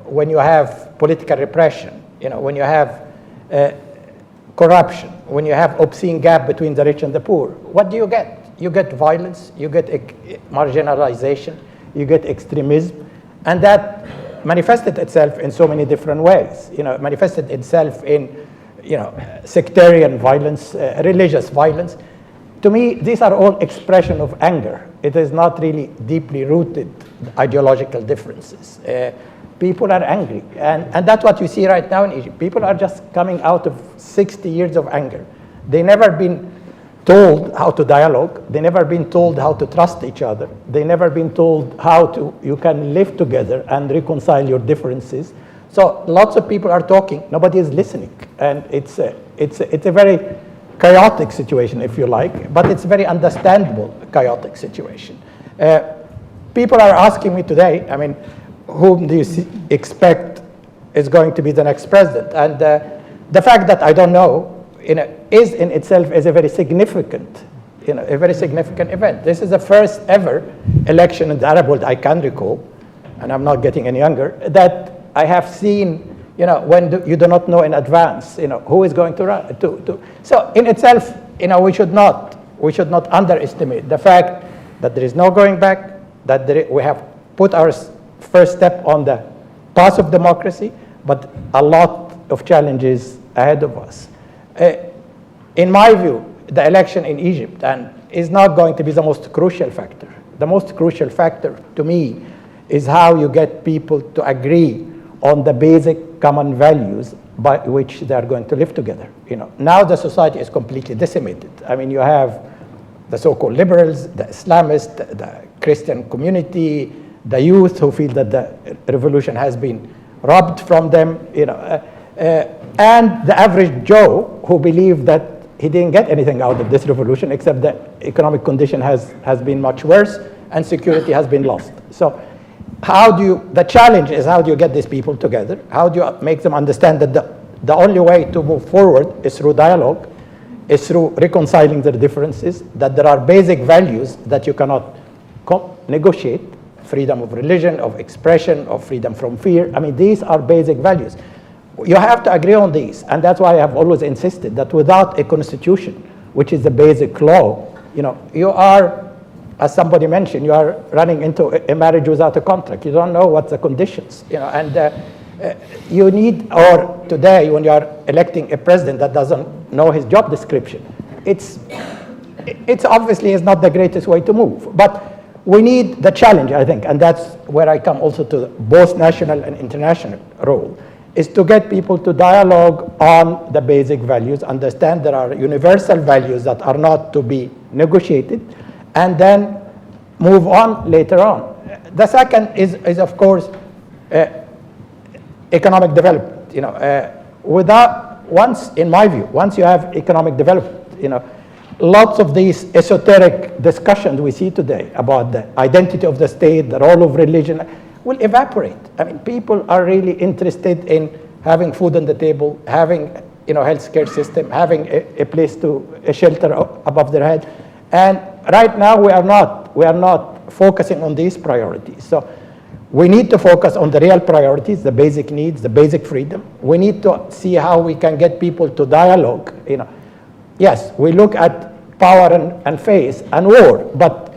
C: when you have political repression, when you have corruption, when you have obscene gap between the rich and the poor, what do you get? You get violence, you get marginalization, you get extremism, and that manifested itself in so many different ways. It manifested itself in sectarian violence, religious violence. To me, these are all expression of anger. It is not really deeply rooted ideological differences. People are angry, and that's what you see right now in Egypt. People are just coming out of 60 years of anger. They never been told how to dialogue. They never been told how to trust each other. They never been told how you can live together and reconcile your differences. So lots of people are talking. Nobody is listening, and it's a very chaotic situation, if you like, but it's a very understandable chaotic situation. People are asking me today, I mean, whom do you expect is going to be the next president? And the fact that I don't know, is in itself is a very significant, a very significant event. This is the first ever election in the Arab world I can recall, and I'm not getting any younger, that I have seen, when you do not know in advance, who is going to run. So in itself, we should not underestimate the fact that there is no going back, that we have put our first step on the path of democracy, but a lot of challenges ahead of us. In my view, the election in Egypt is not going to be the most crucial factor. The most crucial factor to me is how you get people to agree on the basic common values by which they are going to live together. Now the society is completely decimated. I mean, you have the so-called liberals, the Islamists, the Christian community, the youth who feel that the revolution has been robbed from them, and the average Joe who believe that he didn't get anything out of this revolution except the economic condition has been much worse and security has been lost. So the challenge is how do you get these people together? How do you make them understand that the only way to move forward is through dialogue, is through reconciling their differences, that there are basic values that you cannot negotiate, freedom of religion, of expression, of freedom from fear. I mean, these are basic values. You have to agree on these, and that's why I have always insisted that without a constitution, which is the basic law, you are, as somebody mentioned, you are running into a marriage without a contract. You don't know what the conditions, and you need, or today when you are electing a president that doesn't know his job description, it's obviously is not the greatest way to move. But we need the challenge, I think, and that's where I come also to both national and international role, is to get people to dialogue on the basic values, understand there are universal values that are not to be negotiated, and then move on later on. The second is of course, economic development. In my view, once you have economic development, lots of these esoteric discussions we see today about the identity of the state, the role of religion, will evaporate. I mean, people are really interested in having food on the table, having healthcare system, having a place a shelter above their head. And right now we are not focusing on these priorities. So we need to focus on the real priorities, the basic needs, the basic freedom. We need to see how we can get people to dialogue. Yes, we look at power and faith and war, but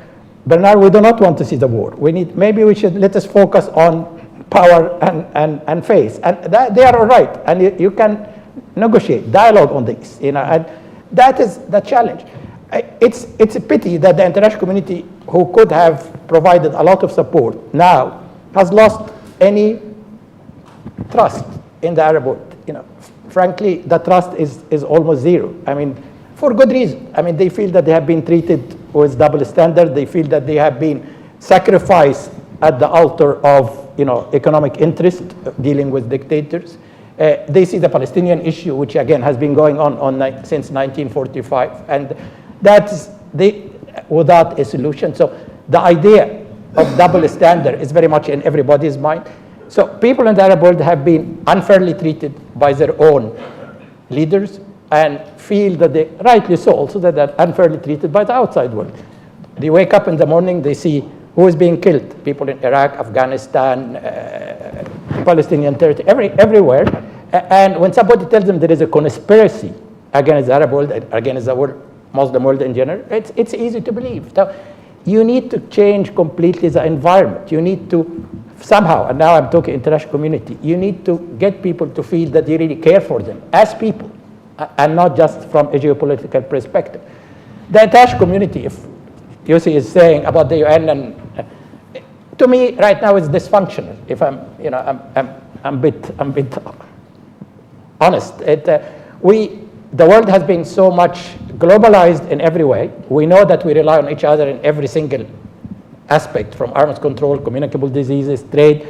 C: Bernard, we do not want to see the war. Maybe we should let us focus on power and faith, and they are all right, and you can negotiate, dialogue on this, and that is the challenge. It's a pity that the international community, who could have provided a lot of support, now has lost any trust in the Arab world. Frankly, the trust is almost zero. I mean, for good reason. I mean, they feel that they have been treated with double standard. They feel that they have been sacrificed at the altar of economic interest, dealing with dictators. They see the Palestinian issue, which again has been going on since 1945, and that's without a solution. So the idea of double standard is very much in everybody's mind. So people in the Arab world have been unfairly treated by their own leaders, and feel that they, rightly so also, that they're unfairly treated by the outside world. They wake up in the morning, they see who is being killed, people in Iraq, Afghanistan, Palestinian territory, everywhere. And when somebody tells them there is a conspiracy against the Arab world, against the world, Muslim world in general, it's easy to believe. So you need to change completely the environment. You need to somehow, and now I'm talking international community, you need to get people to feel that you really care for them as people, and not just from a geopolitical perspective. The international community, if Yossi is saying about the UN, and to me right now it's dysfunctional. If I'm a bit honest. The world has been so much globalized in every way. We know that we rely on each other in every single aspect, from arms control, communicable diseases, trade,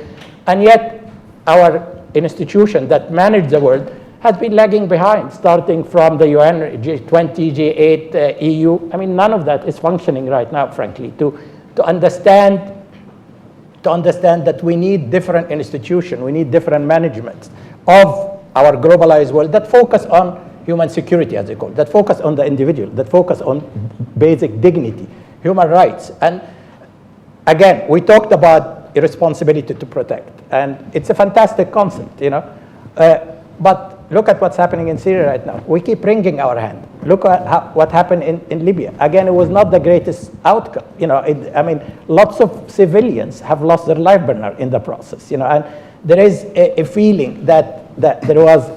C: and yet our institutions that manage the world
N: has been lagging behind, starting from the UN, G20, G8, EU. I mean, none of that is functioning right now, frankly, to understand that we need different institutions, we need different management of our globalized world that focus on human security, as they call it, that focus on the individual, that focus on basic dignity, human rights. And again, we talked about a responsibility to protect, and it's a fantastic concept, you know. But look at what's happening in Syria right now. We keep wringing our hand. Look at what happened in Libya. Again, it was not the greatest outcome. You know, I mean, lots of civilians have lost their life burner in the process. You know, and there is a feeling that there was,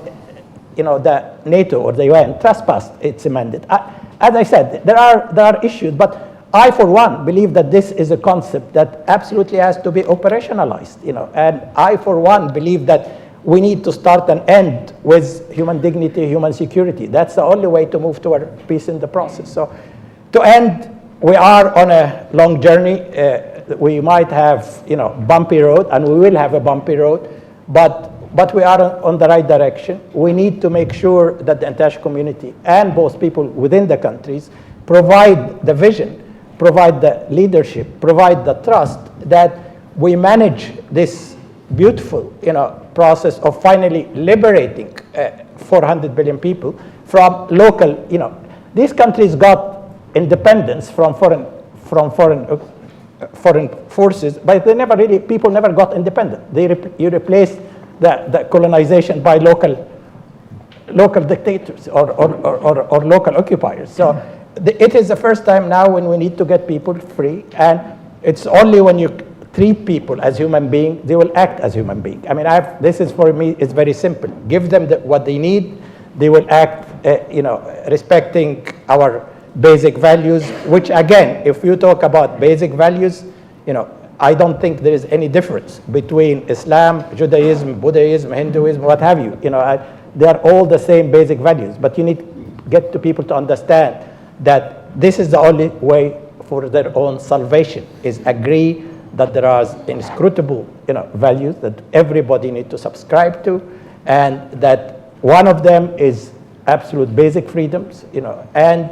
N: you know, the NATO or the UN trespassed its mandate. As I said, there are issues, but I, for one, believe that this is a concept that absolutely has to be operationalized. You know, and I, for one, believe that we need to start and end with human dignity, human security. That's the only way to move toward peace in the process. So to end, we are on a long journey. We might have, you know, bumpy road, and we will have a bumpy road, but we are on the right direction. We need to make sure that the international community and both people within the countries provide the vision, provide the leadership, provide the trust that we manage this beautiful, you know, process of finally liberating 400 billion people from local, you know, these countries got independence from foreign forces, but they never really, people never got independent. You replaced the colonization by local dictators or local occupiers. So it is the first time now when we need to get people free, and it's only when you treat people as human beings, they will act as human beings. I mean, this is, for me, it's very simple. Give them what they need, they will act, you know, respecting our basic values, which again, if you talk about basic values, you know, I don't think there is any difference between Islam, Judaism, Buddhism, Hinduism, what have you. You know, they are all the same basic values, but you need to get to people to understand that this is the only way for their own salvation, is agree that there are inscrutable, you know, values that everybody needs to subscribe to, and that one of them is absolute basic freedoms, you know, and,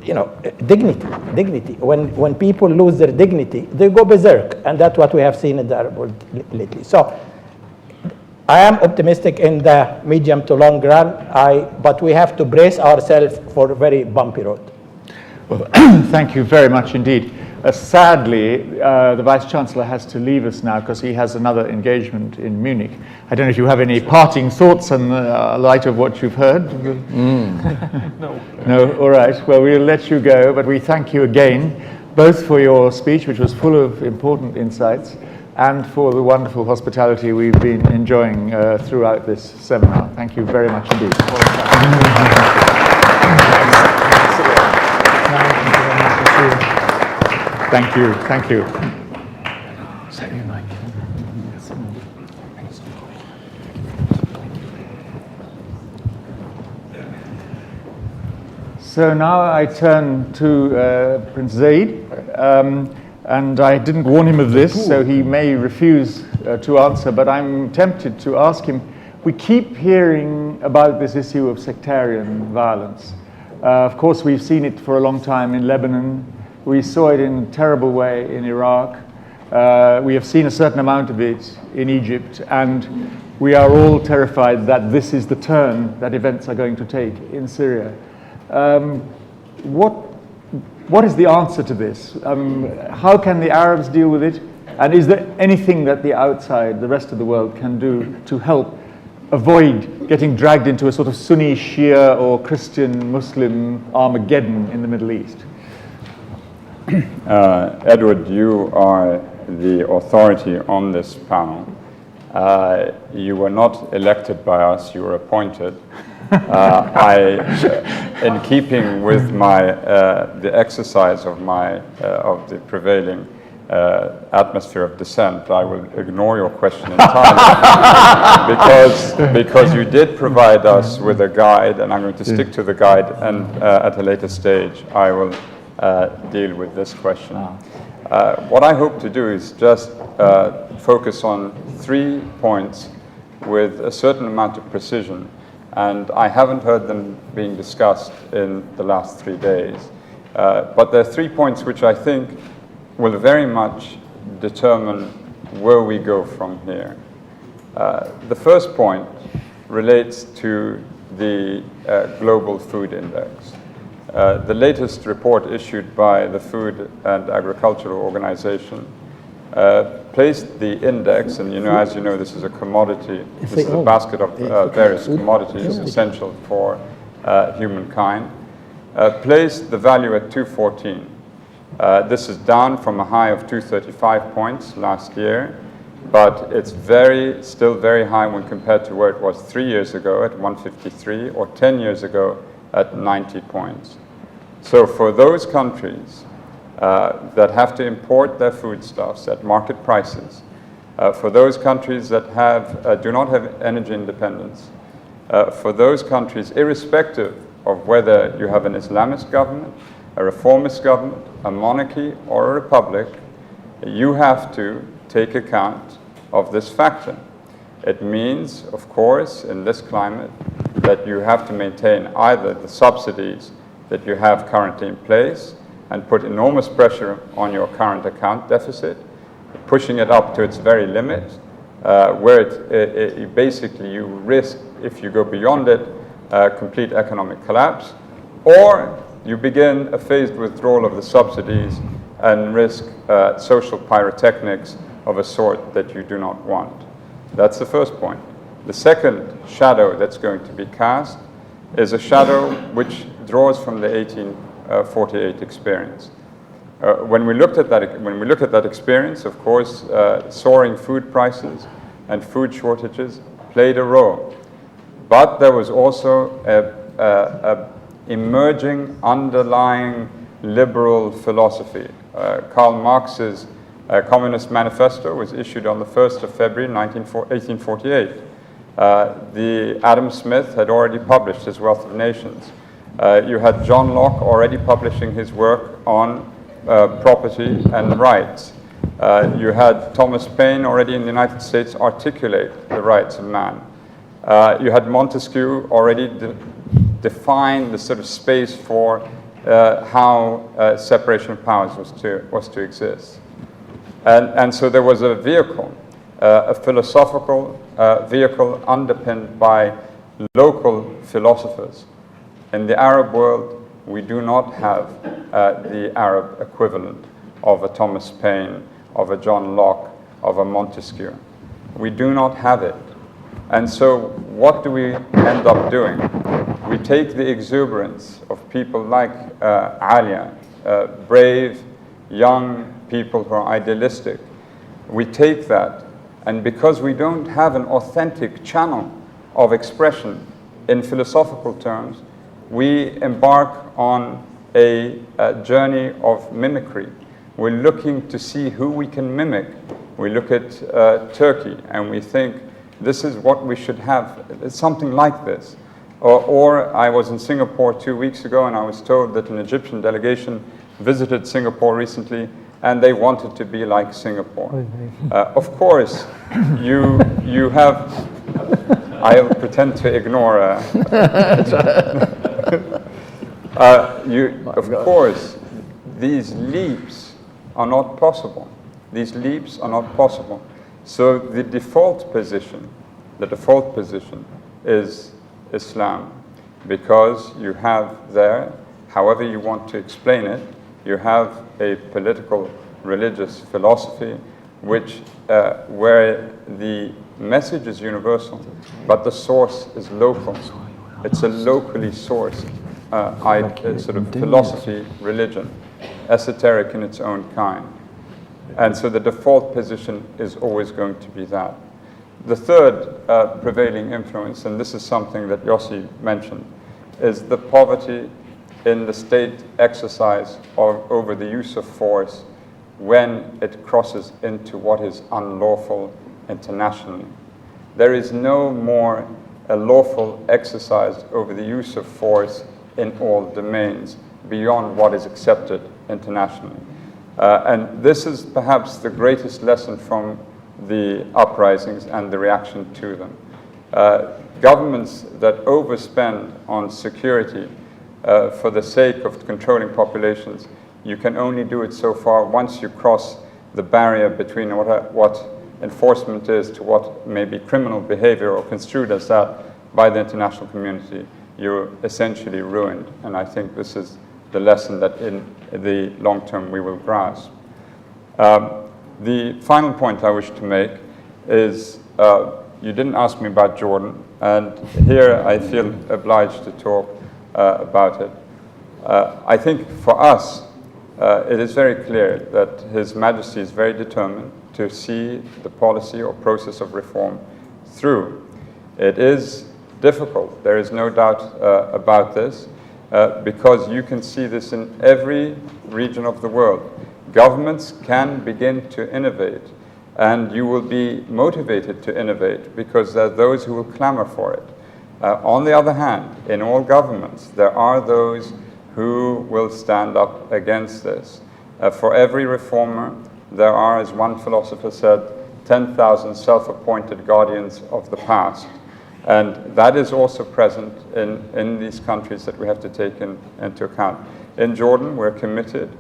N: you know, dignity. When people lose their dignity, they go berserk, and that's what we have seen in the Arab world lately. So I am optimistic in the medium to long run, but we have to brace ourselves for a very bumpy road.
J: Well, thank you very much indeed. Sadly, the Vice-Chancellor has to leave us now because he has another engagement in Munich. I don't know if you have any parting thoughts in light of what you've heard. No. No, all right. Well, we'll let you go, but we thank you again, both for your speech, which was full of important insights, and for the wonderful hospitality we've been enjoying throughout this seminar. Thank you very much indeed. Thank you. Thank you. So now I turn to Prince Zaid, and I didn't warn him of this, so he may refuse to answer, but I'm tempted to ask him. We keep hearing about this issue of sectarian violence. Of course, we've seen it for a long time in Lebanon. We saw it in a terrible way in Iraq. We have seen a certain amount of it in Egypt, and we are all terrified that this is the turn that events are going to take in Syria. What is the answer to this? How can the Arabs deal with it? And is there anything that the outside, the rest of the world, can do to help avoid getting dragged into a sort of Sunni, Shia, or Christian, Muslim Armageddon in the Middle East?
O: Edward, you are the authority on this panel. You were not elected by us, you were appointed. In keeping with the exercise of the prevailing atmosphere of dissent, I will ignore your question entirely because you did provide us with a guide, and I'm going to stick to the guide, and at a later stage I will deal with this question. What I hope to do is just focus on 3 points with a certain amount of precision, and I haven't heard them being discussed in the last 3 days. But there are 3 points which I think will very much determine where we go from here. The first point relates to the Global Food Index. The latest report issued by the Food and Agricultural Organization placed the index, and as you know, this is a commodity, this is a basket of various commodities essential for humankind, placed the value at 214. This is down from a high of 235 points last year, but it's still very high when compared to where it was 3 years ago at 153, or 10 years ago at 90 points. So for those countries that have to import their foodstuffs at market prices, for those countries that do not have energy independence, for those countries, irrespective of whether you have an Islamist government, a reformist government, a monarchy, or a republic, you have to take account of this factor. It means, of course, in this climate, that you have to maintain either the subsidies that you have currently in place and put enormous pressure on your current account deficit, pushing it up to its very limit, where basically you risk, if you go beyond it, complete economic collapse, or you begin a phased withdrawal of the subsidies and risk social pyrotechnics of a sort that you do not want. That's the first point. The second shadow that's going to be cast is a shadow which draws from the 1848 experience. When we look at that experience, of course, soaring food prices and food shortages played a role. But there was also a emerging underlying liberal philosophy. Karl Marx's Communist Manifesto was issued on the 1st of February 1848. Adam Smith had already published his Wealth of Nations. You had John Locke already publishing his work on property and rights. You had Thomas Paine already in the United States articulate the rights of man. You had Montesquieu already define the sort of space for how separation of powers was to exist. And so there was a vehicle, a philosophical vehicle underpinned by local philosophers. In the Arab world, we do not have the Arab equivalent of a Thomas Paine, of a John Locke, of a Montesquieu. We do not have it. And so what do we end up doing? We take the exuberance of people like Alia, brave, young people who are idealistic. We take that, and because we don't have an authentic channel of expression in philosophical terms, we embark on a journey of mimicry. We're looking to see who we can mimic. We look at Turkey and we think, this is what we should have, something like this. Or I was in Singapore 2 weeks ago and I was told that an Egyptian delegation visited Singapore recently and they wanted to be like Singapore. Of course, you have, I'll pretend to ignore. Of course, these leaps are not possible. These leaps are not possible. So the default position is Islam, because you have there, however you want to explain it, you have a political religious philosophy which where the message is universal, but the source is local. It's a locally sourced sort of philosophy, religion, esoteric in its own kind. And so the default position is always going to be that. The third prevailing influence, and this is something that Yossi mentioned, is the poverty in the state exercise over the use of force when it crosses into what is unlawful internationally. There is no more a lawful exercise over the use of force in all domains beyond what is accepted internationally. And this is perhaps the greatest lesson from the uprisings and the reaction to them. Governments that overspend on security for the sake of controlling populations, you can only do it so far. Once you cross the barrier between what enforcement is to what may be criminal behavior or construed as that by the international community, you're essentially ruined. And I think this is the lesson that in the long term we will grasp. The final point I wish to make is, you didn't ask me about Jordan, and here I feel obliged to talk about it. I think for us, it is very clear that His Majesty is very determined to see the policy or process of reform through. It is difficult, there is no doubt about this, because you can see this in every region of the world. Governments can begin to innovate, and you will be motivated to innovate because there are those who will clamor for it. On the other hand, in all governments, there are those who will stand up against this. For every reformer, there are, as one philosopher said, 10,000 self-appointed guardians of the past. And that is also present in these countries that we have to take into account. In Jordan, we're committed.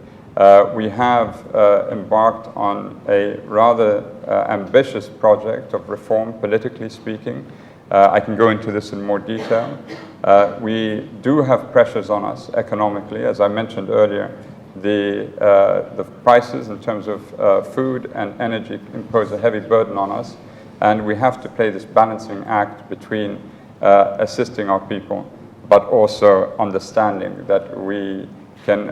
O: We have embarked on a rather ambitious project of reform, politically speaking. I can go into this in more detail. We do have pressures on us economically. As I mentioned earlier, the prices in terms of food and energy impose a heavy burden on us. And we have to play this balancing act between assisting our people, but also understanding that we can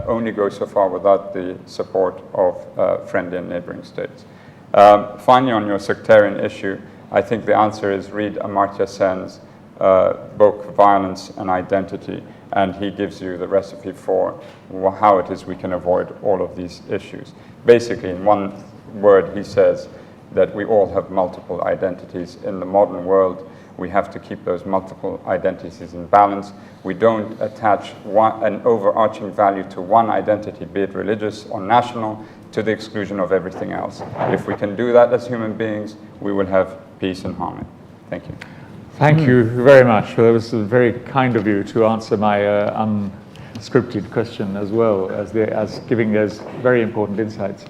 O: only go so far without the support of friendly and neighboring states. Finally, on your sectarian issue, I think the answer is read Amartya Sen's book, Violence and Identity, and he gives you the recipe for how it is we can avoid all of these issues. Basically, in one word, he says that we all have multiple identities. In the modern world, we have to keep those multiple identities in balance. We don't attach an overarching value to one identity, be it religious or national, to the exclusion of everything else. If we can do that as human beings, we will have peace and harmony. Thank you.
J: Thank you very much. Well, it was very kind of you to answer my unscripted question as well as giving us very important insights.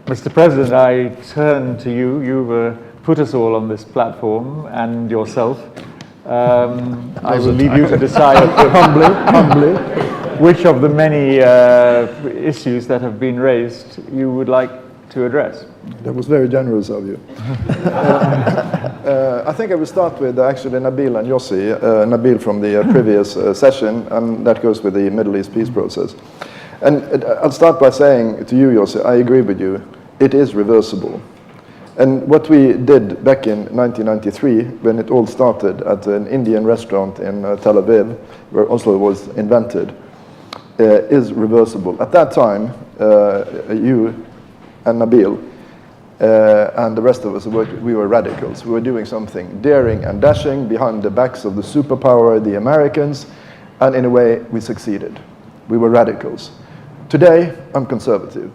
J: Mr. President, I turn to you. You've put us all on this platform, and yourself. I will leave you to decide humbly, which of the many issues that have been raised you would like to address.
P: That was very generous of you. I think I will start with actually Nabil and Yossi. Nabil from the previous session, and that goes with the Middle East peace process. And I'll start by saying to you, Yossi, I agree with you. It is reversible. And what we did back in 1993, when it all started at an Indian restaurant in Tel Aviv, where Oslo was invented, is reversible. At that time, you and Nabil and the rest of us, we were radicals. We were doing something daring and dashing behind the backs of the superpower, the Americans, and in a way, we succeeded. We were radicals. Today, I'm conservative.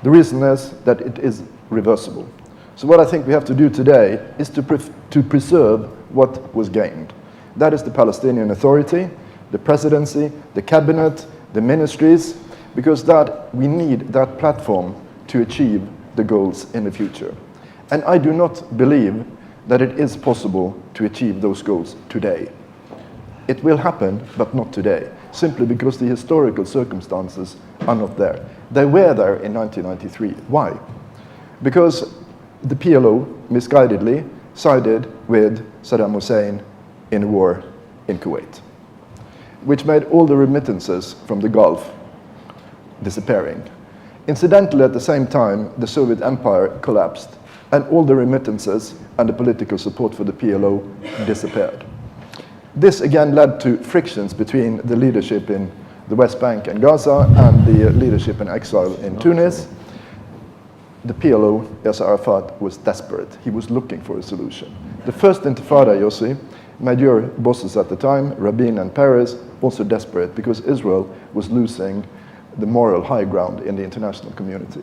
P: The reason is that it is reversible. So what I think we have to do today is to preserve what was gained. That is the Palestinian Authority, the presidency, the cabinet, the ministries, because that we need that platform to achieve the goals in the future. And I do not believe that it is possible to achieve those goals today. It will happen, but not today, simply because the historical circumstances are not there. They were there in 1993. Why? Because the PLO misguidedly sided with Saddam Hussein in a war in Kuwait, which made all the remittances from the Gulf disappearing. Incidentally, at the same time, the Soviet Empire collapsed, and all the remittances and the political support for the PLO disappeared. This again led to frictions between the leadership in the West Bank and Gaza and the leadership in exile in Tunis. The PLO, Yasser Arafat, was desperate. He was looking for a solution. The first Intifada, Yossi, made your bosses at the time, Rabin and Peres, also desperate because Israel was losing the moral high ground in the international community.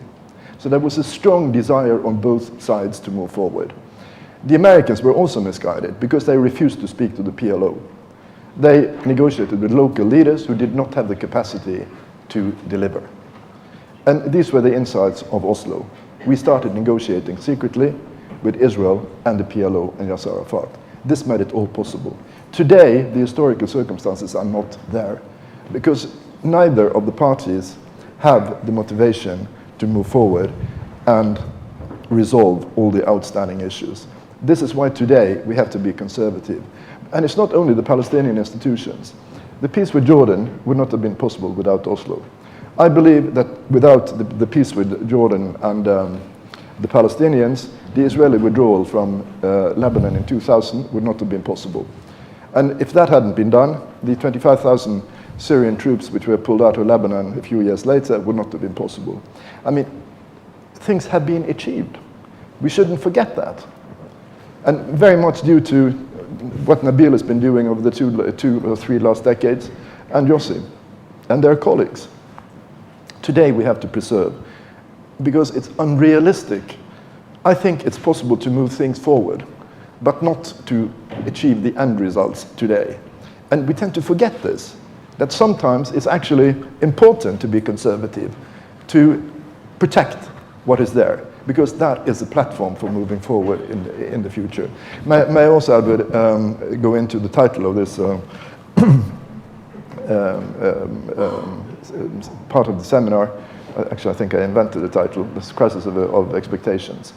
P: So there was a strong desire on both sides to move forward. The Americans were also misguided because they refused to speak to the PLO. They negotiated with local leaders who did not have the capacity to deliver. And these were the insights of Oslo. We started negotiating secretly with Israel and the PLO and Yasser Arafat. This made it all possible. Today, the historical circumstances are not there because neither of the parties have the motivation to move forward and resolve all the outstanding issues. This is why today we have to be conservative. And it's not only the Palestinian institutions. The peace with Jordan would not have been possible without Oslo. I believe that without the peace with Jordan and the Palestinians, the Israeli withdrawal from Lebanon in 2000 would not have been possible. And if that hadn't been done, the 25,000 Syrian troops which were pulled out of Lebanon a few years later would not have been possible. I mean, things have been achieved. We shouldn't forget that. And very much due to what Nabil has been doing over the two or three last decades, and Yossi and their colleagues. Today we have to preserve, because it's unrealistic. I think it's possible to move things forward, but not to achieve the end results today. And we tend to forget this, that sometimes it's actually important to be conservative, to protect what is there, because that is a platform for moving forward in the future. May I also, Albert, go into the title of this part of the seminar? Actually, I think I invented the title, this Crisis of Expectations.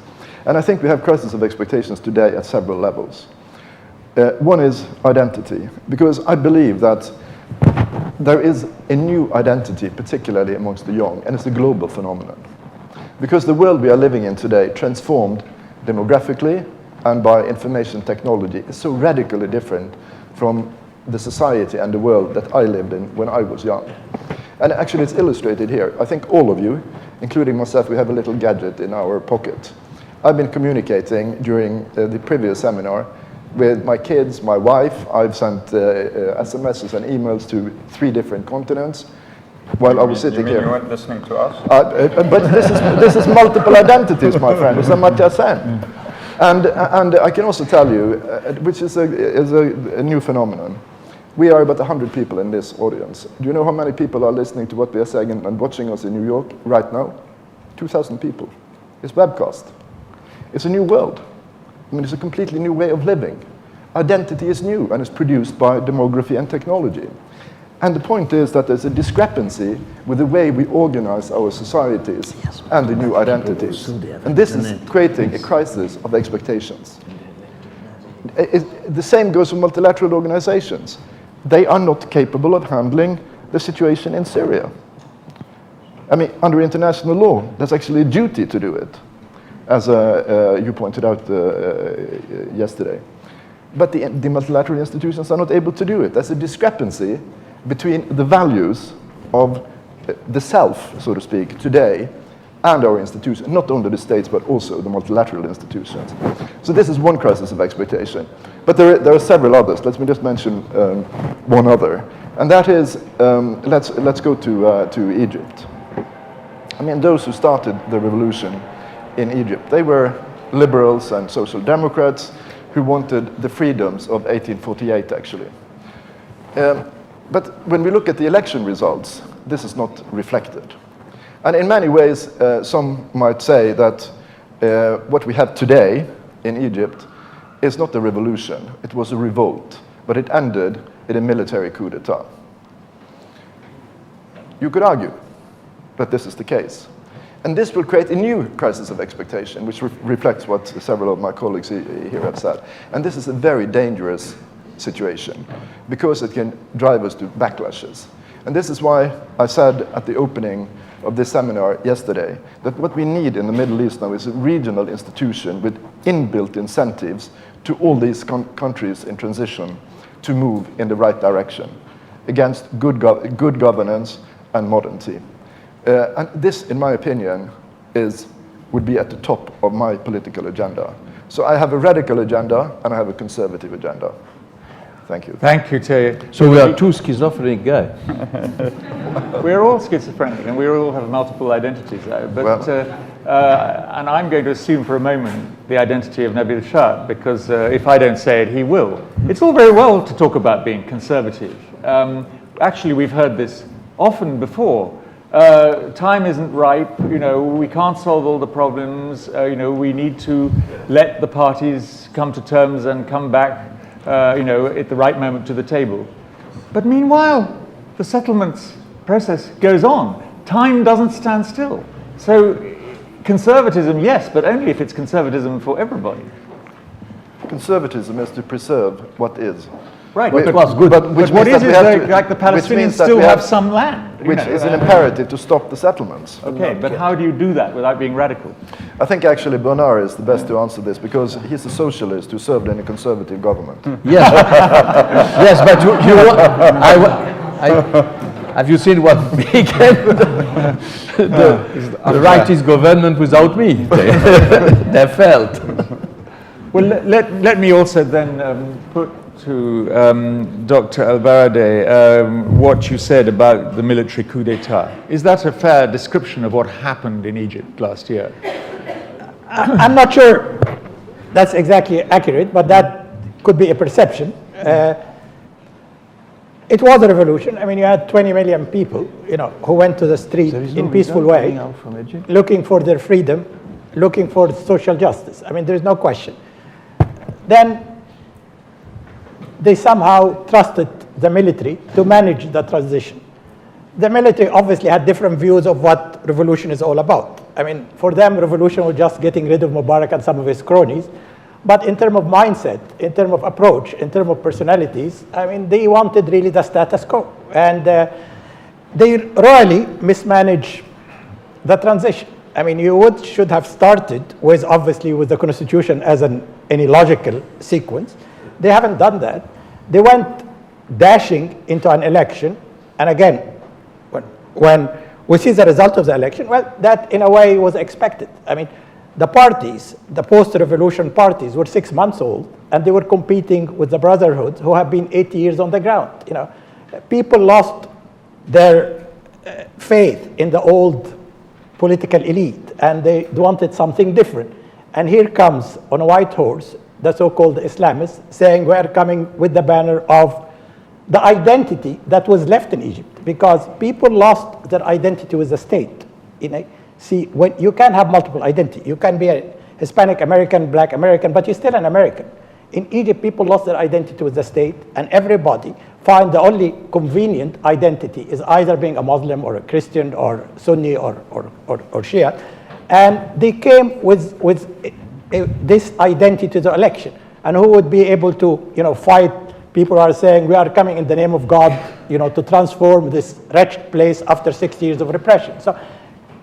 P: And I think we have crisis of expectations today at several levels. One is identity, because I believe that there is a new identity, particularly amongst the young, and it's a global phenomenon. Because the world we are living in today, transformed demographically and by information technology, is so radically different from the society and the world that I lived in when I was young. And actually it's illustrated here. I think all of you, including myself, we have a little gadget in our pocket. I've been communicating during the previous seminar with my kids, my wife. I've sent SMSs and emails to 3 different continents. While I was sitting here.
O: You weren't listening to us?
P: But this is multiple identities, my friend. It's Amartya Sen. And I can also tell you, which is a new phenomenon. We are about 100 people in this audience. Do you know how many people are listening to what we are saying and watching us in New York right now? 2,000 people. It's webcast. It's a new world. I mean, it's a completely new way of living. Identity is new and is produced by demography and technology. And the point is that there's a discrepancy with the way we organize our societies and the new identities. And this is creating a crisis of expectations. The same goes for multilateral organizations. They are not capable of handling the situation in Syria. I mean, under international law, there's actually a duty to do it, as you pointed out yesterday. But the multilateral institutions are not able to do it. There's a discrepancy between the values of the self, so to speak, today, and our institutions, not only the states, but also the multilateral institutions. So this is one crisis of expectation. But there are several others. Let me just mention one other. And that is, let's go to Egypt. I mean, those who started the revolution in Egypt, they were liberals and social democrats who wanted the freedoms of 1848, actually. But when we look at the election results, this is not reflected. And in many ways, some might say that what we have today in Egypt is not a revolution, it was a revolt, but it ended in a military coup d'etat. You could argue that this is the case. And this will create a new crisis of expectation, which reflects what several of my colleagues here have said. And this is a very dangerous situation, because it can drive us to backlashes. And this is why I said at the opening of this seminar yesterday that what we need in the Middle East now is a regional institution with inbuilt incentives to all these countries in transition to move in the right direction against good governance and modernity. And this, in my opinion, would be at the top of my political agenda. So I have a radical agenda and I have a conservative agenda. Thank you.
J: Thank you, Tay.
L: So we are two schizophrenic guys.
J: We're all schizophrenic and we all have multiple identities, and I'm going to assume for a moment the identity of Nabil Shah, because if I don't say it, he will. It's all very well to talk about being conservative. Actually, we've heard this often before. Time isn't ripe, we can't solve all the problems, we need to let the parties come to terms and come back at the right moment to the table. But meanwhile, the settlements process goes on. Time doesn't stand still. So conservatism, yes, but only if it's conservatism for everybody.
P: Conservatism is to preserve what is.
J: Right,
P: but
J: what is like the Palestinians still have some land.
P: Which is an imperative to stop the settlements.
J: Okay, but how do you do that without being radical?
P: I think actually Bernard is the best to answer this, because he's a socialist who served in a conservative government.
L: Yes, yes, but have you seen what began the rightist government without me? They failed.
J: Well, let me also then put to Dr. Albarade what you said about the military coup d'etat. Is that a fair description of what happened in Egypt last year?
N: I'm not sure that's exactly accurate, but that could be a perception. It was a revolution. I mean, you had 20 million people, who went to the street in peaceful way, looking for their freedom, looking for social justice. I mean, there's no question. Then they somehow trusted the military to manage the transition. The military obviously had different views of what revolution is all about. I mean, for them, revolution was just getting rid of Mubarak and some of his cronies. But in terms of mindset, in terms of approach, in terms of personalities, I mean, they wanted really the status quo. And they royally mismanaged the transition. I mean, you should have started with, obviously, with the constitution as any logical sequence. They haven't done that. They went dashing into an election. And again, when we see the result of the election, well, that in a way was expected. I mean, the parties, the post-revolution parties, were 6 months old, and they were competing with the Brotherhood, who have been 80 years on the ground. People lost their faith in the old political elite, and they wanted something different. And here comes, on a white horse, the so-called Islamists, saying we are coming with the banner of the identity that was left in Egypt, because people lost their identity with the state. See, when you can have multiple identity. You can be a Hispanic American, Black American, but you're still an American. In Egypt, people lost their identity with the state, and everybody find the only convenient identity is either being a Muslim or a Christian or Sunni or Shia. And they came with this identity to the election. And who would be able to fight people who are saying we are coming in the name of God to transform this wretched place after 60 years of repression. So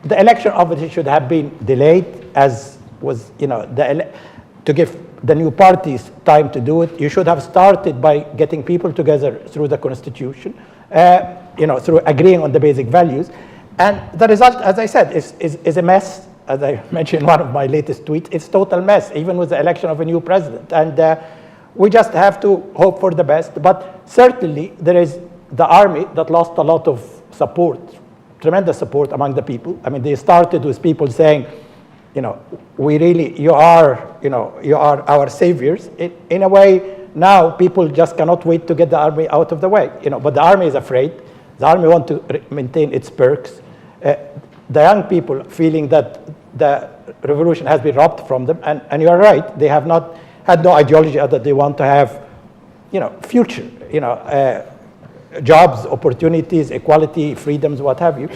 N: the election obviously should have been delayed, as was to give the new parties time to do it. You should have started by getting people together through the constitution, through agreeing on the basic values. And the result, as I said, is a mess. As I mentioned in one of my latest tweets, it's total mess, even with the election of a new president. And we just have to hope for the best. But certainly there is the army that lost a lot of support, tremendous support among the people. I mean, they started with people saying, you are our saviors. In a way, now people just cannot wait to get the army out of the way. But the army is afraid. The army wants to maintain its perks. The young people feeling that the revolution has been robbed from them, and you are right. They have not had no ideology other. They want to have, future, jobs, opportunities, equality, freedoms, what have you.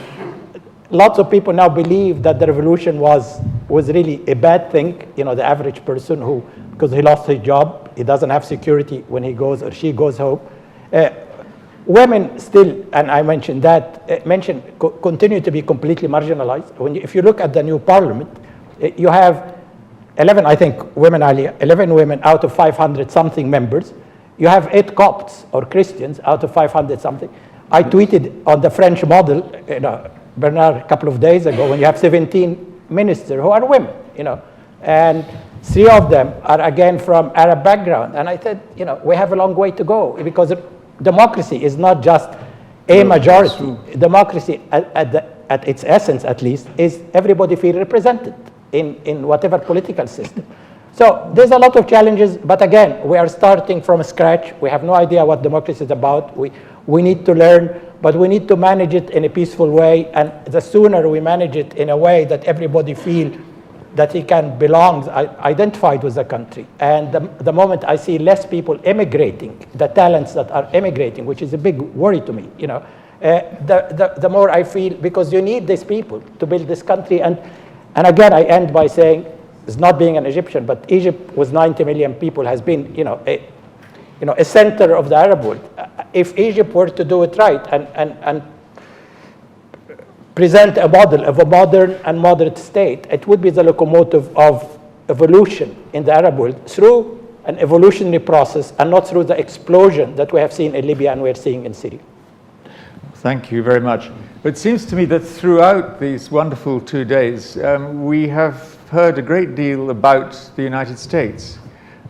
N: Lots of people now believe that the revolution was really a bad thing. The average person who, because he lost his job, he doesn't have security when he goes or she goes home. Women still, and I mentioned that, continue to be completely marginalized. If you look at the new parliament, you have 11, I think, women, 11 women out of 500 something members. You have 8 Copts or Christians out of 500 something. I tweeted on the French model, Bernard, a couple of days ago, when you have 17 ministers who are women, and 3 of them are again from Arab background. And I said, you know, we have a long way to go, because democracy is not just a majority. Democracy, at its essence at least, is everybody feel represented in whatever political system. So there's a lot of challenges, but again, we are starting from scratch. We have no idea what democracy is about. We need to learn, but we need to manage it in a peaceful way. And the sooner we manage it in a way that everybody feel that he can belong, identified with the country. And the moment I see less people emigrating, the talents that are emigrating, which is a big worry to me, you know, the more I feel, because you need these people to build this country. And again, I end by saying, it's not being an Egyptian, but Egypt with 90 million people has been, a center of the Arab world. If Egypt were to do it right and present a model of a modern and moderate state, it would be the locomotive of evolution in the Arab world through an evolutionary process and not through the explosion that we have seen in Libya and we're seeing in Syria.
J: Thank you very much. It seems to me that throughout these wonderful 2 days, we have heard a great deal about the United States.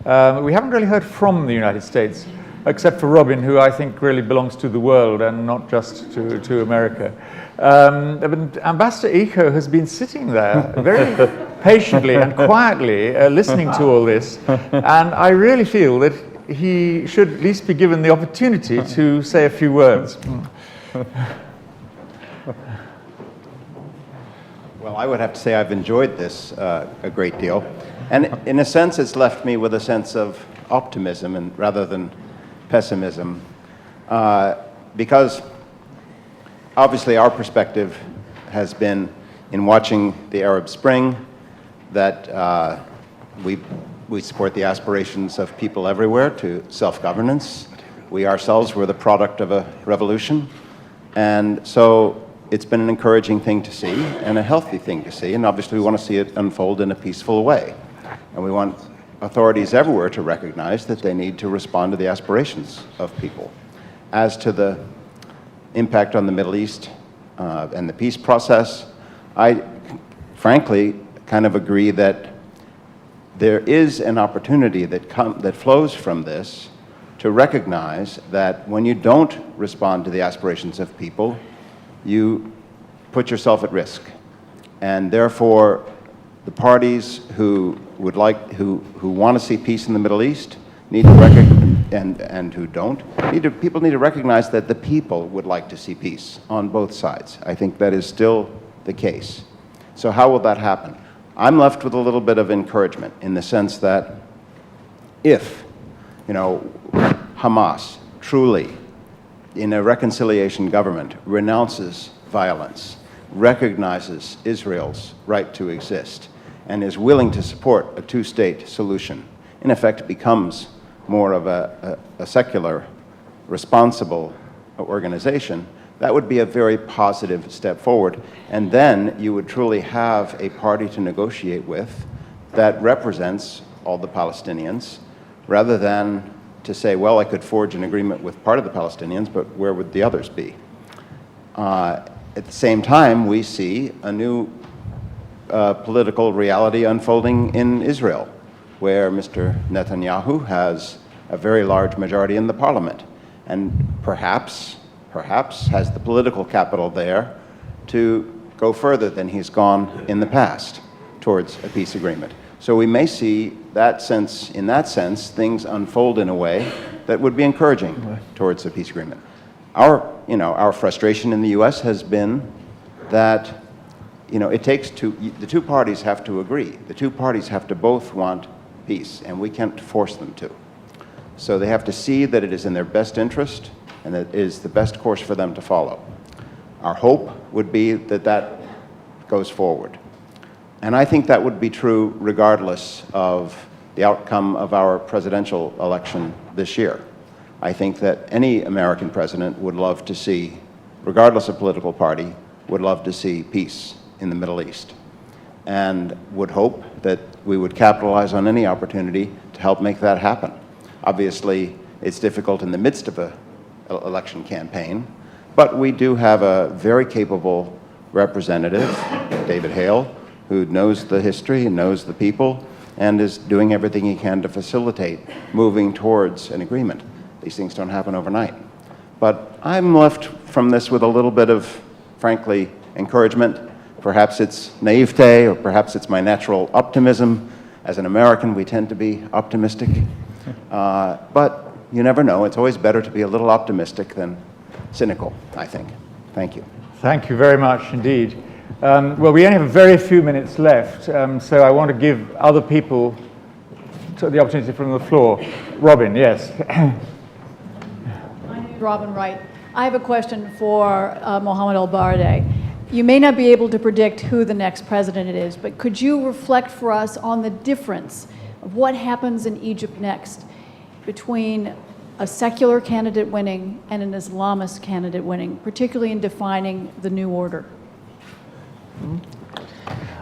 J: We haven't really heard from the United States, except for Robin, who I think really belongs to the world and not just to America. But Ambassador Eco has been sitting there very patiently and quietly listening to all this, and I really feel that he should at least be given the opportunity to say a few words.
F: Well, I would have to say I've enjoyed this a great deal. And in a sense, it's left me with a sense of optimism and rather than pessimism. Because obviously our perspective has been in watching the Arab Spring that we support the aspirations of people everywhere to self-governance. We ourselves were the product of a revolution. And so it's been an encouraging thing to see and a healthy thing to see, and obviously we want to see it unfold in a peaceful way. And we want authorities everywhere to recognize that they need to respond to the aspirations of people. As to the impact on the Middle East and the peace process, I frankly kind of agree that there is an opportunity that flows from this to recognize that when you don't respond to the aspirations of people, you put yourself at risk. And therefore, the parties who want to see peace in the Middle East need to recognize, and who don't, people need to recognize that the people would like to see peace on both sides. I think that is still the case. So how will that happen? I'm left with a little bit of encouragement in the sense that if, Hamas truly, in a reconciliation government, renounces violence, recognizes Israel's right to exist, and is willing to support a two-state solution, in effect becomes more of a secular, responsible organization, that would be a very positive step forward. And then you would truly have a party to negotiate with that represents all the Palestinians, rather than to say, well, I could forge an agreement with part of the Palestinians, but where would the others be? At the same time, we see a new political reality unfolding in Israel, where Mr. Netanyahu has a very large majority in the parliament, and perhaps has the political capital there to go further than he's gone in the past towards a peace agreement. So we may see in that sense, things unfold in a way that would be encouraging towards a peace agreement. Our frustration in the U.S. has been that, it takes the two parties have to agree. The two parties have to both want peace, and we can't force them to. So they have to see that it is in their best interest and that it is the best course for them to follow. Our hope would be that that goes forward. And I think that would be true regardless of the outcome of our presidential election this year. I think that any American president would love to see, regardless of political party, would love to see peace in the Middle East, and would hope that we would capitalize on any opportunity to help make that happen. Obviously, it's difficult in the midst of an election campaign, but we do have a very capable representative, David Hale, who knows the history and knows the people,
Q: and is doing everything he can to facilitate moving towards an agreement. These things don't happen overnight. But I'm left from this with a little bit of, frankly, encouragement. Perhaps it's naivete, or perhaps it's my natural optimism. As an American, we tend to be optimistic. But you never know. It's always better to be a little optimistic than cynical, I think. Thank you.
J: Thank you very much indeed. Well, we only have very few minutes left, so I want to give other people the opportunity from the floor. Robin, yes.
R: My name is Robin Wright. I have a question for Mohammed El-Baradei. You may not be able to predict who the next president is, but could you reflect for us on the difference of what happens in Egypt next between a secular candidate winning and an Islamist candidate winning, particularly in defining the new order?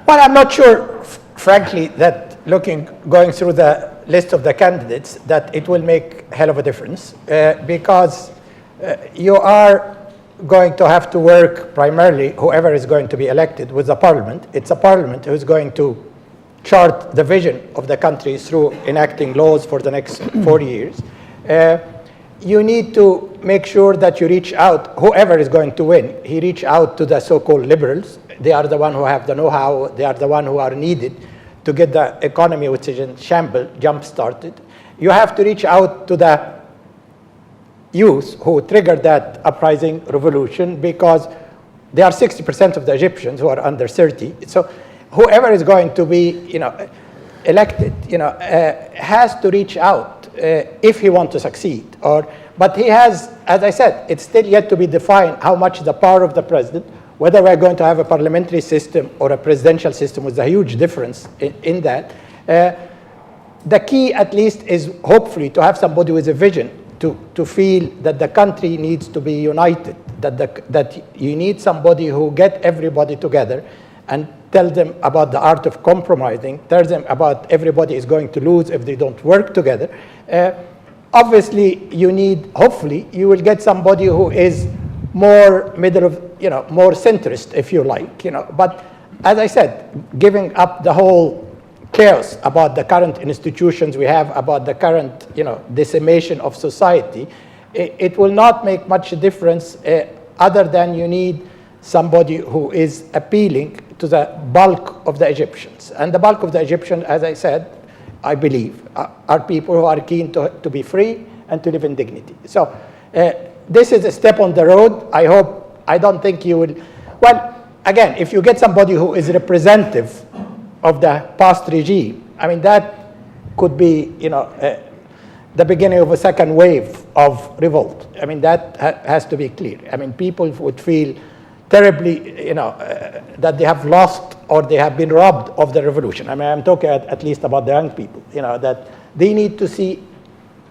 N: Well, I'm not sure, frankly, that going through the list of the candidates, that it will make a hell of a difference, because you are going to have to work primarily, whoever is going to be elected, with the parliament. It's a parliament who's going to chart the vision of the country through enacting laws for the next 40 years. You need to make sure that you reach out, whoever is going to win, he reach out to the so-called liberals. They are the one who have the know-how, they are the one who are needed to get the economy, which is in shambles, jump-started. You have to reach out to the youth who triggered that uprising revolution, because they are 60% of the Egyptians who are under 30. So whoever is going to be, elected, has to reach out if he wants to succeed. But he has, as I said, it's still yet to be defined how much the power of the president, whether we're going to have a parliamentary system or a presidential system, with a huge difference in that. The key, at least, is hopefully to have somebody with a vision, to feel that the country needs to be united, that you need somebody who get everybody together and tell them about the art of compromising, tell them about everybody is going to lose if they don't work together. Obviously, you need, hopefully, you will get somebody who is more middle of, more centrist, if you like, But as I said, giving up the whole chaos about the current institutions we have, about the current, decimation of society, it will not make much difference other than you need somebody who is appealing to the bulk of the Egyptians. And the bulk of the Egyptians, as I said, I believe, are people who are keen to be free and to live in dignity. So this is a step on the road. I don't think you will, well, again, if you get somebody who is representative of the past regime, I mean, that could be, the beginning of a second wave of revolt. I mean, that has to be clear. I mean, people would feel terribly, that they have lost or they have been robbed of the revolution. I mean, I'm talking at least about the young people, that they need to see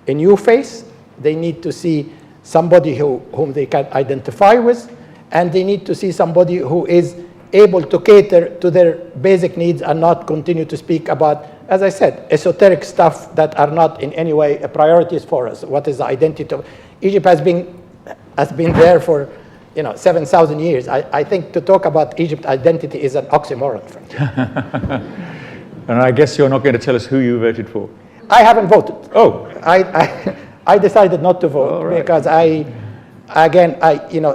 N: a new face, they need to see somebody whom they can identify with, and they need to see somebody who is able to cater to their basic needs and not continue to speak about, as I said, esoteric stuff that are not in any way priorities for us. What is the identity of Egypt has been there for 7,000 years. I think to talk about Egypt identity is an oxymoron, frankly.
J: And I guess you're not going to tell us who you voted for.
N: I haven't voted.
J: Oh.
N: I decided not to vote because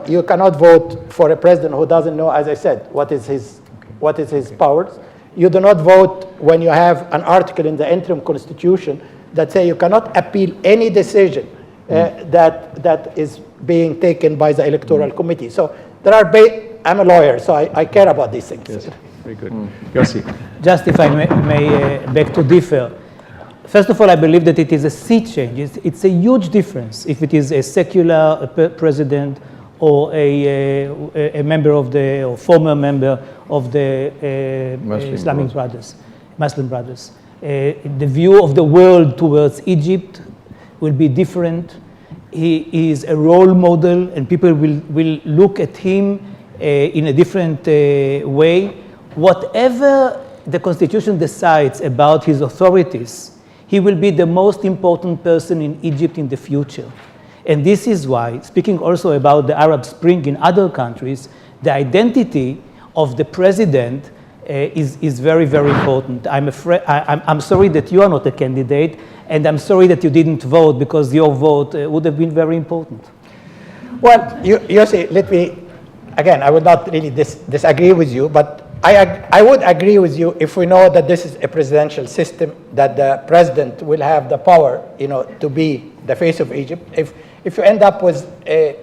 N: you cannot vote for a president who doesn't know, as I said, what is his powers. You do not vote when you have an article in the interim constitution that say you cannot appeal any decision that is being taken by the electoral committee. So I'm a lawyer, so I care about these things.
J: Yes. Very good. Yossi.
M: Just if I may beg to differ. First of all, I believe that it is a sea change. It's a huge difference if it is a secular president or a member of or former member of the Muslim Brothers. The view of the world towards Egypt will be different. He is a role model, and people will look at him in a different way. Whatever the Constitution decides about his authorities, he will be the most important person in Egypt in the future. And this is why, speaking also about the Arab Spring in other countries, the identity of the president is very, very important. I'm sorry that you are not a candidate, and I'm sorry that you didn't vote, because your vote would have been very important.
N: Well, you see, let me, again, I would not really disagree with you, but I would agree with you if we know that this is a presidential system, that the president will have the power, to be the face of Egypt. If you end up with a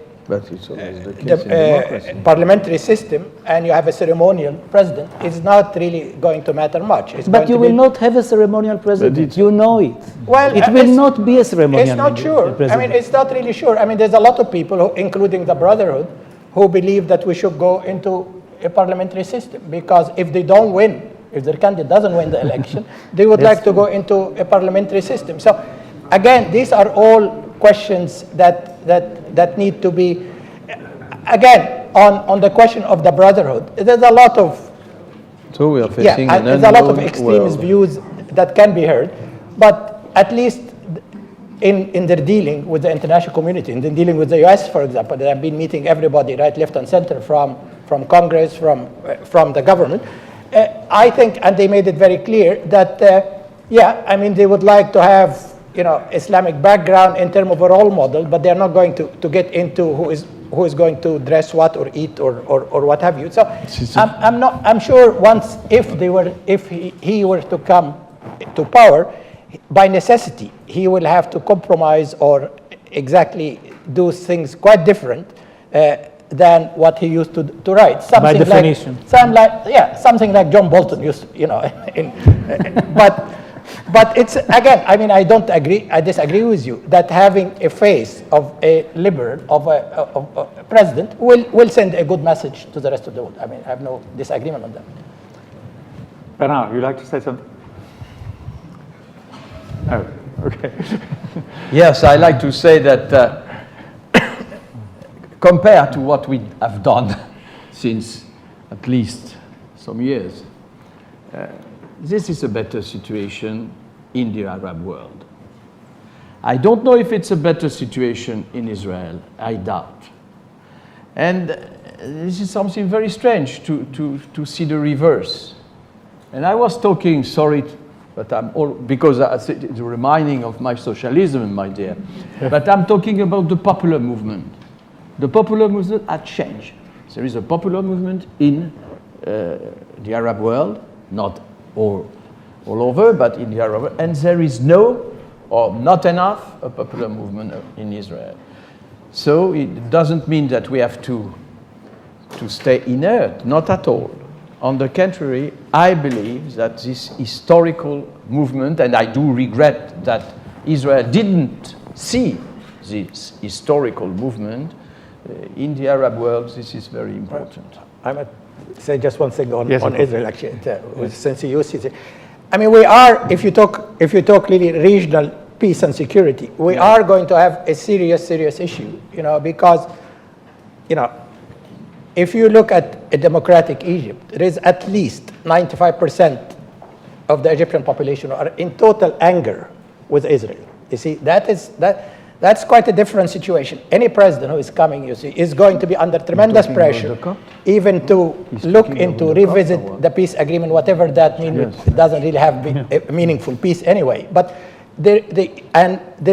N: parliamentary system and you have a ceremonial president, it's not really going to matter much.
M: But you will not have a ceremonial president. You know it.
N: Well,
M: it will not be a ceremonial
N: president. It's not sure.
M: President.
N: I mean, it's not really sure. I mean, there's a lot of people, including the Brotherhood, who believe that we should go into a parliamentary system, because if they don't win, if their candidate doesn't win the election, they would like to go into a parliamentary system. So, again, these are all questions that need to be, again, on the question of the Brotherhood. There's a lot of there's a lot of extremist views that can be heard, but at least in their dealing with the international community, in dealing with the US, for example, they have been meeting everybody, right, left and center, from Congress, from the government. I think, and they made it very clear that, they would like to have, Islamic background in terms of a role model, but they're not going to get into who is going to dress what or eat or what have you. So I'm sure once, if he were to come to power, by necessity, he will have to compromise or exactly do things quite different than what he used to write. Something
M: by definition.
N: Something like John Bolton used, but it's, again, I don't agree, I disagree with you, that having a face of a liberal, of a president, will send a good message to the rest of the world. I have no disagreement on that.
J: Bernard, would you like to say something? Oh, okay.
L: Yes, I like to say that compared to what we have done since at least some years, this is a better situation in the Arab world. I don't know if it's a better situation in Israel. I doubt. And this is something very strange to see the reverse. And I was talking, sorry, but because it's a reminding of my socialism, my dear. But I'm talking about the popular movement. The popular movement had changed. There is a popular movement in the Arab world, not all over, but in the Arab world, and there is no, or not enough, a popular movement in Israel. So it doesn't mean that we have to stay inert, not at all. On the contrary, I believe that this historical movement, and I do regret that Israel didn't see this historical movement, in the Arab world, this is very important.
N: I might say just one thing on Israel, actually,
L: Yes.
N: since you used it. We are, if you talk really regional peace and security, we are going to have a serious issue, because, if you look at a democratic Egypt, there is at least 95% of the Egyptian population are in total anger with Israel. You see, that's quite a different situation. Any president who is coming, you see, is going to be under tremendous pressure, even to look into, revisit the peace agreement, whatever that means. Yes. It doesn't really have a meaningful peace anyway. But there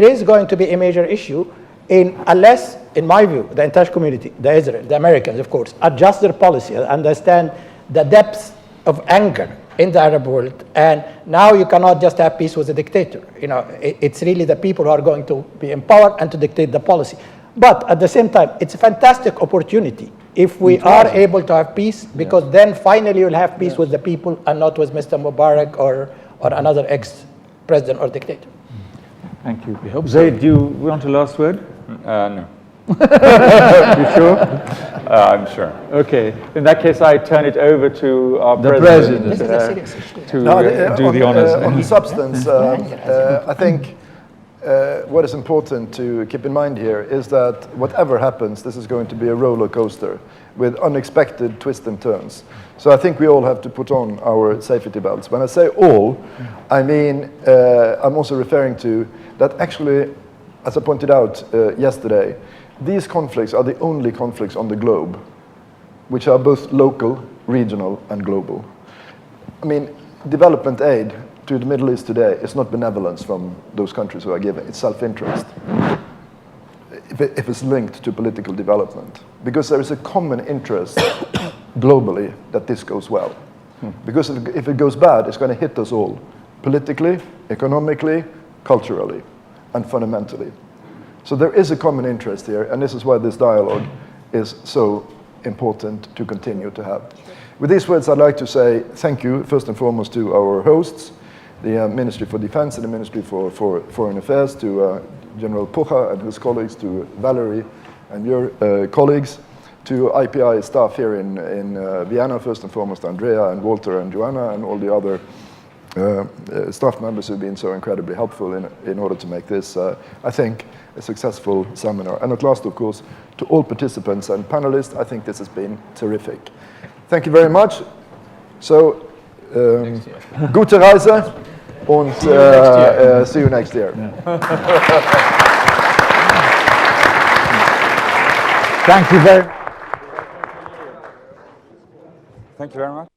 N: is going to be a major issue unless, in my view, the international community, the Americans, of course, adjust their policy, understand the depths of anger in the Arab world, and now you cannot just have peace with a dictator. It's really the people who are going to be empowered and to dictate the policy. But at the same time, it's a fantastic opportunity if we are able to have peace, because then finally you'll have peace with the people and not with Mr. Mubarak or another ex-president or dictator.
J: Thank you. Zaid, do you want a last word?
O: No.
J: You sure?
O: I'm sure.
J: Okay. In that case, I turn it over to our president to do the honors.
P: On the substance, I think what is important to keep in mind here is that whatever happens, this is going to be a roller coaster with unexpected twists and turns. So I think we all have to put on our safety belts. When I say all, I mean I'm also referring to that actually, as I pointed out yesterday, these conflicts are the only conflicts on the globe which are both local, regional, and global. I mean, development aid to the Middle East today is not benevolence from those countries who are giving. It's self-interest if it's linked to political development. Because there is a common interest globally that this goes well. Because if it goes bad, it's going to hit us all, politically, economically, culturally, and fundamentally. So there is a common interest here, and this is why this dialogue is so important to continue to have. With these words, I'd like to say thank you, first and foremost, to our hosts, the Ministry for Defense and the Ministry for Foreign Affairs, to General Pucha and his colleagues, to Valerie and your colleagues, to IPI staff here in Vienna, first and foremost, Andrea and Walter and Joanna, and all the other staff members who've been so incredibly helpful in order to make this, I think, a successful seminar. And at last, of course, to all participants and panelists, I think this has been terrific. Thank you very much. So, gute Reise und see you next year.
O: Thank you very much. Thank you very much.